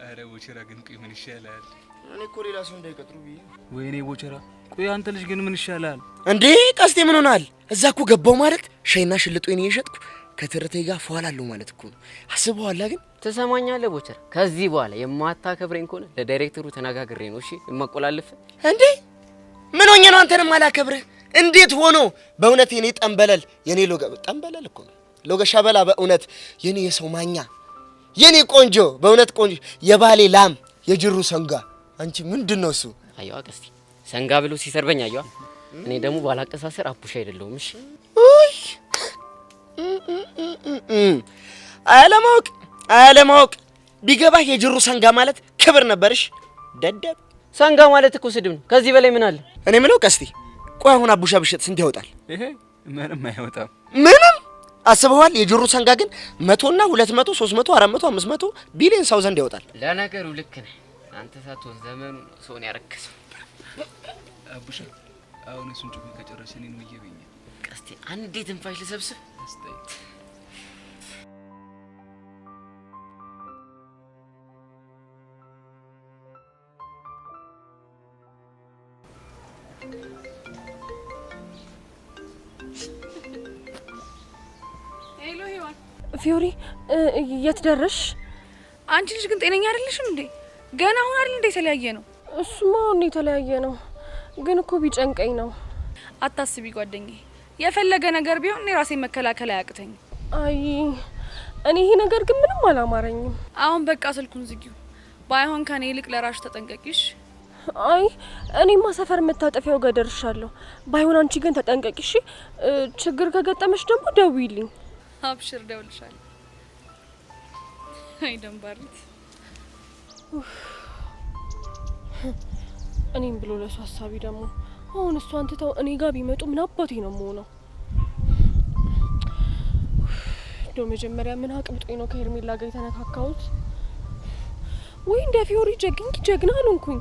[SPEAKER 3] አረ ቦቸራ ግን ቆይ ምን ይሻላል?
[SPEAKER 5] እኔ እኮ ሌላ ሰው እንዳይቀጥሩ ብዬ።
[SPEAKER 3] ወይኔ ቦቸራ ቆይ አንተ ልጅ ግን ምን ይሻላል
[SPEAKER 5] እንዴ? ቀስቴ ምን ሆናል? እዛ እኮ ገባው ማለት ሻይና ሽልጦኝ እየሸጥኩ ከትርቴ ጋር ፏላለሁ ማለት እኮ ነው። አስበዋላ? ግን
[SPEAKER 6] ትሰማኛለህ ቦቸራ፣ ከዚህ በኋላ የማታከብረኝ ከሆነ ለዳይሬክተሩ ተነጋግሬ ነው እሺ የማቆላልፍ።
[SPEAKER 5] እንዴ ምን ሆኜ ነው አንተንም አላከብርህ? እንዴት ሆኖ? በእውነት የኔ ጠንበለል፣ የኔ ሎጋ ጠንበለል እኮ ነው ሎጋ ሻበላ፣ በእውነት የኔ የሰው ማኛ፣ የኔ ቆንጆ፣ በእውነት ቆንጆ፣ የባሌ ላም፣ የጅሩ ሰንጋ። አንቺ ምንድነው እሱ?
[SPEAKER 6] አየዋ ቀስቲ ሰንጋ ብሎ ሲሰርበኝ አየዋ። እኔ ደግሞ ባላቀሳሰር አቡሽ አይደለሁም። እሺ
[SPEAKER 5] አለማወቅ ቢገባህ የጅሩ ሰንጋ ማለት ክብር ነበርሽ። ደደብ
[SPEAKER 6] ሰንጋ ማለት እኮ ስድብ ነው። ከዚህ በላይ ምን አለ?
[SPEAKER 5] እኔ ምለው ቀስቲ፣ ቆይ አሁን አቡሻ ብሸጥ ስንት ያወጣል?
[SPEAKER 3] ይሄ ምንም አይወጣም።
[SPEAKER 5] ምንም አስበዋል? የጅሩ ሰንጋ ግን 100 እና 200 300 400 500 ቢሊዮን ሰው ዘንድ ያወጣል።
[SPEAKER 6] ለነገሩ ልክ ነህ አንተ። ሳትሆን ዘመኑ ሰውን ያረከሰው።
[SPEAKER 3] አቡሻ አሁን እሱን ጭቁ ከጨረሰ እኔን ነው እየበኛ።
[SPEAKER 6] ቀስቲ አንዴ ትንፋሽ ልሰብስብ።
[SPEAKER 3] አስታይ
[SPEAKER 14] ሄሎ ሄዋን።
[SPEAKER 2] ፊዮሪ የት ደረሽ?
[SPEAKER 14] አንቺ ልጅ ግን ጤነኛ አይደለሽም እንዴ? ገና አሁን አይደል እንዴ የተለያየ ነው?
[SPEAKER 2] እሱማ አሁን የተለያየ ነው፣ ግን እኮ ቢጨንቀኝ ነው።
[SPEAKER 14] አታስቢ ጓደኛዬ፣ የፈለገ ነገር ቢሆን እኔ ራሴን መከላከል አያቅተኝም።
[SPEAKER 2] አይ እኔ ይሄ ነገር ግን ምንም አላማረኝም።
[SPEAKER 14] አሁን በቃ ስልኩን ዝጊው። ባይሆን ከኔ ይልቅ ለራሽ ተጠንቀቂሽ።
[SPEAKER 2] አይ እኔማ ሰፈር መታጠፊያው ጋር ደርሻለሁ። ባይሆን አንቺ ግን ተጠንቀቂሽ። ችግር ከገጠመሽ ደግሞ ደውይልኝ።
[SPEAKER 14] አብሽር፣ ደውልሻለሁ። አይ ደንባሪት።
[SPEAKER 2] እኔም ብሎ ለሱ ሀሳቢ ደግሞ አሁን እሷን ትተው እኔ ጋር ቢመጡ ምን አባቴ ነው የምሆነው? እንደው መጀመሪያ ምን አቅምጦኝ ነው ከሄርሜላ ጋር የተነካካሁት? ወይ እንደ ፊዮሪ ጀግና አልሆንኩኝ፣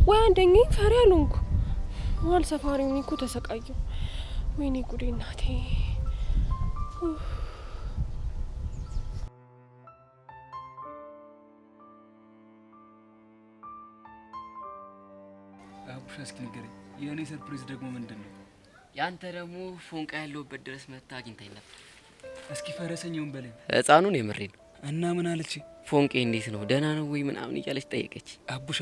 [SPEAKER 2] ወይ አንደኛዬ ፈሪ አልሆንኩ። መሀል ሰፋሪ ሆኜ እኮ ተሰቃየሁ። ወይኔ ጉዴ እናቴ።
[SPEAKER 3] አቡሻ እስኪ ንገረኝ፣ የእኔ ሰርፕራይዝ ደግሞ ምንድን ነው?
[SPEAKER 6] ያንተ ደግሞ ፎንቃ ያለውበት ድረስ መታ አግኝታኝ ነበር።
[SPEAKER 3] እስኪ ፈረሰኛውን በለኝ።
[SPEAKER 6] ህፃኑን የምሬን።
[SPEAKER 3] እና ምን አለች?
[SPEAKER 6] ፎንቄ እንዴት ነው ደህና ነው ወይ ምናምን እያለች ጠየቀች።
[SPEAKER 3] አቡሻ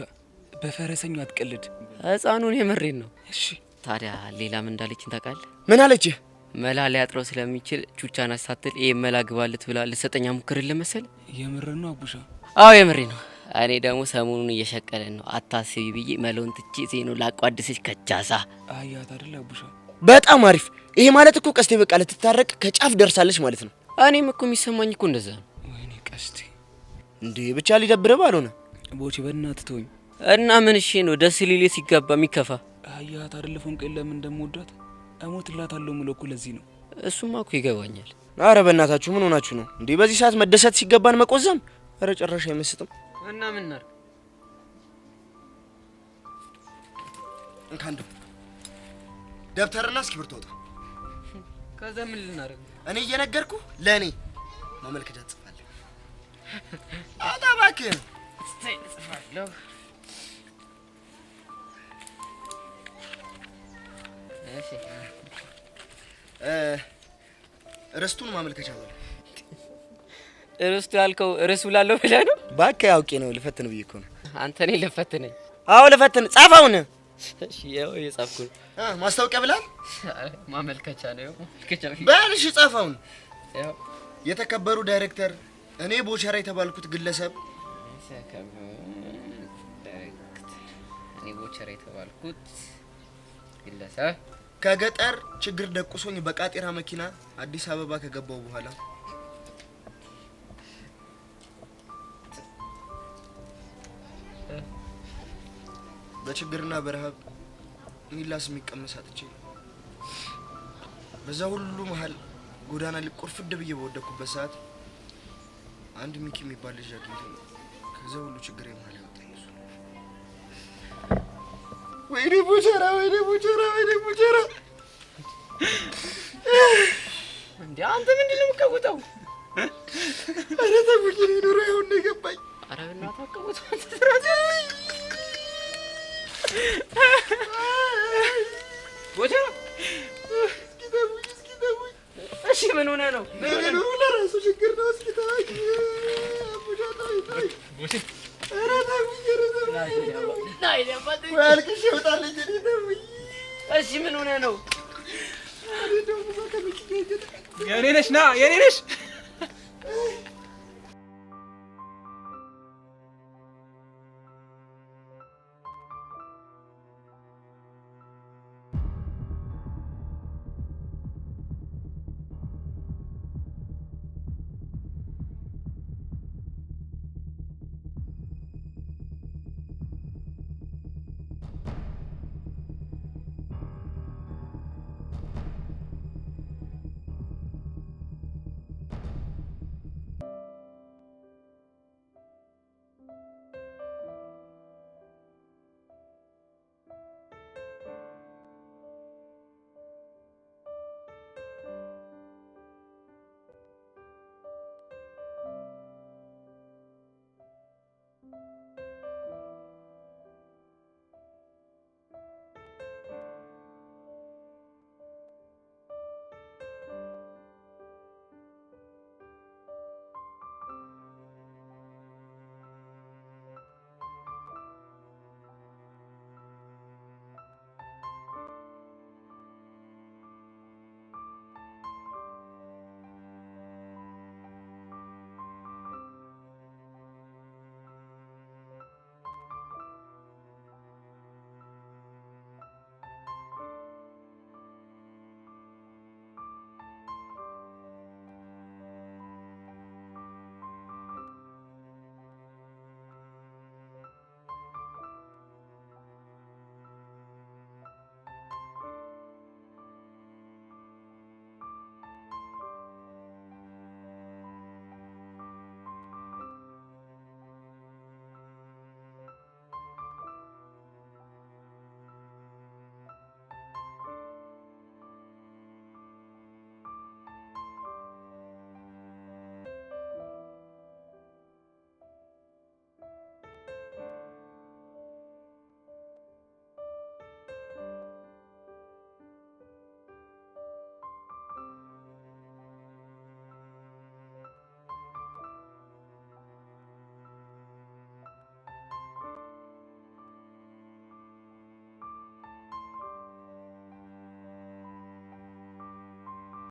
[SPEAKER 3] በፈረሰኛው አትቀልድ።
[SPEAKER 6] ህፃኑን የምሬን ነው።
[SPEAKER 3] እሺ
[SPEAKER 6] ታዲያ ሌላ ምን እንዳለችኝ ታውቃለህ?
[SPEAKER 5] ምን አለች?
[SPEAKER 6] መላ ሊያጥረው ስለሚችል ቹቻን አሳትል ይሄ መላ ግባለት ብላ ልሰጠኛ ሙክርልህ መሰል።
[SPEAKER 3] የምር ነው አቡሻ?
[SPEAKER 6] አዎ የምሬ ነው። እኔ ደግሞ ሰሞኑን እየሸቀለን ነው። አታስቢ ብዬ መለውን ትቼ ዜኖ ላቋድስሽ ከጃሳ
[SPEAKER 3] አያት አይደል አቡሻ?
[SPEAKER 8] በጣም አሪፍ። ይሄ ማለት እኮ ቀስቴ በቃ ልትታረቅ ከጫፍ ደርሳለች ማለት ነው።
[SPEAKER 6] እኔም እኮ የሚሰማኝ እኮ እንደዛ ነው።
[SPEAKER 3] ወይኔ ቀስቴ
[SPEAKER 8] እንዴ ብቻ ሊደብረ ባልሆነ
[SPEAKER 3] ቦቼ በእናትህ ተወኝ።
[SPEAKER 6] እና ምን እሺ ነው ደስ ሊል ሲጋባ የሚከፋ
[SPEAKER 3] አያት አይደል ፎንቄን ለምን እንደምወዳት እሞትላታለሁ የምለው እኮ ለዚህ ነው።
[SPEAKER 6] እሱማ እኮ ይገባኛል።
[SPEAKER 8] አረ በእናታችሁ ምን ሆናችሁ ነው እንዴ? በዚህ ሰዓት መደሰት ሲገባን መቆዘም? አረ ጨራሽ አይመስጥም።
[SPEAKER 6] እና ምን እናድርግ?
[SPEAKER 8] እንካንዱ ደብተርና እስክሪብቶ አውጣ።
[SPEAKER 6] ከዛ ምን ልናደርግ?
[SPEAKER 8] እኔ እየነገርኩ ለእኔ ማመልከቻ ትጽፋለህ። አውጣ እባክህ።
[SPEAKER 6] እስቲ እጽፋለሁ። እሺ
[SPEAKER 8] ርስቱን ማመልከቻ በለ።
[SPEAKER 6] ርስቱ ያልከው ርስ ብላለሁ ብለህ ነው?
[SPEAKER 8] እባክህ አውቄ ነው ልፈትን ብዬ እኮ ነው።
[SPEAKER 6] አንተ እኔ ልፈትነኝ?
[SPEAKER 8] አዎ ልፈትን። ጻፈውን።
[SPEAKER 6] እሺ ያው የጻፍኩ ነው።
[SPEAKER 8] ማስታወቂያ ብላል?
[SPEAKER 6] ማመልከቻ ነው። ማመልከቻ
[SPEAKER 8] በል እሺ ጻፈውን።
[SPEAKER 6] ያው
[SPEAKER 8] የተከበሩ ዳይሬክተር፣ እኔ ቦቸራ የተባልኩት ግለሰብ
[SPEAKER 6] እኔ ቦቸራ የተባልኩት ግለሰብ
[SPEAKER 8] ከገጠር ችግር ደቁሶኝ በቃጤራ መኪና አዲስ አበባ ከገባው በኋላ በችግርና በረሃብ ሚላስ የሚቀመስ አጥቼ በዛ ሁሉ መሀል ጎዳና ሊቆርፍድ ብዬ በወደኩበት ሰዓት አንድ ሚኪ የሚባል ልጅ አግኝቶኝ ከዛ ሁሉ ችግር የማለ ያወጣኝ እሱ ነው። ወይኔ ቦቸራ፣ ወይኔ ቦቸራ፣ ወይኔ ቦቸራ።
[SPEAKER 6] እንዴ አንተ ምንድነው የምትቀውጠው?
[SPEAKER 8] አረ ተጉኝ ኑሮ ይሁን ነው የገባኝ።
[SPEAKER 6] አረ በእናትህ አትቀውጠው። ቦቸራ
[SPEAKER 8] እስኪ ተውኝ።
[SPEAKER 6] እሺ ምን ሆነ ነው?
[SPEAKER 8] ኑሮ ለራሱ ችግር ነው። እስኪ ተውኝ። አቡሻ ተውኝ። አረ ተውኝ።
[SPEAKER 6] ናይ ለባደ
[SPEAKER 8] ወልክሽ ይወጣልኝ እኔ ተውኝ።
[SPEAKER 6] እሺ ምን ሆነ ነው?
[SPEAKER 3] የኔ ነሽ ና የኔ ነሽ